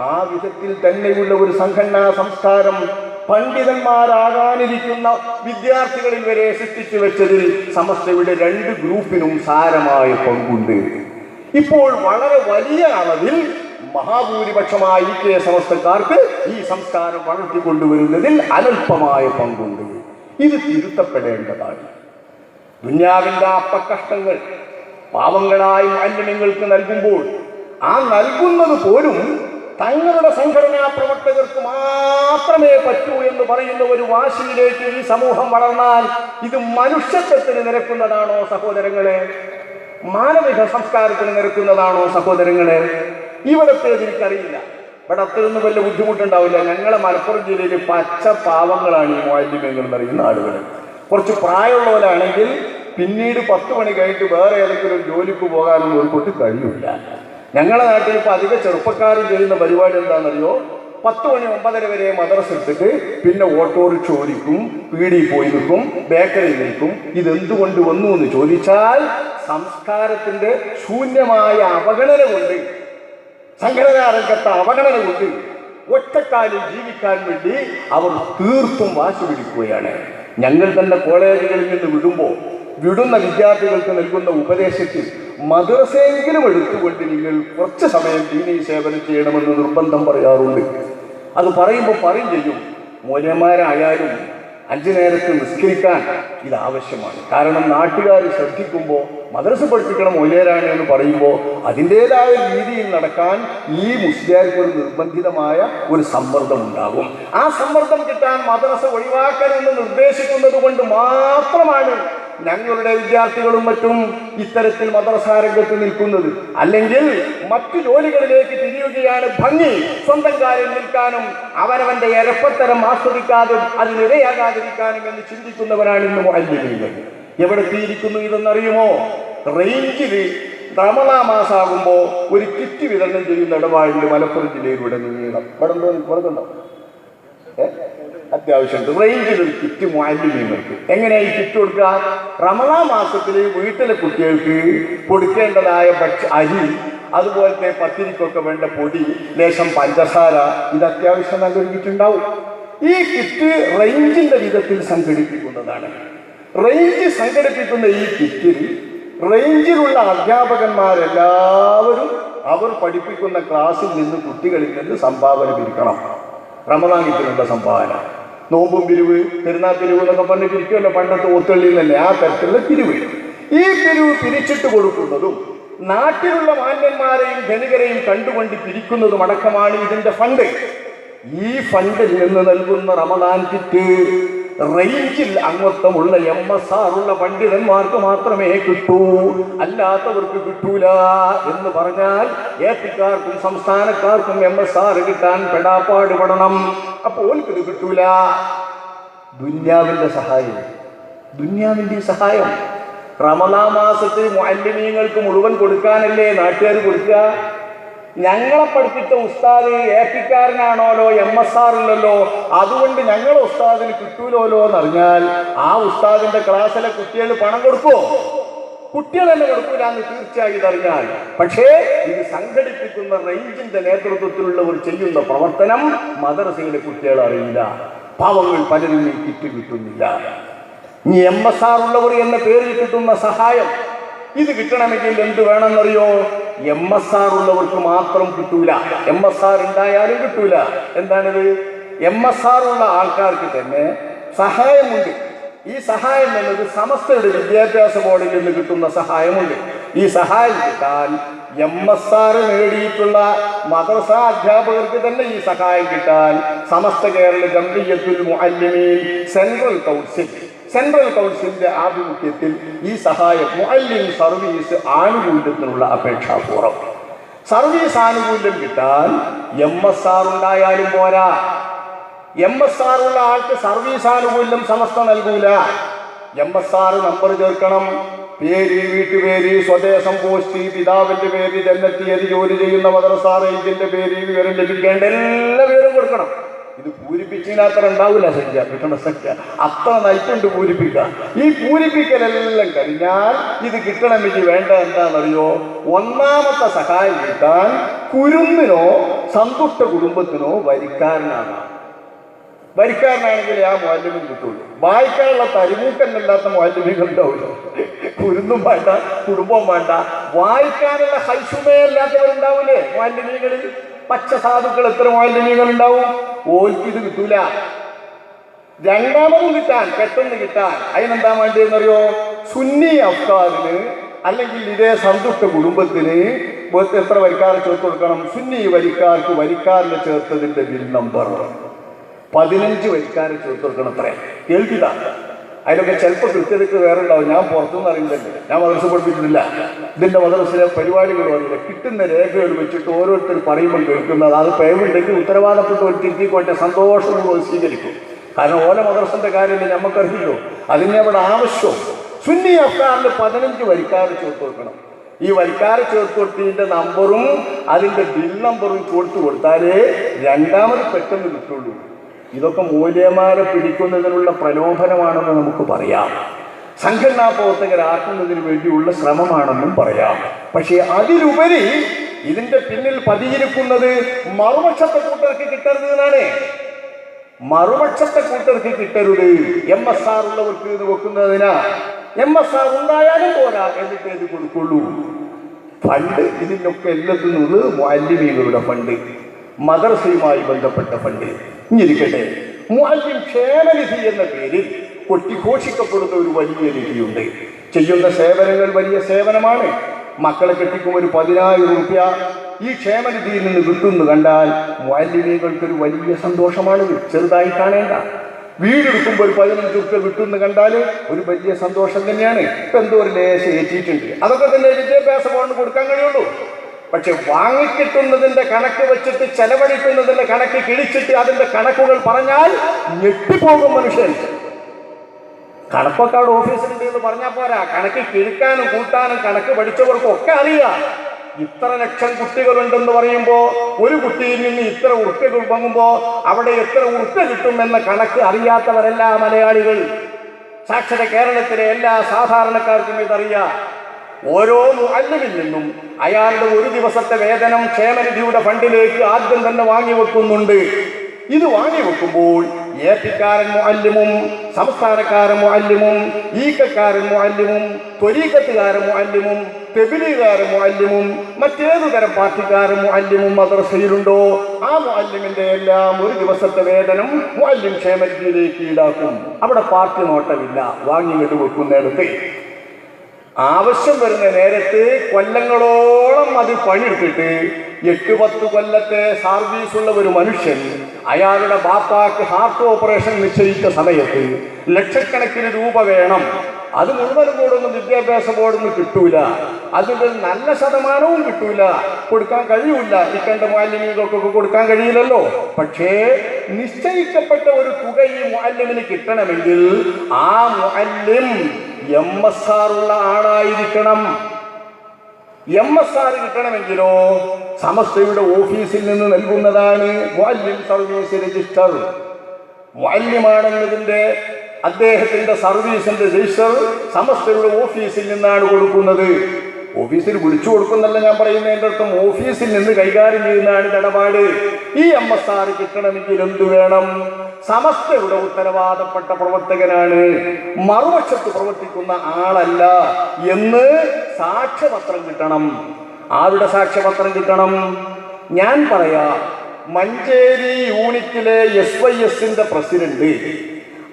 ആ വിധത്തിൽ തന്നെയുള്ള ഒരു സംഘടനാ സംസ്കാരം പണ്ഡിതന്മാരാകാനിരിക്കുന്ന വിദ്യാർത്ഥികളിൽ വരെ സൃഷ്ടിച്ചു വെച്ചതിൽ സമസ്തയുടെ 2 ഗ്രൂപ്പിനും സാരമായ പങ്കുണ്ട്. ഇപ്പോൾ വളരെ വലിയ അളവിൽ മഹാഭൂരിപക്ഷമായ IK സമസ്തക്കാർക്ക് ഈ സംസ്കാരം വളർത്തിക്കൊണ്ടുവരുന്നതിൽ അനൽപമായ പങ്കുണ്ട്. ഇത് തിരുത്തപ്പെടേണ്ടതാണ്. ദുന്യാവിന്റെ അപ്പക്കഷ്ടങ്ങൾ പാവങ്ങളായ മാലിന്യങ്ങൾക്ക് നൽകുമ്പോൾ ആ നൽകുന്നത് പോലും തങ്ങളുടെ സംഘടനാ പ്രവർത്തകർക്ക് മാത്രമേ പറ്റൂ എന്ന് പറയുന്ന ഒരു വാശിയിലേക്ക് ഈ സമൂഹം വളർന്നാൽ ഇത് മനുഷ്യത്വത്തിന് നിരക്കുന്നതാണോ സഹോദരങ്ങളെ? മാനവിക സംസ്കാരത്തിന് നിരക്കുന്നതാണോ സഹോദരങ്ങളെ? ഇവിടത്തേത് എനിക്കറിയില്ല. ഇവിടെ അത്രയൊന്നും വലിയ ബുദ്ധിമുട്ടുണ്ടാവില്ല. ഞങ്ങളെ മലപ്പുറം ജില്ലയിൽ പച്ച പാവങ്ങളാണ് ഈ മാലിന്യങ്ങൾ എന്നറിയുന്ന ആളുകൾ. കുറച്ച് പ്രായമുള്ളവരാണെങ്കിൽ പിന്നീട് 10 മണി കഴിഞ്ഞിട്ട് വേറെ ഏതെങ്കിലും ഒരു ജോലിക്ക് പോകാനൊന്നും ഒരുക്കൊണ്ട് കഴിയില്ല. ഞങ്ങളുടെ നാട്ടിൽ ഇപ്പോൾ അധിക ചെറുപ്പക്കാരും ചെയ്യുന്ന പരിപാടി എന്താണെന്നറിയോ? 10 മണി 9:30 വരെ മദ്രസ എടുത്തിട്ട് പിന്നെ ഓട്ടോറിക്ഷ ഓടിക്കും, പീടിയിൽ പോയി നിൽക്കും, ബേക്കറിയിൽ നിൽക്കും. ഇതെന്തുകൊണ്ട് വന്നു എന്ന് ചോദിച്ചാൽ സംസ്കാരത്തിന്റെ ശൂന്യമായ അവഗണന കൊണ്ട്, സംഘടനാ രംഗത്തെ അവഗണന കൊണ്ട് ഒറ്റക്കാലിൽ ജീവിക്കാൻ വേണ്ടി അവർ തീർത്തും വാശി പിടിക്കുകയാണ്. ഞങ്ങൾ തന്നെ കോളേജുകളിൽ നിന്ന് വിടുന്ന വിദ്യാർത്ഥികൾക്ക് നൽകുന്ന ഉപദേശത്തിൽ മദ്രസയെങ്കിലും എടുത്തുകൊണ്ട് നിങ്ങൾ കുറച്ച് സമയം ദീനീ സേവനം ചെയ്യണമെന്ന് നിർബന്ധം പറയാറുണ്ട്. അത് പറയുമ്പോൾ പറയും ചെയ്യും, മൂല്യന്മാരായാലും 5 നേരത്ത് നിസ്കരിക്കാൻ ഇത് ആവശ്യമാണ്. കാരണം നാട്ടുകാർ ശ്രദ്ധിക്കുമ്പോൾ മദ്രസ പഠിപ്പിക്കണം മൊയ്ലേരാണ് എന്ന് പറയുമ്പോൾ അതിൻ്റെതായ രീതിയിൽ നടക്കാൻ ഈ മുസ്ലിയാർക്ക് ഒരു നിർബന്ധിതമായ ഒരു സമ്മർദ്ദം ഉണ്ടാകും. ആ സമ്മർദ്ദം കിട്ടാൻ മദ്രസ ഒഴിവാക്കണമെന്ന് നിർദ്ദേശിക്കുന്നത് കൊണ്ട് മാത്രമാണ് ഞങ്ങളുടെ വിദ്യാർത്ഥികളും മറ്റും ഇത്തരത്തിൽ മദ്രസാ രംഗത്ത് നിൽക്കുന്നത്. അല്ലെങ്കിൽ മറ്റു ജോലികളിലേക്ക് തിരിയുകയാണ് ഭംഗി. സ്വന്തം കാര്യം നിൽക്കാനും അവനവന്റെ എരപ്പത്തരം ആസ്വദിക്കാതെ അതിനിരയാകാതിരിക്കാനും എന്ന് ചിന്തിക്കുന്നവരാണ് ഇന്ന് മുഅല്ലിമീങ്ങൾ. എവിടെ എത്തിയിരിക്കുന്നു ഇതെന്നറിയുമോ? റേഞ്ചിൽ റമളാൻ മാസമാകുമ്പോൾ ഒരു കിറ്റ് വിതരണം ചെയ്യുന്ന ഇടപാടിൽ മലപ്പുറം ജില്ലയിലൂടെ നീളം ഇവിടെ അത്യാവശ്യമുണ്ട്. റേഞ്ചിൽ ഒരു കിറ്റ് മുഅല്ലിമീങ്ങൾക്ക്. എങ്ങനെയാ ഈ കിറ്റ് കൊടുക്കുക? റമളാൻ മാസത്തിൽ വീട്ടിലെ കുട്ടികൾക്ക് കൊടുക്കേണ്ടതായ അരി, അതുപോലത്തെ പത്തിരിക്കൊക്കെ വേണ്ട പൊടി, ലേശം പഞ്ചസാര, ഇത് അത്യാവശ്യം നല്ലൊരു കിറ്റ് ഉണ്ടാവും. ഈ കിറ്റ് റേഞ്ചിന്റെ വിധത്തിൽ സംഘടിപ്പിക്കുന്നതാണ്. റേഞ്ച് സംഘടിപ്പിക്കുന്ന ഈ കിറ്റിൽ റേഞ്ചിലുള്ള അധ്യാപകന്മാരെല്ലാവരും അവർ പഠിപ്പിക്കുന്ന ക്ലാസ്സിൽ നിന്ന് കുട്ടികളിൽ നിന്ന് സംഭാവന പിരിക്കണം. റമദാൻ കിറ്റിനുള്ള സംഭാവന, നോമ്പും പിരിവ്, പെരുന്നാൾ പിരിവ് എന്നൊക്കെ പറഞ്ഞ് പിരിക്കുമല്ലോ പണ്ടത്തെ ഒത്തള്ളിയിൽ തന്നെ, ആ തരത്തിലുള്ള പിരിവ്. ഈ പിരിവ് പിരിച്ചിട്ട് കൊടുക്കുന്നതും നാട്ടിലുള്ള മാന്യന്മാരെയും ധനികരെയും കണ്ടുകൊണ്ട് പിരിക്കുന്നതും അടക്കമാണ് ഇതിന്റെ ഫണ്ട്. ഈ ഫണ്ടിൽ നിന്ന് നൽകുന്ന റമദാൻ കിറ്റ് റേഞ്ചിൽ അംഗത്വമുള്ള MSR ഉള്ള പണ്ഡിതന്മാർക്ക് മാത്രമേ കിട്ടൂ, അല്ലാത്തവർക്ക് കിട്ടൂല എന്ന് പറഞ്ഞാൽ ഏപ്പിക്കാർക്കും സംസ്ഥാനക്കാർക്കും MSR കിട്ടാൻ പെടാപ്പാട് പെടണം. അപ്പോൾ ഇത് കിട്ടൂല. ദുന്യാവിന്റെ സഹായം റമളാൻ മാസത്തിൽ മുഅല്ലിമീങ്ങൾക്ക് മുഴുവൻ കൊടുക്കാനല്ലേ നാട്ടുകാർ കൊടുക്കുക? ഞങ്ങളെ പഠിപ്പിച്ച ഉസ്താദ് ഏപ്പിക്കാരനാണോലോ, MSR ഇല്ലല്ലോ, അതുകൊണ്ട് ഞങ്ങളെ ഉസ്താദിന് കിട്ടൂലോലോ എന്നറിഞ്ഞാൽ ആ ഉസ്താദിന്റെ ക്ലാസ്സിലെ കുട്ടികൾ പണം കൊടുക്കുമോ? കുട്ടികൾ തന്നെ കൊടുക്കൂല എന്ന് തീർച്ചയായും അറിഞ്ഞാൽ. പക്ഷേ ഇത് സംഘടിപ്പിക്കുന്ന റേഞ്ചിന്റെ നേതൃത്വത്തിലുള്ളവർ ചെയ്യുന്ന പ്രവർത്തനം മദ്രസയിലെ കുട്ടികൾ അറിയില്ല. പാവങ്ങൾ പലരും ഈ കിറ്റ് കിട്ടുന്നില്ല. ഇനി MSR ഉള്ളവർ എന്ന പേരിൽ കിട്ടുന്ന സഹായം, ഇത് കിട്ടണമെങ്കിൽ എന്ത് വേണമെന്നറിയോ? MSR ഉള്ളവർക്ക് മാത്രം കിട്ടൂല, MSR ഉണ്ടായാലും കിട്ടൂല. എന്താണിത്? MSR ഉള്ള ആൾക്കാർക്ക് തന്നെ സഹായമുണ്ട്. ഈ സഹായം എന്നത് സമസ്തയുടെ വിദ്യാഭ്യാസ ബോർഡിൽ നിന്ന് കിട്ടുന്ന സഹായമുണ്ട്. ഈ സഹായം കിട്ടാൻ MSR നേടിയിട്ടുള്ള മദ്രസ അധ്യാപകർക്ക് തന്നെ ഈ സഹായം കിട്ടാൻ സമസ്ത കേരള ജംഇയ്യത്തുൽ മുഅല്ലിമീൻ സെൻട്രൽ കൗൺസിലിന്റെ ആഭിമുഖ്യത്തിൽ ഈ സഹായം മുഅല്ലിം സർവീസ് ആനുകൂല്യത്തിനുള്ള അപേക്ഷാപൂർവ്വം സർവീസ് ആനുകൂല്യം കിട്ടാൻ MSR ഉണ്ടായാലും പോരാ. MSR ഉള്ള ആൾക്ക് സർവീസ് ആനുകൂല്യം സമസ്ത നൽകൂല. MSR നമ്പർ ചേർക്കണം, പേര്, വീട്ടുപേര്, സ്വദേശം, പോസ്റ്റ്, പിതാവിന്റെ പേര്, ജനനത്തീയതി, ജോലി ചെയ്യുന്ന മദ്രസ, റേഞ്ചിന്റെ പേര്, വിവരം ലഭിക്കേണ്ട എല്ലാ വിവരം കൊടുക്കണം. ഇത് പൂരിപ്പിച്ചതിനത്ര ഉണ്ടാവില്ല സംഖ്യ, കിട്ടണ സംഖ്യ അത്ര നയിക്കൊണ്ട് പൂരിപ്പിക്കുക. ഈ പൂരിപ്പിക്കലെല്ലാം കഴിഞ്ഞാൽ ഇത് കിട്ടണമെങ്കിൽ വേണ്ട എന്താണെന്നറിയോ? ഒന്നാമത്തെ സഹായം കിട്ടാൻ കുരുന്നിനോ സന്തുഷ്ട കുടുംബത്തിനോ വരിക്കാരനാണെങ്കിൽ ആ മുഅല്ലിമിന് കിട്ടുള്ളൂ. വായിക്കാനുള്ള തരിമൂക്കന്നല്ലാത്ത മുഅല്ലിമികൾ ഉണ്ടാവില്ല. കുരുന്നും വേണ്ട, കുടുംബവും വേണ്ട, വായിക്കാനുള്ള ഹൈസുമയല്ലാത്തവരുണ്ടാവില്ലേ മുഅല്ലിമീങ്ങളിൽ? പച്ച സാധുക്കൾ എത്ര മുഅല്ലിമീങ്ങൾ ഉണ്ടാവും? ഓൽക്ക് ഇത് കിട്ടൂല. രണ്ടാമതും കിട്ടാൻ, പെട്ടെന്ന് കിട്ടാൻ അതിനെന്താ വേണ്ടതെന്നറിയോ? സുന്നി അഫ്കാറിന് അല്ലെങ്കിൽ ഇതേ സന്തുഷ്ട കുടുംബത്തിന് എത്ര വരിക്കാരെ ചേർത്ത് കൊടുക്കണം? സുന്നി വരിക്കാർക്ക് വരിക്കാരിനെ ചേർത്തതിന്റെ ബിൽ നമ്പർ 15 വരിക്കാരെ ചേർത്ത് കൊടുക്കണം. അത്രേ കേൾക്കില്ല. അതിലൊക്കെ ചിലപ്പോൾ കൃത്യതയ്ക്ക് വേറെ ഉണ്ടാവും. ഞാൻ പുറത്തുനിന്ന് അറിയുന്നില്ല, ഞാൻ മദ്രസ പഠിപ്പിക്കുന്നില്ല. ഇതിന്റെ മദ്രസയിലെ പരിപാടികളും അറിയില്ല. കിട്ടുന്ന രേഖകൾ വെച്ചിട്ട് ഓരോരുത്തർ പറയുമ്പോൾ കേൾക്കുന്നത് അത് പേവുണ്ടെങ്കിൽ ഉത്തരവാദപ്പെട്ട് ഒരു തിരിക്കൊട്ടെ സന്തോഷം സ്വീകരിക്കും. കാരണം ഓല മദ്രസന്റെ കാര്യമില്ല, നമുക്കറിയില്ലോ. അതിനെ അവിടെ ആവശ്യം സുന്നി അഫ്ഗാനിൽ 15 വരിക്കാരെ ചേർത്ത് കൊടുക്കണം. ഈ വരിക്കാരെ ചേർത്ത് കൊടുത്തതിന്റെ നമ്പറും അതിന്റെ ബിൽ നമ്പറും കൊടുത്താലേ രണ്ടാമത് പെട്ടെന്ന് കിട്ടുള്ളൂ. ഇതൊക്കെ മൂല്യന്മാരെ പിടിക്കുന്നതിനുള്ള പ്രലോഭനമാണെന്ന് നമുക്ക് പറയാം. സംഘടനാ പ്രവർത്തകരാക്കുന്നതിന് വേണ്ടിയുള്ള ശ്രമമാണെന്നും പറയാം. പക്ഷേ അതിലുപരി ഇതിന്റെ പിന്നിൽ പതിയിരിക്കുന്നത് മറുപക്ഷത്തെ കൂട്ടർക്ക് കിട്ടരുത് എന്നാണ്. മറുപക്ഷത്തെ കൂട്ടർക്ക് കിട്ടരുത്. MSR ഉള്ളവർക്ക് ഇത് വെക്കുന്നതിനാ. MSR ഉണ്ടായാലും പോരാ, എന്നിട്ട് ഇത് കൊടുക്കുള്ളൂ. ഫണ്ട് ഇതിനൊക്കെ എല്ലാത്തിനുള്ളത് മുഅല്ലിമീങ്ങളുടെ ഫണ്ട്, മദ്രസയുമായി ബന്ധപ്പെട്ട ഫണ്ട്. ഇരിക്കട്ടെ, മുഅല്ലിം ക്ഷേമനിധി എന്ന പേരിൽ കൊട്ടിഘോഷിക്കപ്പെടുന്ന ഒരു വലിയ നിധിയുണ്ട്. ചെയ്യുന്ന സേവനങ്ങൾ വലിയ സേവനമാണ്. മക്കളെ കെട്ടിക്കും ഒരു 10,000 രൂപ ഈ ക്ഷേമനിധിയിൽ നിന്ന് കിട്ടുന്നു കണ്ടാൽ മുഅല്ലിമീകൾക്കൊരു വലിയ സന്തോഷമാണ്. ചെറുതായി കാണേണ്ട. വീടെടുക്കുമ്പോൾ ഒരു 15 രൂപ കിട്ടുന്നു കണ്ടാൽ ഒരു വലിയ സന്തോഷം തന്നെയാണ്. ഇപ്പം എന്തോ ഒരു ലേശം ഏറ്റിയിട്ടുണ്ട്. അതൊക്കെ തന്നെ വിദ്യാഭ്യാസ ബോണ്ട് കൊടുക്കാൻ കഴിയുള്ളൂ. പക്ഷെ വാങ്ങിക്കിട്ടുന്നതിന്റെ കണക്ക് വെച്ചിട്ട് ചെലവഴിക്കുന്നതിന്റെ കണക്ക് കിഴിച്ചിട്ട് അതിന്റെ കണക്കുകൾ പറഞ്ഞാൽ ഞെട്ടിപ്പോകും മനുഷ്യൻ. കണക്കൊക്കെ അവിടെ ഓഫീസിലുണ്ട് എന്ന് പറഞ്ഞാൽ പോരാ, കണക്ക് കിഴിക്കാനും കൂട്ടാനും കണക്ക് പഠിച്ചവർക്കും ഒക്കെ അറിയാം. ഇത്ര ലക്ഷം കുട്ടികളുണ്ടെന്ന് പറയുമ്പോൾ ഒരു കുട്ടിയിൽ നിന്ന് ഇത്ര ഉറുപ്പ്യകൾ വാങ്ങുമ്പോൾ അവിടെ എത്ര ഉറുപ്പ്യ കിട്ടുമെന്ന കണക്ക് അറിയാത്തവരല്ല മലയാളികൾ. സാക്ഷര കേരളത്തിലെ എല്ലാ സാധാരണക്കാർക്കും ഇതറിയാം. ഓരോ മുഅല്ലിമിൽ നിന്നും അയാളുടെ ഒരു ദിവസത്തെ വേതനം ക്ഷേമനിധിയുടെ ഫണ്ടിലേക്ക് ആദ്യം തന്നെ വാങ്ങി വെക്കുന്നുണ്ട്. ഇത് വാങ്ങി വെക്കുമ്പോൾ ഏപ്പിക്കാരൻ മുഅല്ലിമും സംസ്ഥാനക്കാരൻ മുഅല്ലിമും ഈക്കക്കാരൻ മുഅല്ലിമും ത്വരീഖത്തുകാരൻ മുഅല്ലിമും തെബിലീഗുകാരൻ മുഅല്ലിമും മറ്റേതു തരം പാർട്ടിക്കാരൻ മുഅല്ലിമും മദ്രസയിലുണ്ടോ ആ മുഅല്ലിമിന്റെ എല്ലാം ഒരു ദിവസത്തെ വേതനം മുഅല്ലിം ക്ഷേമനിധിയിലേക്ക് ഈടാക്കും. അവിടെ പാർട്ടി നോട്ടമില്ല. വാങ്ങിയിട്ട് വെക്കുന്നിടത്ത് ആവശ്യം വരുന്ന നേരത്ത് കൊല്ലങ്ങളോളം അത് പണിയെടുത്തിട്ട് 8-10 കൊല്ലത്തെ സർവീസുള്ള ഒരു മനുഷ്യൻ അയാളുടെ ബാപ്പാക്ക് ഹാർട്ട് ഓപ്പറേഷൻ നിശ്ചയിച്ച സമയത്ത് ലക്ഷക്കണക്കിന് രൂപ വേണം. അത് മുഴുവനും കൂടൊന്നും വിദ്യാഭ്യാസ ബോർഡൊന്നും കിട്ടൂല. അതിൻ്റെ നല്ല ശതമാനവും കിട്ടൂല, കൊടുക്കാൻ കഴിയൂല. ഇക്കണ്ട മുഅല്ലിമീകൾക്കൊക്കെ കൊടുക്കാൻ കഴിയില്ലല്ലോ. പക്ഷേ നിശ്ചയിക്കപ്പെട്ട ഒരു തുക ഈ മുഅല്ലിമിന് കിട്ടണമെങ്കിൽ ആ മുഅല്ലിം MSR ഉള്ള ആളായിരിക്കണം. MSR കിട്ടണമെങ്കിലോ സമസ്തയുടെ ഓഫീസിൽ നിന്ന് നൽകുന്നതാണ് മുഅല്ലിം സർവീസ് രജിസ്റ്റർ. മുഅല്ലിമാണെന്നതിന്റെ അദ്ദേഹത്തിന്റെ സർവീസിന്റെ രജിസ്റ്റർ സമസ്തയുടെ ഓഫീസിൽ നിന്നാണ് കൊടുക്കുന്നത്. ഓഫീസിൽ വിളിച്ചു കൊടുക്കുന്നല്ല ഞാൻ പറയുന്നതിൻ്റെ അർത്ഥം, ഓഫീസിൽ നിന്ന് കൈകാര്യം ചെയ്യുന്നതാണ് ഇടപാട്. ഈ MSR കിട്ടണമെങ്കിൽ എന്തു വേണം? സമസ്തയുടെ ഉത്തരവാദപ്പെട്ട പ്രവർത്തകനാണ്, മറുപക്ഷത്ത് പ്രവർത്തിക്കുന്ന ആളല്ല എന്ന് സാക്ഷ്യപത്രം കിട്ടണം. ആരുടെ സാക്ഷ്യപത്രം കിട്ടണം? ഞാൻ പറയാം. മഞ്ചേരി യൂണിറ്റിലെ SYSന്റെ പ്രസിഡന്റ്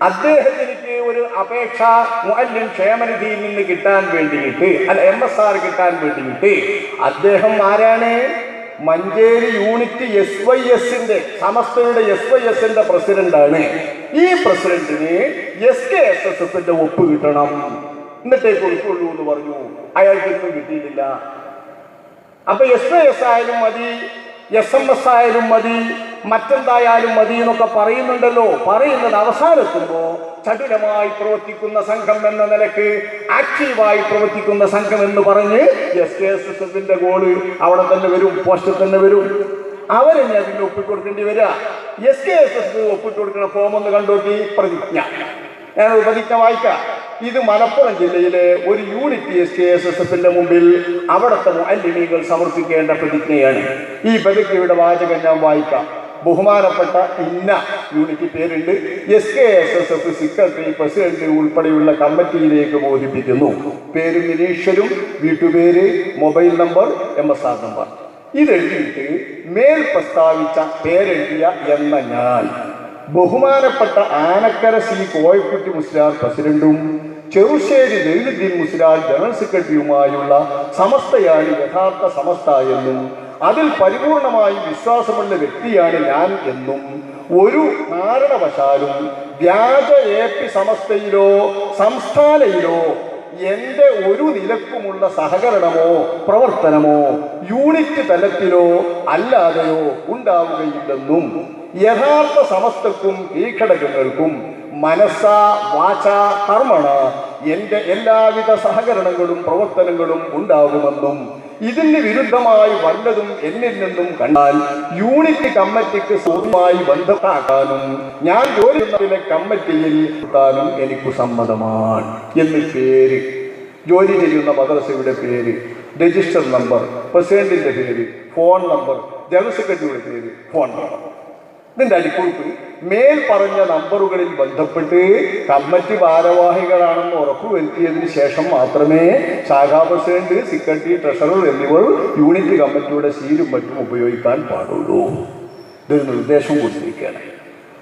അദ്ദേഹത്തിലേക്ക് ഒരു അപേക്ഷ മുഅല്ലിം ക്ഷേമനിധിയിൽ നിന്ന് കിട്ടാൻ വേണ്ടിയിട്ട്, അല്ല MSR കിട്ടാൻ വേണ്ടിയിട്ട് അദ്ദേഹം ആരാണ്? മഞ്ചേരി യൂണിറ്റ് SYSന്റെ സമസ്തയുടെ SYSന്റെ പ്രസിഡന്റാണ്. ഈ പ്രസിഡന്റിന് SKSSFന്റെ ഒപ്പ് കിട്ടണം, എന്നിട്ടേ കൊടുക്കുള്ളൂ എന്ന് പറഞ്ഞു. അയാൾക്കൊന്നും കിട്ടിയിട്ടില്ല. അപ്പൊ SYS ആയാലും മതി, SMS ആയാലും മതി, മറ്റെന്തായാലും മതി എന്നൊക്കെ പറയുന്നുണ്ടല്ലോ. പറയുന്നത് അവസാനത്തുമ്പോ ചടുലമായി പ്രവർത്തിക്കുന്ന സംഘം എന്ന നിലക്ക്, ആക്റ്റീവായി പ്രവർത്തിക്കുന്ന സംഘം എന്ന് പറഞ്ഞ് SKSSFന്റെ ഗോള് അവിടെ തന്നെ വരും, പോസ്റ്റിൽ തന്നെ വരും. അവരെന്നെ അതിന് ഒപ്പിട്ടുകൊടുക്കേണ്ടി വരിക. SKSSF ഒപ്പിട്ട് കൊടുക്കുന്ന ഫോം ഒന്ന് കണ്ടോക്കി. പ്രതിജ്ഞ, ഞാനൊരു പ്രതിജ്ഞ വായിക്കാം. ഇത് മലപ്പുറം ജില്ലയിലെ ഒരു യൂണിറ്റ് SKSSFന്റെ മുമ്പിൽ അവിടുത്തെ മുഅല്ലിമീങ്ങൾ സമർപ്പിക്കേണ്ട പ്രതിജ്ഞയാണ്. ഈ പ്രതിജ്ഞയുടെ വാചകം ഞാൻ വായിക്കാം. ബഹുമാനപ്പെട്ട ഇന്ന യൂണിറ്റ് പേരുണ്ട്, SKSSF സെക്രട്ടറി, പ്രസിഡന്റ് ഉൾപ്പെടെയുള്ള കമ്മിറ്റിയിലേക്ക് ബോധിപ്പിക്കുന്നു. പേരും ഇനീഷ്യലും, വീട്ടുപേര്, മൊബൈൽ നമ്പർ, MSR നമ്പർ. ഇതെഴുതിയിട്ട് മേൽ പ്രസ്താവിച്ച പേരെഴുതിയ എന്ന ഞാൻ ബഹുമാനപ്പെട്ട ആനക്കര C കോയക്കുട്ടി മുസ്ലിയാർ പ്രസിഡന്റും ചെറുശ്ശേരി ലൈനുദ്ദീൻ മുസ്ലിയാർ ജനറൽ സെക്രട്ടറിയുമായുള്ള സമസ്തയാണ് യഥാർത്ഥ സമസ്ത എന്നും അതിൽ പരിപൂർണമായി വിശ്വാസമുള്ള വ്യക്തിയാണ് ഞാൻ എന്നും ഒരു കാരണവശാലും വ്യാജ AP സമസ്തയിലോ സംസ്ഥാനയിലോ എന്റെ ഒരു നിലക്കുമുള്ള സഹകരണമോ പ്രവർത്തനമോ യൂണിറ്റ് തലത്തിലോ അല്ലാതെയോ ഉണ്ടാവുകയില്ലെന്നും യഥാർത്ഥ സമസ്തക്കും കീഴ്ഘടകങ്ങൾക്കും മനസ്സ വാച കർമ്മണ എന്റെ എല്ലാവിധ സഹകരണങ്ങളും പ്രവർത്തനങ്ങളും ഉണ്ടാകുമെന്നും ഇതിന് വിരുദ്ധമായി വല്ലതും എന്നിൽ നിന്നും കണ്ടാൽ യൂണിറ്റ് കമ്മിറ്റിക്ക് സ്വന്തമായി ബന്ധപ്പെടാനും ഞാൻ ജോലി ചെയ്യുന്നതിലെ കമ്മിറ്റിയിൽ എത്താനും എനിക്ക് സമ്മതമാണ് എന്ന് പേര്, ജോലി ചെയ്യുന്ന മദ്രസയുടെ പേര്, രജിസ്റ്റർ നമ്പർ, പ്രസിഡന്റിന്റെ പേര്, ഫോൺ നമ്പർ, ജനറൽ സെക്രട്ടറിയുടെ പേര്, ഫോൺ നമ്പർ. ഇതിന്റെ അടിക്കുറിപ്പ് മേൽ പറഞ്ഞ നമ്പറുകളിൽ ബന്ധപ്പെട്ട് കമ്മിറ്റി ഭാരവാഹികളാണെന്ന് ഉറപ്പുവരുത്തിയതിന് ശേഷം മാത്രമേ ശാഖാ പ്രസിഡന്റ്, സെക്രട്ടറി, ട്രഷറർ എന്നിവർ യൂണിറ്റ് കമ്മിറ്റിയുടെ സീലും മറ്റും ഉപയോഗിക്കാൻ പാടുള്ളൂ. ഇതൊരു നിർദ്ദേശം കൊടുത്തിരിക്കുകയാണ്.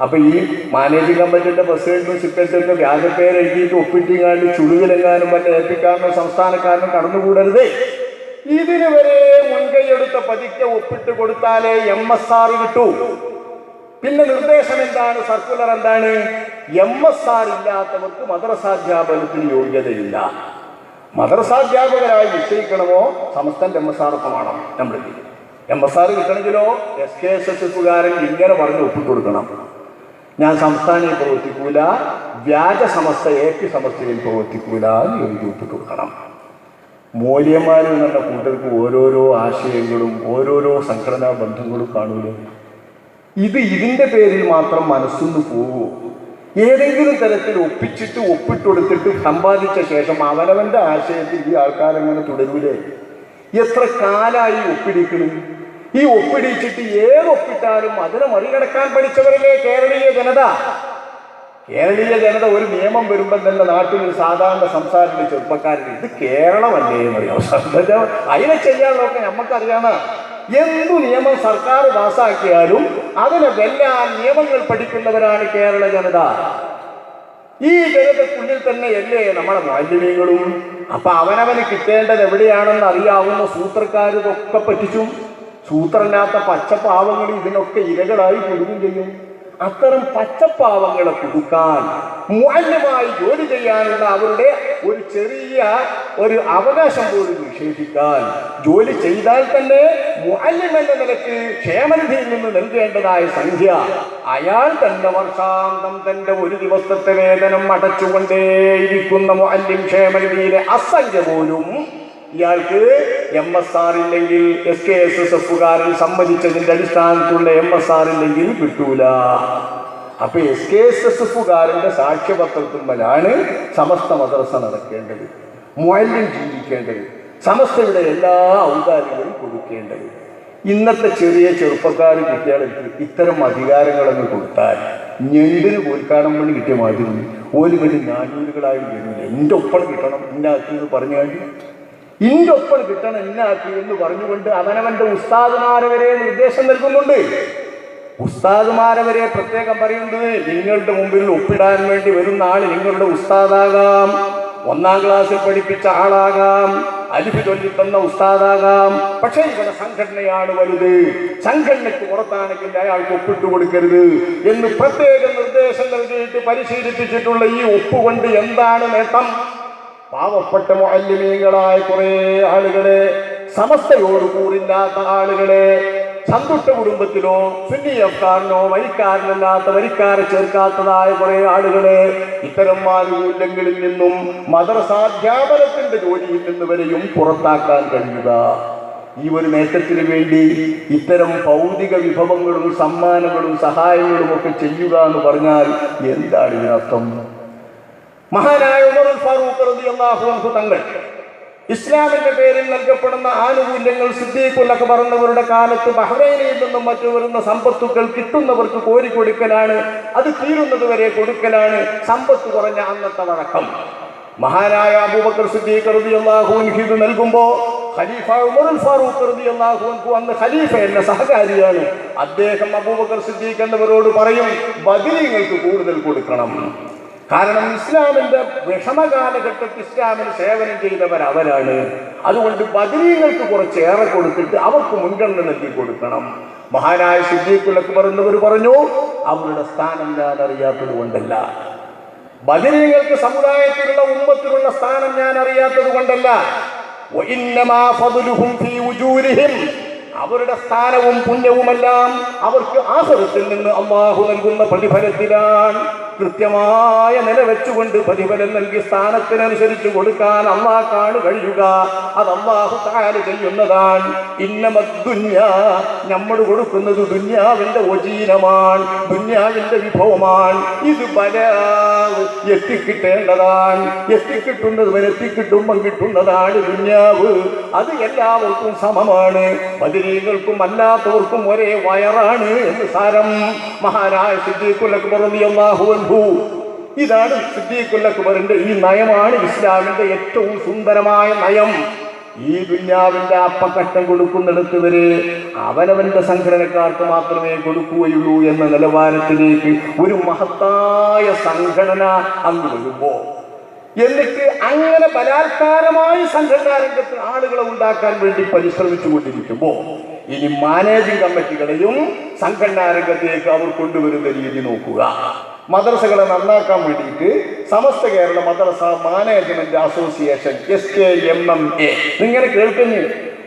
അപ്പൊ ഈ മാനേജിംഗ് കമ്മിറ്റിയുടെ പ്രസിഡന്റും സെക്രട്ടറിയൊക്കെ വ്യാജപ്പേര് എഴുതിയിട്ട് ഒപ്പിട്ടിങ്ങാണ്ട് ചുടുകിലെങ്ങാനും വല്ല ഏൽപ്പിക്കാരനോ സംസ്ഥാനക്കാരനോ കടന്നുകൂടരുത്. ഇതിന് വരെ മുൻകൈയെടുത്ത പതിക്കെ ഒപ്പിട്ട് കൊടുത്താലേ MSR കിട്ടൂ. പിന്നെ നിർദ്ദേശം എന്താണ്? സർക്കുലർ എന്താണ്? MSR ഇല്ലാത്തവർക്ക് മദ്രസാധ്യാപനത്തിന് യോഗ്യതയില്ല. മദ്രസാധ്യാപകരായി നിശ്ചയിക്കണമോ സമസ്തന്റെ MSR ഒക്കെ വേണം. നമ്മൾ MSR കിട്ടണമെങ്കിലോ SKSSFകാരൻ ഇങ്ങനെ പറഞ്ഞ് ഒപ്പിട്ട് കൊടുക്കണം. ഞാൻ സംസ്ഥാനയിൽ പ്രവർത്തിക്കൂല, വ്യാജ സമസ്ത AP സമസ്തയിൽ പ്രവർത്തിക്കൂല എന്ന് എഴുതി ഒപ്പിട്ട് കൊടുക്കണം. മൂല്യന്മാരിൽ നിന്നുള്ള കൂട്ടർക്ക് ഓരോരോ ആശയങ്ങളും ഓരോരോ സംഘടനാ ബന്ധങ്ങളും കാണൂലേ. ഇതിന്റെ പേരിൽ മാത്രം മനസ്സൊന്ന് പോവോ? ഏതെങ്കിലും തരത്തിൽ ഒപ്പിട്ടുകൊടുത്തിട്ട് സമ്പാദിച്ച ശേഷം അവനവന്റെ ആശയത്തിൽ ഈ ആൾക്കാരങ്ങനെ തുടരൂലേ? എത്ര കാലായി ഒപ്പിടിക്കണം? ഈ ഒപ്പിടിച്ചിട്ട് ഏതൊപ്പിട്ടാലും അതിനെ മറികടക്കാൻ പഠിച്ചവരല്ലേ കേരളീയ ജനത. കേരളീയ ജനത ഒരു നിയമം വരുമ്പോൾ തന്നെ നാട്ടിൽ സാധാരണ സംസാരിക്കുന്ന ചെറുപ്പക്കാരിൽ ഇത് കേരളമല്ലേ എന്നറിയാം. അതിനെ ചെയ്യാനുള്ളതൊക്കെ നമുക്കറിയാമ. എന്തു നിയമം സർക്കാർ പാസാക്കിയാലും അതിനെ വെല്ലാൻ നിയമങ്ങൾ പഠിക്കുന്നവരാണ് കേരള ജനത. ഈ ജനതക്കുള്ളിൽ തന്നെയല്ലേ നമ്മളെ മാലിന്യങ്ങളും. അപ്പൊ അവനവന് കിട്ടേണ്ടത് എവിടെയാണെന്ന് അറിയാവുന്ന സൂത്രക്കാർ ഇതൊക്കെ പറ്റിച്ചും സൂത്രമില്ലാത്ത പച്ചപ്പാവങ്ങൾ ഇതിനൊക്കെ ഇരകളായി കൊടുക്കുകയും ചെയ്യും. അത്തരം പച്ചപ്പാവങ്ങളെ കൊടുക്കാൻ മുഅല്ലിമായി ജോലി ചെയ്യാനുള്ള അവരുടെ ഒരു ചെറിയ ഒരു അവകാശം പോലും നിഷേധിക്കാൻ, ജോലി ചെയ്താൽ തന്നെ മുഅല്ലിം എന്ന നിലയ്ക്ക് ക്ഷേമനിധിയിൽ നിന്ന് നൽകേണ്ടതായ സംഖ്യ അയാൾ തന്നെ വർഷാന്തം തന്റെ ഒരു ദിവസത്തെ വേതനം അടച്ചുകൊണ്ടേയിരിക്കുന്ന മുഅല്ലിം ക്ഷേമനിധിയിലെ അസംഖ്യ പോലും ഇയാൾക്ക് MSR ഇല്ലെങ്കിൽ SKSSFകാരൻ സമ്മതിച്ചതിന്റെ അടിസ്ഥാനത്തിലുള്ള MSR ഇല്ലെങ്കിൽ കിട്ടൂല. അപ്പൊ SKSSFകാരന്റെ സാക്ഷ്യപത്രത്തിന്മേലാണ് സമസ്ത മദ്രസ നടക്കേണ്ടത്, മുഅല്ലിം ജീവിക്കേണ്ടത്, സമസ്തയുടെ എല്ലാ ഔദാര്യങ്ങളും കൊടുക്കേണ്ടത്. ഇന്നത്തെ ചെറിയ ചെറുപ്പക്കാർ കുട്ടികൾക്ക് ഇത്തരം അധികാരങ്ങളൊന്നും കൊടുത്താൽ ഞണ്ടിന് കോൽക്കാടം പണി കിട്ടിയ മാതിരി ഓല് കണ്ടി ഞാനൂരുകളായും വരില്ല. എൻ്റെ ഒപ്പം കിട്ടണം ഇന്നാക്കിയെന്ന് പറഞ്ഞു കഴിഞ്ഞു, ഇൻ്റെ ഒപ്പം കിട്ടണം ഇന്നാക്കി എന്ന് പറഞ്ഞുകൊണ്ട് അവനവന്റെ ഉസ്താദുമാരെ വരെ നിർദ്ദേശം നൽകുന്നുണ്ട്. ഉസ്താദുമാരെ വരെ പ്രത്യേകം പറയുന്നത് നിങ്ങളുടെ മുമ്പിൽ ഒപ്പിടാൻ വേണ്ടി വരുന്ന ആൾ നിങ്ങളുടെ ഉസ്താദാകാം, 1-ാം ക്ലാസ്സിൽ പഠിപ്പിച്ച ആളാകാം, അലിഫ് ചൊല്ലിത്തന്ന ഉസ്താദാകാം. പക്ഷേ ഇവിടെ സംഘടനയാണ് വലുത്, സംഘടനയ്ക്ക് പുറത്താണെങ്കിൽ അയാൾക്ക് ഒപ്പിട്ട് കൊടുക്കരുത് എന്ന് പ്രത്യേക നിർദ്ദേശം നൽകിയിട്ട് പരിശീലിപ്പിച്ചിട്ടുള്ള ഈ ഒപ്പുകൊണ്ട് എന്താണ് നേട്ടം? പാവപ്പെട്ട മുഅല്ലിമീങ്ങളായ കുറെ ആളുകളെ, സമസ്തയോട് കൂറില്ലാത്ത ആളുകളെ, സന്തുഷ്ട കുടുംബത്തിലോ സുന്നി അഫ്ഗാറിനോ വരിക്കാരനല്ലാത്ത വരിക്കാരെ ചേർക്കാത്തതായ കുറെ ആളുകളെ ഇത്തരം ആനുകൂല്യങ്ങളിൽ നിന്നും മദ്രസാധ്യാപനത്തിന്റെ ജോലിയിൽ നിന്ന് വരെയും പുറത്താക്കാൻ കഴിയുക. ഈ ഒരു നേട്ടത്തിന് വേണ്ടി ഇത്തരം ഭൗതിക വിഭവങ്ങളും സമ്മാനങ്ങളും സഹായങ്ങളും ഒക്കെ ചെയ്യുക എന്ന് പറഞ്ഞാൽ എന്താണ് ഇതിനർത്ഥം? മഹാനായ ഉമറുൽ ഫാറൂഖ് റളിയല്ലാഹു അൻഹു തങ്ങൾ ഇസ്ലാമിന്റെ പേരിൽ നൽകപ്പെടുന്ന ആനുകൂല്യങ്ങൾ സിദ്ദീഖുൽ അക്ബർ എന്നവരുടെ കാലത്ത് ബഹ്റൈനിൽ നിന്നും മറ്റു വരുന്ന സമ്പത്തുക്കൾ കിട്ടുന്നവർക്ക് കോരിക്കൊടുക്കലാണ്, അത് തീരുന്നത് വരെ കൊടുക്കലാണ് സമ്പത്ത് കുറഞ്ഞ അന്നത്തെ വഴക്കം. മഹാനായ അബൂബക്കർ സിദ്ദീഖ് റളിയല്ലാഹു അൻഹു ഇത് നൽകുമ്പോൾ ഖലീഫ ഉമറുൽ ഫാറൂഖ് റളിയല്ലാഹു അൻഹു അന്ന് ഖലീഫയല്ല, സഹകാരിയാണ്. അദ്ദേഹം അബൂബക്കർ സിദ്ദീഖ് എന്നവരോട് പറയും, ബദരീങ്ങൾക്ക് കൂടുതൽ കൊടുക്കണം. കാരണം ഇസ്ലാമിന്റെ വിഷമകാലഘട്ടത്തിൽ ഇസ്ലാമിന് സേവനം ചെയ്തവർ അവരാണ്. അതുകൊണ്ട് ബദരീങ്ങൾക്ക് കുറച്ചേറെ കൊടുത്തിട്ട് അവർക്ക് മുൻഗണന നൽകി കൊടുക്കണം. മഹാനായ സിദ്ദീഖുൽ അക്ബർ എന്നവർ പറഞ്ഞു, അവരുടെ സ്ഥാനം ഞാൻ അറിയാത്തത് കൊണ്ടല്ല, ബദരീങ്ങൾക്ക് സമുദായത്തിലുള്ള ഉമ്മത്തിലുള്ള സ്ഥാനം ഞാൻ അറിയാത്തത് കൊണ്ടല്ല, വഇന്നമാ ഫദ്ലുഹും ഫീ ഉജൂരിഹിം, അവരുടെ സ്ഥാനവും പുണ്യവുമെല്ലാം അവർക്ക് ആഖിറത്തിൽ നിന്ന് അല്ലാഹു നൽകുന്ന പ്രതിഫലത്തിലാണ്. കൃത്യമായ നില വെച്ചുകൊണ്ട് പ്രതിഫലം നൽകി സ്ഥാനത്തിനനുസരിച്ച് കൊടുക്കാൻ അല്ലാഹുവാണ് കഴിയുക. അത് അല്ലാഹു തആല ചെയ്യുന്നതാണ്. ഇന്നമദ്ദുന്യാ, നമ്മൾ കൊടുക്കുന്നത് ദുന്യാവിന്റെ വജീനമാണ്, ദുന്യാവിന്റെ വിഭവമാണ്. ഇത് എത്തിക്കിട്ടേണ്ടതാണ്, എത്തിക്കിട്ടുന്നതുവരെ എത്തിക്കിട്ടുമ്പം കിട്ടുന്നതാണ് ദുന്യാവ്. അത് എല്ലാവർക്കും സമമാണ്, ബദരീകൾക്കും അല്ലാത്തവർക്കും ഒരേ വയറാണ് എന്ന് സാരം. മഹാനായ സിദ്ദീഖുൽ അക്ബർ റളിയല്ലാഹു അൻഹു, ഇതാണ് സിദ്ദീഖുൽ അക്ബറിന്റെ ഈ നയമാണ് ഇസ്ലാമിന്റെ ഏറ്റവും സുന്ദരമായ നയം. ഈ ദുന്യാവിന്റെ അപ്പക്കട്ടം കൊടുക്കുന്നിടത്ത് വരെ അവനവന്റെ സംഘടനക്കാർക്ക് മാത്രമേ കൊടുക്കുകയുള്ളൂ എന്ന നിലവാരത്തിലേക്ക് ഒരു മഹത്തായ സംഘടന അന്ന് വരുമ്പോ, എന്നിട്ട് അങ്ങനെ ബലാത്കാരമായി സംഘടനാ രംഗത്ത് ആളുകളെ ഉണ്ടാക്കാൻ വേണ്ടി പരിശ്രമിച്ചു കൊണ്ടിരിക്കുമ്പോ ഇനി മാനേജിംഗ് കമ്മിറ്റികളെയും സംഘടനാ രംഗത്തേക്ക് അവർ കൊണ്ടുവരുന്ന രീതി നോക്കുക. മദ്രസകളെ നന്നാക്കാൻ വേണ്ടിയിട്ട് സമസ്ത കേരള മദ്രസ മാനേജ്മെന്റ് അസോസിയേഷൻ SKMMA ഇങ്ങനെ കേൾക്കുന്നു.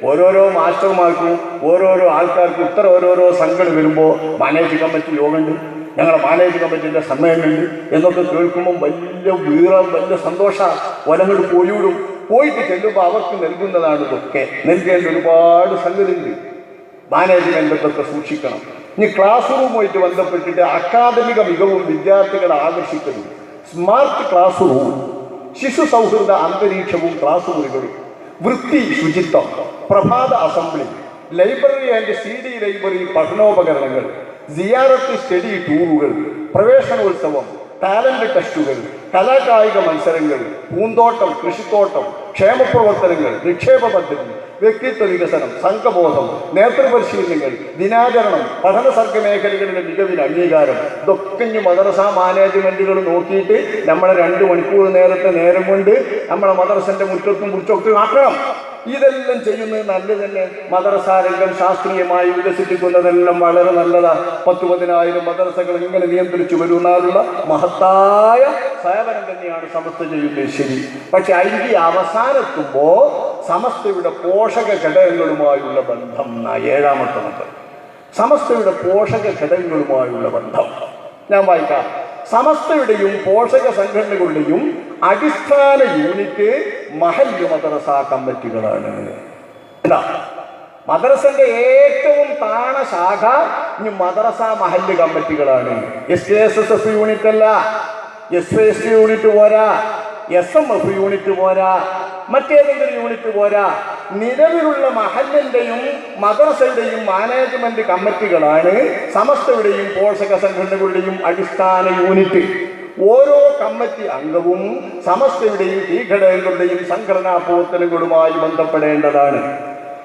ഓരോരോ മാസ്റ്റർമാർക്കും ഓരോരോ ആൾക്കാർക്കും ഇത്ര ഓരോരോ സംഘടന വരുമ്പോൾ മാനേജിംഗ് കമ്മിറ്റി യോഗമുണ്ട്, ഞങ്ങളുടെ മാനേജിംഗ് കമ്മിറ്റിന്റെ സമ്മേളനമുണ്ട് എന്നൊക്കെ കേൾക്കുമ്പോൾ വലിയ വീറും വലിയ സന്തോഷമാണ്. ഒലങ്ങോട് പോയിടും. പോയിട്ട് ചെല്ലുമ്പോൾ അവർക്ക് നൽകുന്നതാണ് ഇതൊക്കെ. നൽകേണ്ട ഒരുപാട് സംഗതിയുണ്ട്. മാനേജ്മെന്റൊക്കെ സൂക്ഷിക്കണം. ഇനി ക്ലാസ് റൂമുമായിട്ട് ബന്ധപ്പെട്ടിട്ട് അക്കാദമിക മികവും വിദ്യാർത്ഥികളെ ആകർഷിക്കുന്നു. സ്മാർട്ട് ക്ലാസ് റൂം, ശിശു സൗഹൃദ അന്തരീക്ഷവും ക്ലാസ് മുറികളും, വൃത്തി ശുചിത്വം, പ്രഭാത assembly, library and CD library പഠനോപകരണങ്ങൾ, സിയാറത്ത് സ്റ്റഡി ടൂറുകൾ, പ്രവേശനോത്സവം, ടാലന്റ് ടെസ്റ്റുകൾ, കലാകായിക മത്സരങ്ങൾ, പൂന്തോട്ടം, കൃഷിത്തോട്ടം, ക്ഷേമപ്രവർത്തനങ്ങൾ, നിക്ഷേപ പദ്ധതി, വ്യക്തിത്വ വികസനം, സംഘബോധം, നേതൃപരിശീലനങ്ങൾ, ദിനാചരണം, പഠന സർഗ മേഖലകളിലെ മികവിന് അംഗീകാരം. ഇതൊക്കെ മദ്രസ മാനേജ്മെന്റുകൾ നോക്കിയിട്ട് നമ്മളെ 2 മണിക്കൂർ നേരത്തെ നേരം കൊണ്ട് നമ്മളെ മദ്രസന്റെ മുറ്റത്തും കുറിച്ചൊക്കെ ആക്കണം. ഇതെല്ലാം ചെയ്യുന്നത് നല്ലത് തന്നെ. മദ്രസ രംഗം ശാസ്ത്രീയമായി വികസിപ്പിക്കുന്നതെല്ലാം വളരെ നല്ലതാണ്. 10,000-10,000 മദ്രസകൾ ഇങ്ങനെ നിയന്ത്രിച്ചു വരുന്നാലുള്ള മഹത്തായ സേവനം തന്നെയാണ് സമസ്ത ചെയ്യുന്നത്. ശരി, പക്ഷെ അതിൻ്റെ അവസാനത്തുമ്പോ സമസ്തയുടെ പോഷക ഘടകങ്ങളുമായുള്ള ബന്ധം 7ാമത്തെ മന്ത്രം. സമസ്തയുടെ പോഷക ഘടകങ്ങളുമായുള്ള ബന്ധം ഞാൻ വായിക്കാം. സമസ്തയുടെയും പോഷക സംഘടനകളുടെയും അടിസ്ഥാന യൂണിറ്റ് മഹല്ല് മദ്രസ കമ്മിറ്റികളാണ്. എന്താ മദ്രസന്റെ ഏറ്റവും താണ ശാഖ ഇനി മദ്രസ മഹല്ല് കമ്മിറ്റികളാണ്. SKSS യൂണിറ്റ് അല്ല, SYS യൂണിറ്റ് പോരാ, SMF യൂണിറ്റ് പോരാ, മറ്റേതെങ്കിലും യൂണിറ്റ് പോരാ. നിലവിലുള്ള മഹല്ലിന്റെയും മദ്രസയുടെയും മാനേജ്മെന്റ് കമ്മിറ്റികളാണ് സമസ്തയുടെയും പോഷക സംഘടനകളുടെയും അടിസ്ഥാന യൂണിറ്റ്. ഓരോ കമ്മിറ്റി അംഗവും സമസ്തയുടെയും ഈ ഘടകങ്ങളുടെയും സംഘടനാ പ്രവർത്തനങ്ങളുമായി ബന്ധപ്പെടേണ്ടതാണ്.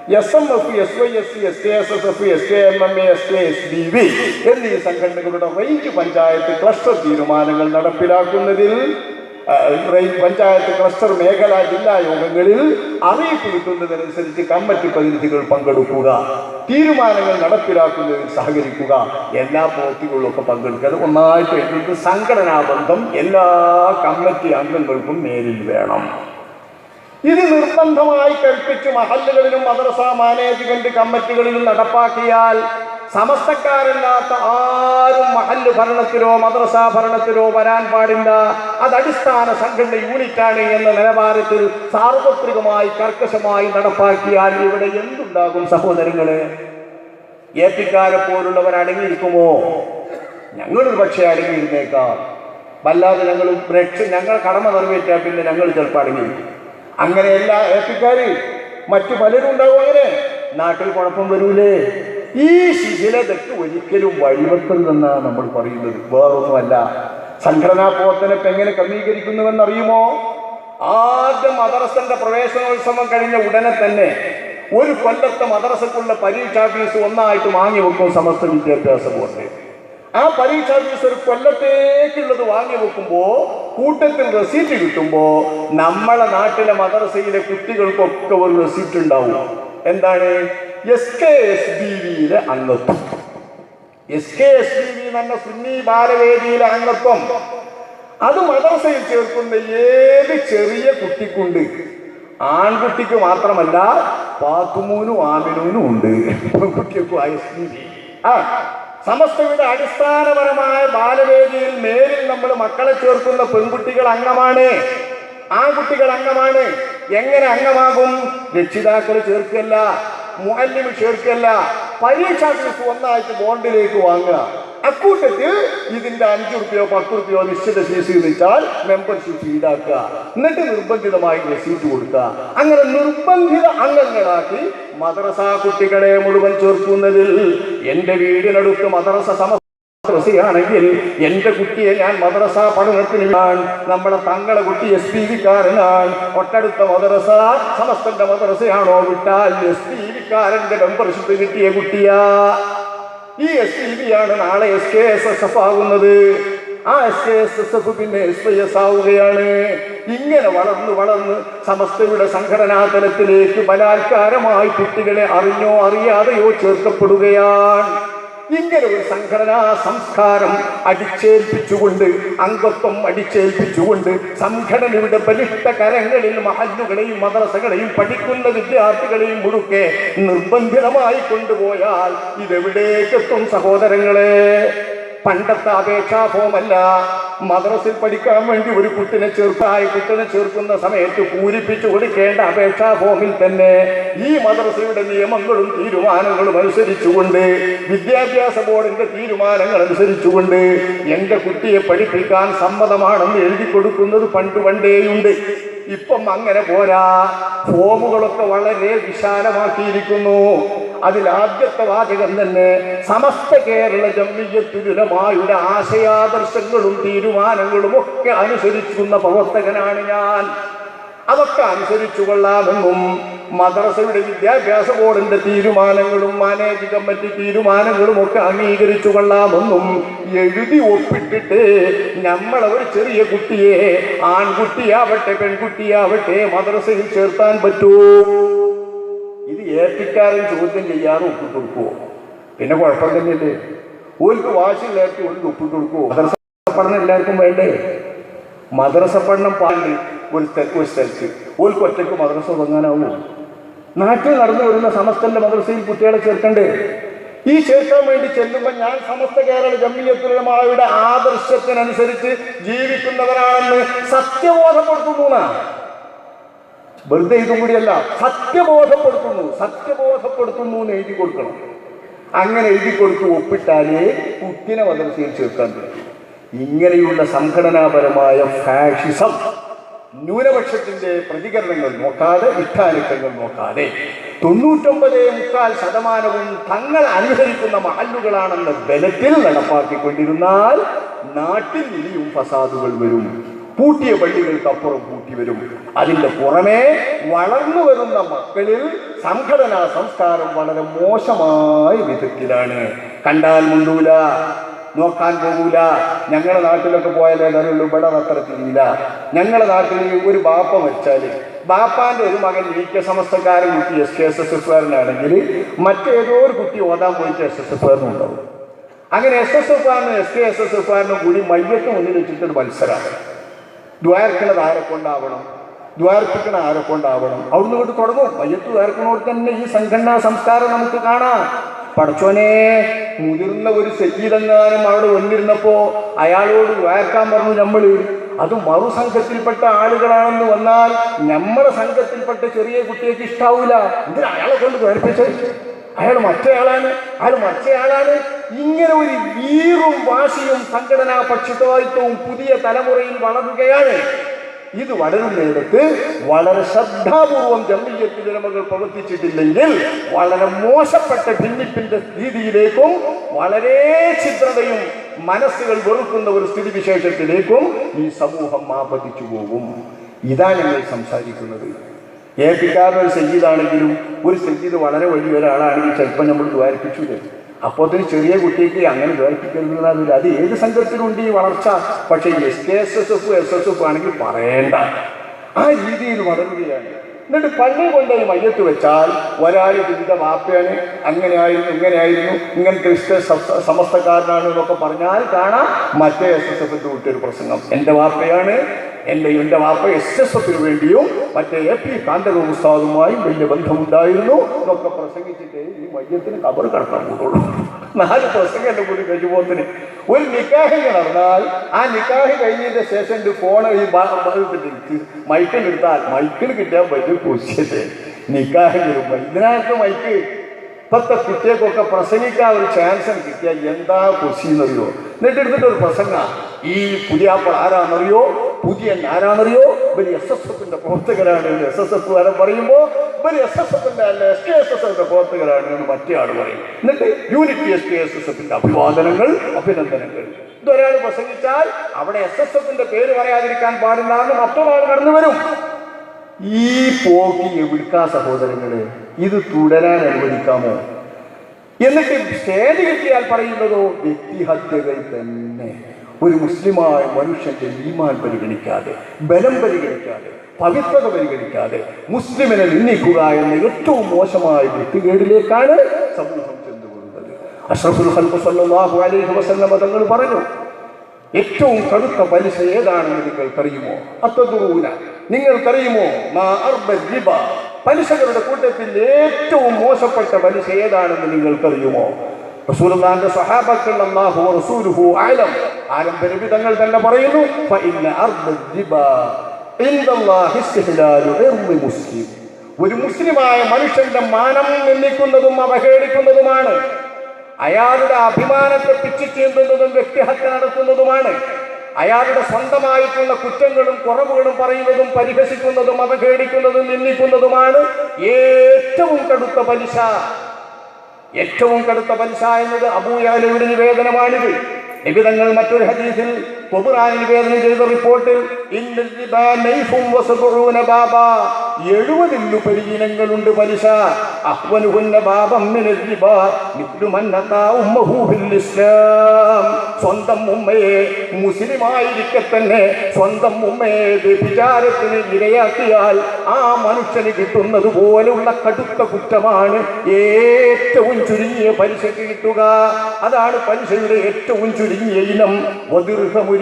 SMF, SYSC, SKSSF, SKMMA, SKSDV എന്നീ സംഘടനകളുടെ റേഞ്ച് പഞ്ചായത്ത് ക്ലസ്റ്റർ തീരുമാനങ്ങൾ നടപ്പിലാക്കുന്നതിൽ പഞ്ചായത്ത് ക്ലസ്റ്റർ മേഖലാ ജില്ലാ യോഗങ്ങളിൽ അറിയിപ്പ് കിട്ടുന്നതിനനുസരിച്ച് കമ്മിറ്റി പ്രതിനിധികൾ പങ്കെടുക്കുക, തീരുമാനങ്ങൾ നടപ്പിലാക്കുന്നതിൽ സഹകരിക്കുക, എല്ലാ പ്രവൃത്തികളിലൊക്കെ പങ്കെടുക്കുക. ഒന്നായിട്ട് എഴുതുന്നത് സംഘടനാ ബന്ധം എല്ലാ കമ്മിറ്റി അംഗങ്ങൾക്കും നേരിൽ വേണം. ഇത് നിർബന്ധമായി കൽപ്പിച്ച് മഹല്ലുകളിലും മദ്രസ മാനേജ്മെന്റ് കമ്മിറ്റികളിലും നടപ്പാക്കിയാൽ സമസ്തക്കാരല്ലാത്ത ആരും മഹല്ല് ഭരണത്തിലോ മദ്രസ ഭരണത്തിലോ വരാൻ പാടില്ല. അത് അടിസ്ഥാന സംഘടന യൂണിറ്റാണ് എന്ന നിലവാരത്തിൽ സാർവത്രികമായി കർക്കശമായി നടപ്പാക്കിയാൽ ഇവിടെ എന്തുണ്ടാകും സഹോദരങ്ങളെ? ഏപ്പിക്കാരെ പോലുള്ളവർ അടങ്ങിയിരിക്കുമോ? ഞങ്ങളൊരു പക്ഷേ അടങ്ങിയിരുന്നേക്കാം. വല്ലാതെ ഞങ്ങൾ കടമ നിറവേറ്റാൽ പിന്നെ ഞങ്ങൾ ചിലപ്പോൾ അടങ്ങിയിരിക്കും. അങ്ങനെയല്ല ഏപ്പിക്കാര്, മറ്റു പലരും ഉണ്ടാവും. അങ്ങനെ നാട്ടിൽ കുഴപ്പം വരൂലേ? ഈ ശിഥിലതയ്ക്ക് ഒരിക്കലും വഴിവെക്കരുതെന്നാണ് നമ്മൾ പറയുന്നത്, വേറൊന്നുമല്ല. സംഘടനാ പ്രവർത്തനത്തെ എങ്ങനെ ക്രമീകരിക്കുന്നുവെന്നറിയുമോ? ആദ്യം മദ്രസന്റെ പ്രവേശനോത്സവം കഴിഞ്ഞ ഉടനെ തന്നെ ഒരു കൊല്ലത്തെ മദ്രസക്കുള്ള പരീക്ഷാ ഫീസ് ഒന്നായിട്ട് വാങ്ങി വെക്കും സമസ്ത വിദ്യാഭ്യാസ ബോർഡ്. ആ പരീക്ഷാ ഫീസ് ഒരു കൊല്ലത്തേക്കുള്ളത് വാങ്ങി വെക്കുമ്പോൾ കൂട്ടത്തിൽ റെസീറ്റ് കിട്ടുമ്പോൾ നമ്മളെ നാട്ടിലെ മദ്രസയിലെ കുട്ടികൾക്കൊക്കെ ഒരു റെസീറ്റ് ഉണ്ടാവും. എന്താണ്? SKSDVയിലെ അംഗത്വം. SKSDV എന്ന സുന്നി ബാലവേദിയിലെ അംഗത്വം അത് മദ്രസയിൽ ചേർക്കുന്ന ഏത് ചെറിയ കുട്ടിക്കുണ്ട്. ആൺകുട്ടിക്ക് മാത്രമല്ല, പാത്തുമൂനും ആമിനൂനും ഉണ്ട്. പെൺകുട്ടിക്കും SDV. സമസ്തയുടെ അടിസ്ഥാനപരമായ ബാലവേദിയിൽ മേലിൽ നമ്മൾ മക്കളെ ചേർക്കുന്ന പെൺകുട്ടികൾ അംഗമാണ്, ആൺകുട്ടികൾ അംഗമാണ്. എങ്ങനെ അംഗമാകും? രക്ഷിതാക്കൾ ചേർക്കല്ല, മുഅല്ലിം ചേർക്കല്ല, പരീക്ഷാ ഫീസ് ഒന്നായിട്ട് ബോണ്ടിലേക്ക് വാങ്ങുക. അക്കൂട്ടത്തിൽ ഇതിന്റെ 5 റുപ്യോ 10 റുപ്യോ നിശ്ചിത ഫീസ് വെച്ചാൽ മെമ്പർഷിപ്പ് ഈടാക്കുക, എന്നിട്ട് നിർബന്ധിതമായി റെസീറ്റ് കൊടുക്കുക. അങ്ങനെ നിർബന്ധിത അംഗങ്ങളാക്കി മദ്രസ കുട്ടികളെ മുഴുവൻ ചേർക്കുന്നതിൽ എൻ്റെ വീടിനടുത്ത് മദ്രസ മദ്രസയാണെങ്കിൽ എൻ്റെ കുട്ടിയെ ഞാൻ മദ്രസ പഠനത്തിന് നമ്മളെ തങ്ങളെ കുട്ടി SPV-കാരനാണ്. തൊട്ടടുത്ത മദ്രസ സമസ്തന്റെ മദ്രസയാണോ വിട്ടാൽ SPV-കാരന്റെ മെമ്പർഷിപ്പ് കിട്ടിയ കുട്ടിയാ. ഈ SPV-യാണ് നാളെ SKSSF ആകുന്നത്. ആ SKSSF പിന്നെ SYS ആവുകയാണ്. ഇങ്ങനെ വളർന്ന് സമസ്തയുടെ സംഘടനാ തലത്തിലേക്ക് ബലാത്കാരമായി കുട്ടികളെ അറിഞ്ഞോ അറിയാതെയോ ചേർക്കപ്പെടുകയാണ്. ഇങ്ങനെ ഒരു സംഘടനാ സംസ്കാരം അടിച്ചേൽപ്പിച്ചുകൊണ്ട്, അംഗത്വം അടിച്ചേൽപ്പിച്ചുകൊണ്ട് സംഘടനയുടെ ബലിഷ്ഠ കരങ്ങളിൽ മഹല്ലുകളെയും മദ്രസകളെയും പഠിക്കുന്ന വിദ്യാർത്ഥികളെയും മുഴുക്കെ നിർബന്ധിതമായി കൊണ്ടുപോയാൽ ഇതെവിടേക്കെത്തും സഹോദരങ്ങളെ? പണ്ടത്തെ അപേക്ഷാ ഫോമല്ല. മദ്രസിൽ പഠിക്കാൻ വേണ്ടി ഒരു കുട്ടിനെ ചേർക്കുന്ന സമയത്ത് പൂരിപ്പിച്ചു കൊടുക്കേണ്ട അപേക്ഷാ ഫോമിൽ തന്നെ ഈ മദ്രസയുടെ നിയമങ്ങളും തീരുമാനങ്ങളും അനുസരിച്ചുകൊണ്ട്, വിദ്യാഭ്യാസ ബോർഡിന്റെ തീരുമാനങ്ങൾ അനുസരിച്ചുകൊണ്ട് എൻ്റെ കുട്ടിയെ പഠിപ്പിക്കാൻ സമ്മതമാണെന്ന് എഴുതി കൊടുക്കുന്നത് പണ്ടേയുണ്ട്. ഇപ്പം അങ്ങനെ പോരാ. ഫോമുകളൊക്കെ വളരെ വിശാലമാക്കിയിരിക്കുന്നു. അതിൽ ആദ്യത്തെ വാചകം തന്നെ സമസ്ത കേരള ജംഇയ്യത്തുൽ ഉലമായുടെ ആശയാദർശങ്ങളും തീരുമാനങ്ങളും ഒക്കെ അനുസരിക്കുന്ന പ്രവർത്തകനാണ് ഞാൻ. അതൊക്കെ അനുസരിച്ചു കൊള്ളാമെന്നും മദ്രസയുടെ വിദ്യാഭ്യാസ ബോർഡിന്റെ തീരുമാനങ്ങളും മാനേജ് കമ്മിറ്റി തീരുമാനങ്ങളും ഒക്കെ അംഗീകരിച്ചു കൊള്ളാമെന്നും എഴുതി ഒപ്പിട്ടിട്ട് നമ്മളെ ഒരു ചെറിയ കുട്ടിയെ, ആൺകുട്ടിയാവട്ടെ പെൺകുട്ടിയാവട്ടെ, മദ്രസയിൽ ചേർത്താൻ പറ്റുമോ? ഇത് ഏൽപ്പിക്കാരൻ ചോദ്യം ചെയ്യാതെ ഒപ്പിട്ട് കൊടുക്കുമോ? പിന്നെ കുഴപ്പം തന്നെയല്ലേ? ഓർക്ക് വാശിയില്ലാത്ത ഒരു ഒപ്പിട്ട് കൊടുക്കുമോ? മദ്രസ പഠനം എല്ലാവർക്കും വേണ്ടേ? മദ്രസ പഠനം പാടില്ല ഒരു സ്ഥലത്ത് ഓർക്ക് ഒറ്റയ്ക്ക് മദ്രസ തുടങ്ങാനാവുമോ? നാട്ടിൽ നടന്നു വരുന്ന സമസ്തന്റെ മദ്രസയിൽ കുട്ടികളെ ചേർക്കണ്ടേ? ഈ ചേർക്കാൻ വേണ്ടി ചെല്ലുമ്പോൾ ഞാൻ സമസ്ത കേരള ജംഇയ്യത്തുൽ ഉലമായുടെ ആദർശത്തിനനുസരിച്ച് ജീവിക്കുന്നവരാണെന്ന് സത്യബോധപ്പെടുത്തുന്നു. വെറുതെ ഇതും കൂടിയല്ല, സത്യബോധപ്പെടുത്തുന്നു എന്ന് എഴുതി കൊടുക്കണം. അങ്ങനെ എഴുതി കൊടുത്ത് ഒപ്പിട്ടാലേ കുട്ടിനെ മദ്രസയിൽ ചേർക്കാൻ പറ്റും. ഇങ്ങനെയുള്ള സംഘടനാപരമായ ഫാഷിസം ന്യൂനപക്ഷത്തിന്റെ പ്രതികരണങ്ങൾ നോക്കാതെ, ഇഷ്ടാനിഷ്ടങ്ങൾ നോക്കാതെ 99.4% തങ്ങൾ അനുസരിക്കുന്ന മഹല്ലുകളാണെന്ന ബലത്തിൽ നടപ്പാക്കിക്കൊണ്ടിരുന്നാൽ നാട്ടിൽ ഇനിയും ഫസാദുകൾ വരും. പൂട്ടിയ പള്ളികൾക്കപ്പുറം പൂട്ടി വരും. അതിൻ്റെ പുറമെ വളർന്നു വരുന്ന മക്കളിൽ സംഘടനാ സംസ്കാരം വളരെ മോശമായ വിധത്തിലാണ്. കണ്ടാൽ മുണ്ടൂല, നോക്കാൻ പോകൂല. ഞങ്ങളുടെ നാട്ടിലൊക്കെ പോയാലേ അറിയുള്ളൂ, ഇവിടെ അത്ര തിരിയില്ല. ഞങ്ങളുടെ നാട്ടിൽ ഒരു ബാപ്പ മരിച്ചാൽ ബാപ്പാൻ്റെ ഒരു മകൻ സമസ്തക്കാരൻ കുട്ടി SKSSFകാരനാണെങ്കിൽ മറ്റേതോ ഒരു കുട്ടി ഓതാൻ പോയിട്ട് SSFകാരനുണ്ടാവും. അങ്ങനെ SSFകാരനും SKSSFകാരനും കൂടി മയ്യത്ത് മുന്നിൽ വെച്ചിട്ടൊരു മത്സരമാണ്. ദ്വാരക്കണത് ആരെ കൊണ്ടാവണം, ദ്വാരപ്പിക്കണ ആരെ കൊണ്ടാവണം. അവിടുന്ന് കൊണ്ട് തുടങ്ങും. മയ്യത്ത് ദ്വാരക്കണോട് തന്നെ ഈ സംഘടനാ സംസ്കാരം നമുക്ക് കാണാം. പടച്ചോനെ, മുതിർന്ന ഒരു സയ്യിദെങ്ങാനും അവിടെ വന്നിരുന്നപ്പോൾ അയാളോട് ദ്വാരക്കാൻ പറഞ്ഞു നമ്മൾ. അത് മറുസംഘത്തിൽപ്പെട്ട ആളുകളാണെന്ന് വന്നാൽ നമ്മുടെ സംഘത്തിൽപ്പെട്ട ചെറിയ കുട്ടിയൊക്കെ ഇഷ്ടാവൂല. എന്തിനാ അയാളെ കൊണ്ട് ദ്വാരപ്പിച്ചത്? അയാൾ മറ്റേയാളാണ്, അയാൾ മറ്റേയാളാണ്. ഇങ്ങനെ ഒരു വീറും വാശിയും സംഘടനാ പക്ഷപാതിത്വവും പുതിയ തലമുറയിൽ വളരുകയാണ്. ഇത് വളരുന്നിടത്ത് വളരെ ശ്രദ്ധാപൂർവം ജംഇയ്യത്തുൽ ഉലമകൾ പ്രവർത്തിച്ചിട്ടില്ലെങ്കിൽ വളരെ മോശപ്പെട്ട ഭിന്നിപ്പിന്റെ രീതിയിലേക്കും വളരെ ഛിദ്രതയും മനസ്സുകൾ വെറുക്കുന്ന ഒരു സ്ഥിതിവിശേഷത്തിലേക്കും ഈ സമൂഹം ആപതിച്ചു പോകും. ഇതാണ് ഞങ്ങൾ സംസാരിക്കുന്നത്. ഏൽപ്പിക്കാത്ത ഒരു സയ്യിദാണെങ്കിലും ഒരു സയ്യിദ് വളരെ വലിയ ഒരാളാണെങ്കിൽ ചിലപ്പോൾ നമ്മൾ ദ്വാരിപ്പിച്ചു തരും. അപ്പോൾ അതിന് ചെറിയ കുട്ടിക്ക് അങ്ങനെ ദ്വാരിപ്പിക്കരുതെന്നില്ല. അത് ഏത് സംഘത്തിലുണ്ട് ഈ വളർച്ച. പക്ഷേ SKSSF SSF ആണെങ്കിൽ പറയേണ്ട, ആ രീതിയിൽ വളരുകയാണ്. എന്നിട്ട് പള്ളി കൊണ്ടുപോയി മയ്യത്ത് വെച്ചാൽ ഒരാൾ ഇതിൻ്റെ വാപ്പയാണ്, അങ്ങനെയായിരുന്നു ഇങ്ങനെയായിരുന്നു, ഇങ്ങനത്തെ സമസ്തക്കാരനാണ് എന്നൊക്കെ പറഞ്ഞാൽ കാണാം മറ്റേ SSFന്റെ കുട്ടിയൊരു പ്രസംഗം. എൻ്റെ വാപ്പയാണ്, എൻ്റെ വാപ്പ SSFന് വേണ്ടിയും മറ്റേ AP കാന്തക ഉസ്താദുമായും വലിയ ബന്ധമുണ്ടായിരുന്നു എന്നൊക്കെ പ്രസംഗിച്ചിട്ടേ ഈ മയ്യത്തിന് കബർ കടത്താൻ കൂടുള്ളൂ. 4 പ്രസംഗം എൻ്റെ കൂടി കഴിയുമ്പോത്തിന് ഒരു നിക്കാഹ് നടന്നാൽ ആ നിക്കാഹ് കഴിഞ്ഞതിൻ്റെ ശേഷം ഫോൺ ഈ മൈക്കിൽ എടുത്താൽ മൈക്കിൽ കിട്ടിയാൽ വലിയ കുശിയല്ലേ നിക്കാഹ് വരുമ്പോൾ. ഇതിനകത്ത് മൈക്ക് ഇപ്പോഴത്തെ കുട്ടികൾക്കൊക്കെ പ്രസംഗിക്കാൻ ഒരു ചാൻസ് കിട്ടിയാൽ എന്താ കുശിന്നറിയോ. എന്നിട്ട് എടുത്തിട്ട് ഒരു പ്രസംഗ ഈ പുതിയാപ്പോൾ ആരാന്നറിയോ, പുതിയ ആരാന്നറിയോ, ഇവര് SSFന്റെ പ്രവർത്തകരാണ് എന്ന് SSFകാരൻ പറയുമ്പോൾ ഇവര് SSFന്റെ അല്ല SKSSFന്റെ പ്രവർത്തകരാണ് എന്ന് മറ്റേ ആൾ പറയും. എന്നിട്ട് യൂണിറ്റി SKSSFന്റെ അഭിനന്ദനങ്ങൾ. ഇതൊരാൾ പ്രസംഗിച്ചാൽ അവിടെ SSFന്റെ പേര് പറയാതിരിക്കാൻ പാടില്ലാന്ന് മറ്റൊരാൾ കടന്നു വരും. ഈ പോക്കി എവിടുക്കാ സഹോദരങ്ങളെ? ഇത് തുടരാൻ അനുവദിക്കാമോ? എന്നിട്ട് സ്റ്റേജ് കിട്ടിയാൽ പറയുന്നതോ വ്യക്തിഹത്യകൾ തന്നെ. ഒരു മുസ്ലിമായ മനുഷ്യന്റെ ഈമാൻ പരിഗണിക്കാതെ, ബലം പരിഗണിക്കാതെ, പവിത്രത പരിഗണിക്കാതെ മുസ്ലിമിനെ നിന്ദിക്കുക എന്ന ഏറ്റവും മോശമായ വൃത്തികേടിലേക്കാണ് സമൂഹം ചെന്നുകൊള്ളുന്നത്. അഷ്റഫുൽ ഖൽഖ് സ്വല്ലല്ലാഹു അലൈഹി വസല്ലം തങ്ങൾ പറഞ്ഞു, ഏറ്റവും കടുത്ത പലിശ ഏതാണെന്ന് നിങ്ങൾക്കറിയുമോ? അത്തദറൂന, നിങ്ങൾക്കറിയുമോ? മാ അർബൽ റിബ, പലിശകളുടെ കൂട്ടത്തിൽ ഏറ്റവും മോശപ്പെട്ട പലിശ ഏതാണെന്ന് നിങ്ങൾക്കറിയുമോ? റസൂലുള്ളാഹിന്റെ സ്വഹാബത്തുൽ അല്ലാഹു റസൂലുഹു അലം, ആലംബരി തങ്ങൾ തന്നെ പറയുന്നു, ഫഇന്ന അർബൽ റിബ ഇൻദല്ലാഹി ഇസ്തിഹ്ലാലു ഇർദി മുസ്ലിം, ഒരു മുസ്ലിമായ മനുഷ്യന്റെ മാനം നിന്ദിക്കുന്നതും അവഹേളിക്കുന്നതുമാണ്, അയാളുടെ അഭിമാനത്തെ പിച്ചിച്ചീന്തുന്നതും വ്യക്തിഹത്യ നടത്തുന്നതുമാണ്, അയാളുടെ സ്വന്തമായിട്ടുള്ള കുറ്റങ്ങളും കുറവുകളും പറയുന്നതും പരിഹസിക്കുന്നതും അവഹേളിക്കുന്നതും നിന്ദിക്കുന്നതുമാണ് ഏറ്റവും കടുത്ത പലിശ. ഏറ്റവും കടുത്ത പലിശ എന്നത് അബൂ യഅലയുടെ നിവേദനമാണിത്. നിബിതങ്ങൾ മറ്റൊരു ഹദീസിൽ ഖുർആനിൽ നിവേദനം ചെയ്ത റിപ്പോർട്ടിൽ 70 ഇനങ്ങളുണ്ട് പലിശ. സ്വന്തം ഉമ്മയെ മുസ്ലിമായിരിക്കെ തന്നെ സ്വന്തം ഉമ്മയെ വ്യഭിചാരത്തിന് ഇരയാക്കിയാൽ ആ മനുഷ്യന് കിട്ടുന്നത് പോലെയുള്ള കടുത്ത കുറ്റമാണ് ഏറ്റവും ചുരുങ്ങിയ പലിശയ്ക്ക് കിട്ടുക. അതാണ് പലിശയുടെ ഏറ്റവും ചുരുങ്ങിയ ഇനം. 35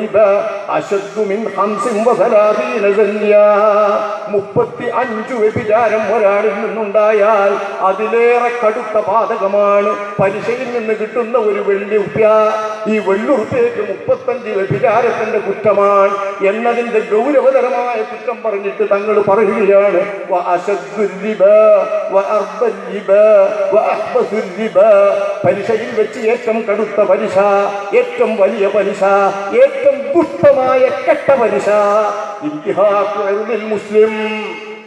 വ്യഭിചാരം ഒരാളിൽ നിന്നുണ്ടായാൽ അതിലേറെ കടുത്ത പാതകമാണ് പലിശയിൽ നിന്ന് കിട്ടുന്ന ഒരു വെള്ളിയുപ്യ. ഈ വെള്ളുറുപ്യക്ക് 35 വ്യഭിചാരത്തിന്റെ കുറ്റമാണ് എന്നതിന്റെ ഗൗരവതരമായ കുറ്റം പറഞ്ഞിട്ട് തങ്ങൾ പറയുകയാണ്, പലിശയിൽ വെച്ച് ഏറ്റവും കടുത്ത പലിശ, ഏറ്റവും വലിയ പലിശ, ഏറ്റവും ദുഷ്ടമായ കെട്ട പലിശ ഇന്തിഹാഖുൽ മുസ്ലിം,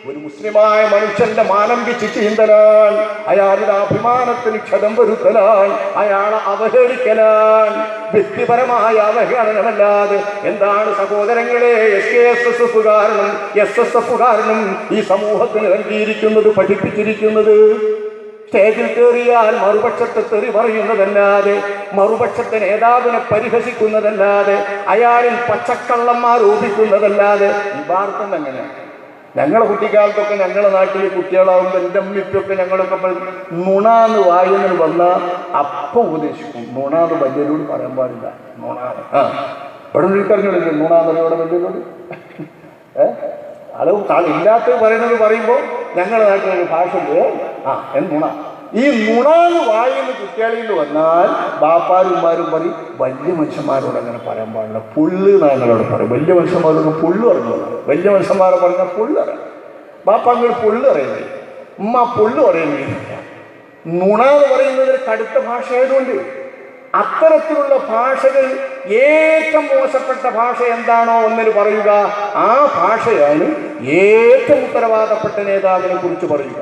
ഒരു മുസ്ലിമായ മനുഷ്യന്റെ മാനംബിച്ച് ചീന്തലാണ്, അയാളുടെ അഭിമാനത്തിന് ക്ഷതം വരുത്തലാണ്, അയാളെ അവഹേളിക്കലാണ്. വ്യക്തിപരമായ അവഹേളനമല്ലാതെ എന്താണ് സഹോദരങ്ങളെ SKSSF-കാരനും SSF-കാരനും ഈ സമൂഹത്തിന് നൽകിയിരിക്കുന്നത്, പഠിപ്പിച്ചിരിക്കുന്നത്? സ്റ്റേജിൽ കയറിയാൽ മറുപക്ഷത്തെ തെറി പറയുന്നതല്ലാതെ, മറുപക്ഷത്തെ നേതാവിനെ പരിഹസിക്കുന്നതല്ലാതെ, അയാളിൽ പച്ചക്കള്ളം ആരോപിക്കുന്നതല്ലാതെ ഈ വാർത്ത എങ്ങനെ? ഞങ്ങളെ കുട്ടിക്കാലത്തൊക്കെ ഞങ്ങളുടെ നാട്ടിലെ കുട്ടികളാവുമ്പോൾ എൻ്റെ അമ്മിപ്പൊക്കെ ഞങ്ങളൊക്കെ നുണാന്ന് വായനയിൽ വന്നാൽ അപ്പം ഉപദേശിക്കും. നുണാന്ന് വലിയനോട് പറയാൻ പാടില്ല. നുണാന്ന് ഇവിടെ നിൽക്കറിഞ്ഞോളില്ലേ നുണാന്നോടെ വലിയനോട്? അത് ഇല്ലാത്തത് പറയുന്നത് പറയുമ്പോൾ ഞങ്ങളുടെ നാട്ടിലൊരു ഭാഷ നുണ. ഈ നുണാന്ന് വായിന്ന് കുട്ടികളിൽ വന്നാൽ ബാപ്പാരുമാരും പറയും വലിയ മനുഷ്യന്മാരോട് അങ്ങനെ പറയാൻ പാടില്ല, പുള്ള് ഞങ്ങളോട് പറയും. വലിയ മനുഷ്യന്മാരോട് പുള്ളു പറഞ്ഞു, വലിയ മനുഷ്യന്മാരെ പറഞ്ഞാൽ പുള്ളു അറിയാം. ബാപ്പ അങ്ങോട്ട് പുള്ളു അറിയുന്നില്ല, ഉമ്മ പുള്ളു അറിയുന്നില്ല. നുണ എന്ന് പറയുന്നത് കടുത്ത ഭാഷയായതുകൊണ്ട് അത്തരത്തിലുള്ള ഭാഷകൾ ഏറ്റവും മോശപ്പെട്ട ഭാഷ എന്താണോ ഒന്നിന് പറയുക, ആ ഭാഷയാണ് ഏറ്റവും ഉത്തരവാദപ്പെട്ട നേതാവിനെ കുറിച്ച് പറയുക.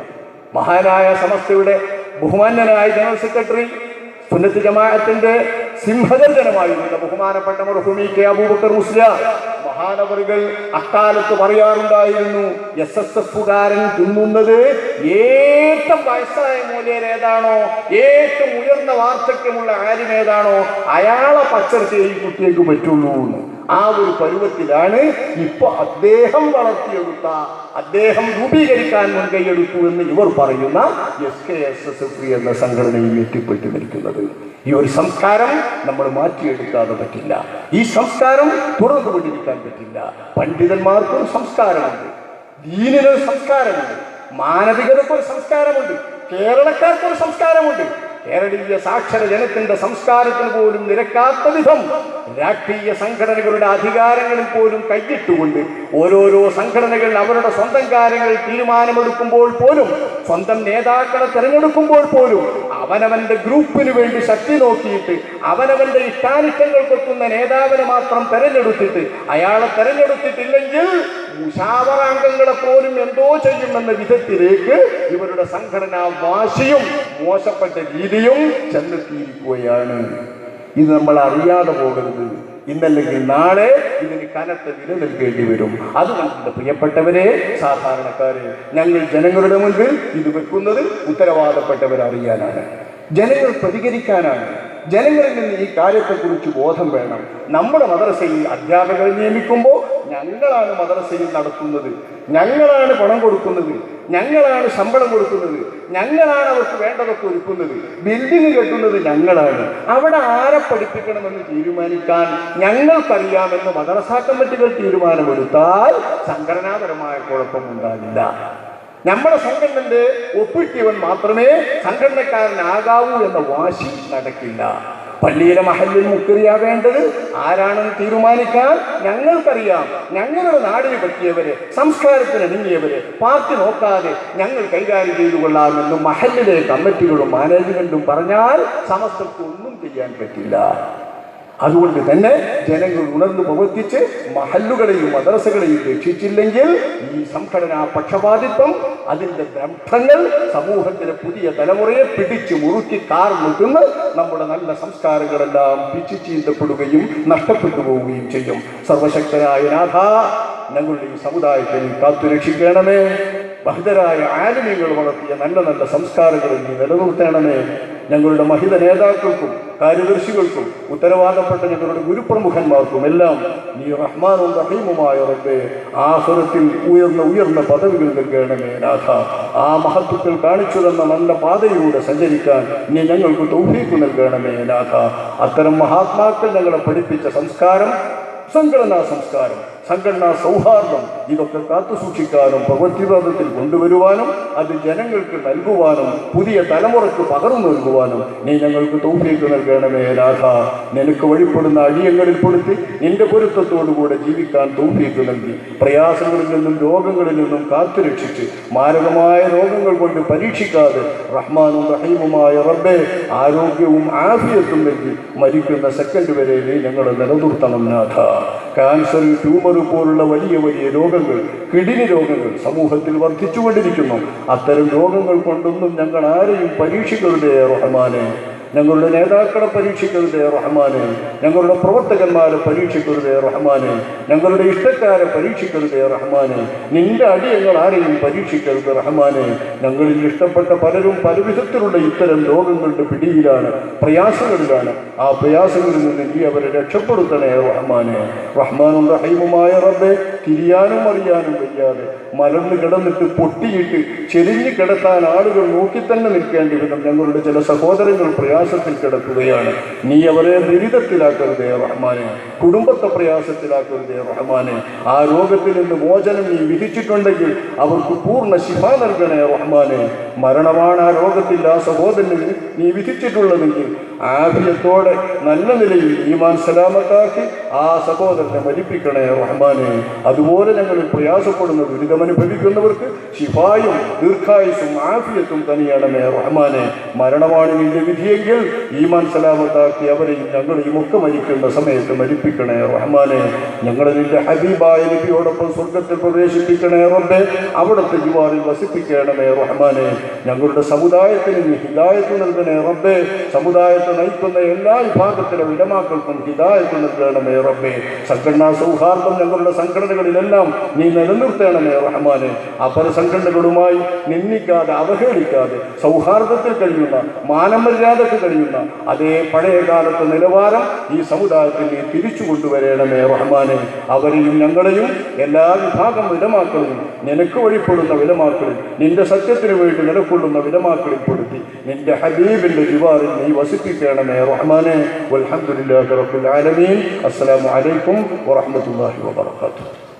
മഹാനായ സമസ്തയുടെ ബഹുമാന്യനായ ജനറൽ സെക്രട്ടറി, സുന്നത്ത് ജമാഅത്തിന്റെ സിംഹഗർജനമായിരുന്ന ബഹുമാനപ്പെട്ട മർഹൂം കെ അബൂബക്കർ മുസ്ലിയാർ മഹാനവറുകൾ അക്കാലത്ത് പറയാറുണ്ടായിരുന്നു, SSF-കാരൻ തിന്നുന്നത് ഏറ്റവും വയസ്സായ മൂല്യർ ഏതാണോ, ഏറ്റവും ഉയർന്ന വാർദ്ധക്യമുള്ള ആര്യം ഏതാണോ, അയാളെ പച്ചർച്ചയെ ഈ കുട്ടിയേക്ക് പറ്റുള്ളൂ എന്ന്. ആ ഒരു പരുവത്തിലാണ് ഇപ്പൊ അദ്ദേഹം വളർത്തിയെടുത്ത, അദ്ദേഹം രൂപീകരിക്കാൻ മുൻകൈയെടുത്തു എന്ന് ഇവർ പറയുന്ന SKSSF എന്ന സംഘടനയിൽ എത്തിപ്പെട്ടു നിൽക്കുന്നത്. ഈ ഒരു സംസ്കാരം നമ്മൾ മാറ്റിയെടുക്കാതെ പറ്റില്ല. ഈ സംസ്കാരം തുറന്നുകൊണ്ടിരിക്കാൻ പറ്റില്ല. പണ്ഡിതന്മാർക്കൊരു സംസ്കാരമുണ്ട്, ദീനിനൊരു സംസ്കാരമുണ്ട്, മാനവികതയ്ക്കൊരു സംസ്കാരമുണ്ട്, കേരളക്കാർക്കൊരു സംസ്കാരമുണ്ട്. കേരളീയ സാക്ഷര ജനത്തിന്റെ സംസ്കാരത്തിന് പോലും നിരക്കാത്ത വിധം രാഷ്ട്രീയ സംഘടനകളുടെ അധികാരങ്ങളിൽ പോലും കൈയിട്ടുകൊണ്ട് ഓരോരോ സംഘടനകൾ അവരുടെ സ്വന്തം കാര്യങ്ങൾ തീരുമാനമെടുക്കുമ്പോൾ പോലും, സ്വന്തം നേതാക്കളെ തിരഞ്ഞെടുക്കുമ്പോൾ പോലും അവനവന്റെ ഗ്രൂപ്പിന് വേണ്ടി ശക്തി നോക്കിയിട്ട് അവനവന്റെ ഇഷ്ടാനിഷ്ടങ്ങൾക്കൊത്തുന്ന നേതാവിനെ മാത്രം തെരഞ്ഞെടുത്തിട്ട്, അയാളെ തെരഞ്ഞെടുത്തിട്ടില്ലെങ്കിൽ മുശാവറാംഗങ്ങളെ പോലും എന്തോ ചെയ്യുമെന്ന വിധത്തിലേക്ക് ഇവരുടെ സംഘടനാ വാശിയും മോശപ്പെട്ട രീതിയും ചെന്നെത്തിയിരിക്കുകയാണ്. ഇത് നമ്മൾ അറിയാതെ പോകരുത്. ഇന്നല്ലെങ്കിൽ നാളെ ഇതിന് കനത്ത വില നൽകേണ്ടി വരും. അതുകൊണ്ട് പ്രിയപ്പെട്ടവരെ, സാധാരണക്കാരെ, ഞങ്ങൾ ജനങ്ങളുടെ മുൻപിൽ ഇത് വെക്കുന്നത് ഉത്തരവാദപ്പെട്ടവരറിയാനാണ്, ജനങ്ങൾ പ്രതികരിക്കാനാണ്. ജനങ്ങളിൽ നിന്ന് ഈ കാര്യത്തെക്കുറിച്ച് ബോധം വേണം. നമ്മുടെ മദ്രസയിൽ അധ്യാപകരെ നിയമിക്കുമ്പോൾ ഞങ്ങളാണ് മദ്രസയിൽ നടത്തുന്നത്, ഞങ്ങളാണ് പണം കൊടുക്കുന്നത്, ഞങ്ങളാണ് ശമ്പളം കൊടുക്കുന്നത്, ഞങ്ങളാണ് അവർക്ക് വേണ്ടതൊക്കെ ഒരുക്കുന്നത്, ബിൽഡിംഗ് കെട്ടുന്നത് ഞങ്ങളാണ്. അവിടെ ആരെ പഠിപ്പിക്കണമെന്ന് തീരുമാനിക്കാൻ ഞങ്ങൾക്കറിയാമെന്ന് മദ്രസാ കമ്മിറ്റികൾ തീരുമാനമെടുത്താൽ സംഘടനാപരമായ കുഴപ്പമുണ്ടാകില്ല. നമ്മുടെ സംഘടനന്റെ ഒപ്പിട്ടവൻ മാത്രമേ സംഘടനക്കാരനാകാവൂ എന്ന വാശി നടക്കില്ല. പള്ളിയിലെ മഹല്ലിൽ മുക്കരിയാവേണ്ടത് ആരാണെന്ന് തീരുമാനിക്കാൻ ഞങ്ങൾക്കറിയാം. ഞങ്ങളുടെ നാടിന് പറ്റിയവരെ, സംസ്കാരത്തിന് ഇണങ്ങിയവരെ പാർട്ടി നോക്കാതെ ഞങ്ങൾ കൈകാര്യം ചെയ്തു കൊള്ളാമെന്നും മഹല്ലിലെ കമ്മിറ്റികളും മാനേജ്മെന്റും പറഞ്ഞാൽ സമസ്തക്ക് ഒന്നും ചെയ്യാൻ പറ്റില്ല. അതുകൊണ്ട് തന്നെ ജനങ്ങൾ ഉണർന്നു പ്രവർത്തിച്ച് മഹല്ലുകളെയും മദ്രസകളെയും രക്ഷിച്ചില്ലെങ്കിൽ ഈ സംഘടനാ പക്ഷപാതിത്വം, അതിൻ്റെ ഗ്രന്ഥങ്ങൾ സമൂഹത്തിലെ പുതിയ തലമുറയെ പിടിച്ചു മുറുക്കി കാർന്നുതിന്ന് നമ്മുടെ നല്ല സംസ്കാരങ്ങളെല്ലാം പിച്ചു ചീന്തപ്പെടുകയും നഷ്ടപ്പെട്ടു പോവുകയും ചെയ്യും. സർവശക്തനായ നാഥ, ഞങ്ങളുടെ ഈ സമുദായത്തെ കാത്തുരക്ഷിക്കണമേ. ബഹുതരായ ആലിമീങ്ങൾ വളർത്തിയ നല്ല നല്ല സംസ്കാരങ്ങളിൽ നീ നിലനിർത്തണമേ. ഞങ്ങളുടെ മഹിത നേതാക്കൾക്കും കാര്യദർശികൾക്കും ഉത്തരവാദപ്പെട്ട ഞങ്ങളുടെ ഗുരുപ്രമുഖന്മാർക്കും എല്ലാം നീ റഹ്മാനും റഹീമുമായ റബ്ബേ ആഖിറത്തിൽ ഉയർന്ന പദവികൾ നൽകണമേ നാഥ. ആ മഹത്വത്തിൽ കാണിച്ചു തന്ന നല്ല പാതയിലൂടെ സഞ്ചരിക്കാൻ നീ ഞങ്ങൾക്ക് തൗഫീഖ് നൽകണമേ നാഥ. അത്തരം മഹാത്മാക്കൾ ഞങ്ങളെ പഠിപ്പിച്ച സംസ്കാരം, സംഘടനാ സംസ്കാരം, സംഘടനാ സൗഹാർദ്ദം, ഇതൊക്കെ കാത്തുസൂക്ഷിക്കാനും പ്രവൃത്തിവാദത്തിൽ കൊണ്ടുവരുവാനും അത് ജനങ്ങൾക്ക് നൽകുവാനും പുതിയ തലമുറയ്ക്ക് പകർന്നു നൽകുവാനും നീ ഞങ്ങൾക്ക് തൗഫീഖ് നൽകണമേ നാഥ. നിനക്ക് വഴിപ്പെടുന്ന അടിയങ്ങളിൽ പെടുത്തി നിന്റെ പൊരുത്തത്തോടുകൂടെ ജീവിക്കാൻ തൗഫീഖ് നൽകി പ്രയാസങ്ങളിൽ നിന്നും രോഗങ്ങളിൽ നിന്നും കാത്തുരക്ഷിച്ച് മാരകമായ രോഗങ്ങൾ കൊണ്ട് പരീക്ഷിക്കാതെ റഹ്മാനും റഹീമുമായ റബ്ബേ ആരോഗ്യവും ആഫിയത്തും നൽകി മരിക്കുന്ന സെക്കൻഡ് വരെ നീ ഞങ്ങളെ നിലനിർത്തണം നാഥ. ക്യാൻസർ, ട്യൂമർ ട്യൂമർ പോലുള്ള വലിയ വലിയ രോഗങ്ങൾ, കിഡ്നി രോഗങ്ങൾ സമൂഹത്തിൽ വർദ്ധിച്ചുകൊണ്ടിരിക്കുന്നു. അത്തരം രോഗങ്ങൾ കൊണ്ടൊന്നും ഞങ്ങൾ ആരെയും പരീക്ഷിക്കരുതേ റഹ്മാനെ. ഞങ്ങളുടെ നേതാക്കളെ പരീക്ഷിക്കരുതേ റഹ്മാനെ. ഞങ്ങളുടെ പ്രവർത്തകന്മാരെ പരീക്ഷിക്കരുതേ റഹ്മാനെ. ഞങ്ങളുടെ ഇഷ്ടക്കാരെ പരീക്ഷിക്കരുതേ റഹ്മാനെ. നിന്റെ അടിയങ്ങൾ ആരെയും പരീക്ഷിക്കരുത് റഹ്മാനെ. ഞങ്ങളിൽ ഇഷ്ടപ്പെട്ട പലരും പലവിധത്തിലുള്ള ഇത്തരം രോഗങ്ങളുടെ പിടിയിലാണ്, പ്രയാസങ്ങളിലാണ്. ആ പ്രയാസങ്ങളിൽ നിന്ന് നീ അവരെ രക്ഷപ്പെടുത്തണേ റഹ്മാനെ. റഹ്മാനും റഹീമുമായ റബ്ബേ, തിരിയാനും അറിയാനും വയ്യാതെ മലർന്ന് കിടന്നിട്ട് പൊട്ടിയിട്ട് ചെരിഞ്ഞു കിടത്താൻ ആളുകൾ നോക്കി തന്നെ നിൽക്കേണ്ടി വിധം ഞങ്ങളുടെ ചില സഹോദരങ്ങൾ പ്രയാസത്തിൽ കിടക്കുകയാണ്. നീ അവരെ ദുരിതത്തിലാക്കരുതേ റഹ്മാനെ. കുടുംബത്തെ പ്രയാസത്തിലാക്കരുതേ റഹ്മാനെ. ആ രോഗത്തിൽ നിന്ന് മോചനം നീ വിധിച്ചിട്ടുണ്ടെങ്കിൽ അവർക്ക് പൂർണ്ണ ശിഫ നൽകണേ റഹ്മാനെ. മരണമാണ് ആ രോഗത്തിൽ ആ സഹോദരന് നീ വിധിച്ചിട്ടുള്ളതെങ്കിൽ ആഫിയത്തോടെ നല്ല നിലയിൽ ഈമാൻ സലാമത്താക്കി ആ സഹോദരനെ മരിപ്പിക്കണേ റഹ്മാനെ. അതുപോലെ ഞങ്ങൾ പ്രയാസപ്പെടുന്ന ദുരിതമനുഭവിക്കുന്നവർക്ക് ശിഫായും ദീർഘായുസും ആഫിയത്തും തനിയണമേ റഹ്മാനെ. മരണമാണ് നിന്റെ വിധിയെങ്കിൽ ഈമാൻ സലാമത്താക്കി അവരെയും ഞങ്ങളെയും ഒക്കെ മരിക്കുന്ന സമയത്ത് മരിപ്പിക്കണേ റഹ്മാനെ. ഞങ്ങളെ നിന്റെ ഹബീബായ നബിയോടൊപ്പം സ്വർഗത്തിൽ പ്രവേശിപ്പിക്കണേ റബ്ബേ. അവിടുത്തെ ജിവാറിൽ വസിപ്പിക്കണമേ റഹ്മാനെ. ഞങ്ങളുടെ സമുദായത്തിന് നീ ഹിദായത്ത് നൽകണേ റബ്ബേ. സമുദായത്തെ നയിക്കുന്ന എല്ലാ വിഭാഗത്തിലെ ഉലമാക്കൾക്കും ഹിദായത്ത് നൽകണമേ റബ്ബേ. സംഘടനാ സൗഹാർദ്ദം ഞങ്ങളുടെ സംഘടനകളിലെല്ലാം നീ നിലനിർത്തണമേ റഹ്മാനെ. അപര സംഘടനകളുമായി നിന്ദിക്കാതെ അവഹേളിക്കാതെ സൗഹാർദ്ദത്തിൽ കഴിയുന്ന, മാനമര്യാദക്ക് കഴിയുന്ന അതേ പഴയ കാലത്തെ നിലവാരം ഈ സമുദായത്തിൽ നീ തിരിച്ചു കൊണ്ടുവരണമേ റഹ്മാനെ. അവരെയും ഞങ്ങളെയും എല്ലാ വിഭാഗം വിലമാക്കളും നിനക്ക് വഴിപ്പെടുന്ന വിലമാക്കളിൽ, നിന്റെ സത്യത്തിന് വേണ്ടി നിലകൊള്ളുന്ന വിലമാക്കളിൽ പെടുത്തി നിന്റെ ഹബീബിന്റെ ജിവാറിൽ നീ വസിപ്പിക്കണമേ റഹ്മാനെ. വൽഹംദുലില്ലാഹി റബ്ബിൽ ആലമീൻ. അസ്സലാമു അലൈക്കും വറഹ്മത്തുള്ളാഹി വബറകാതുഹു.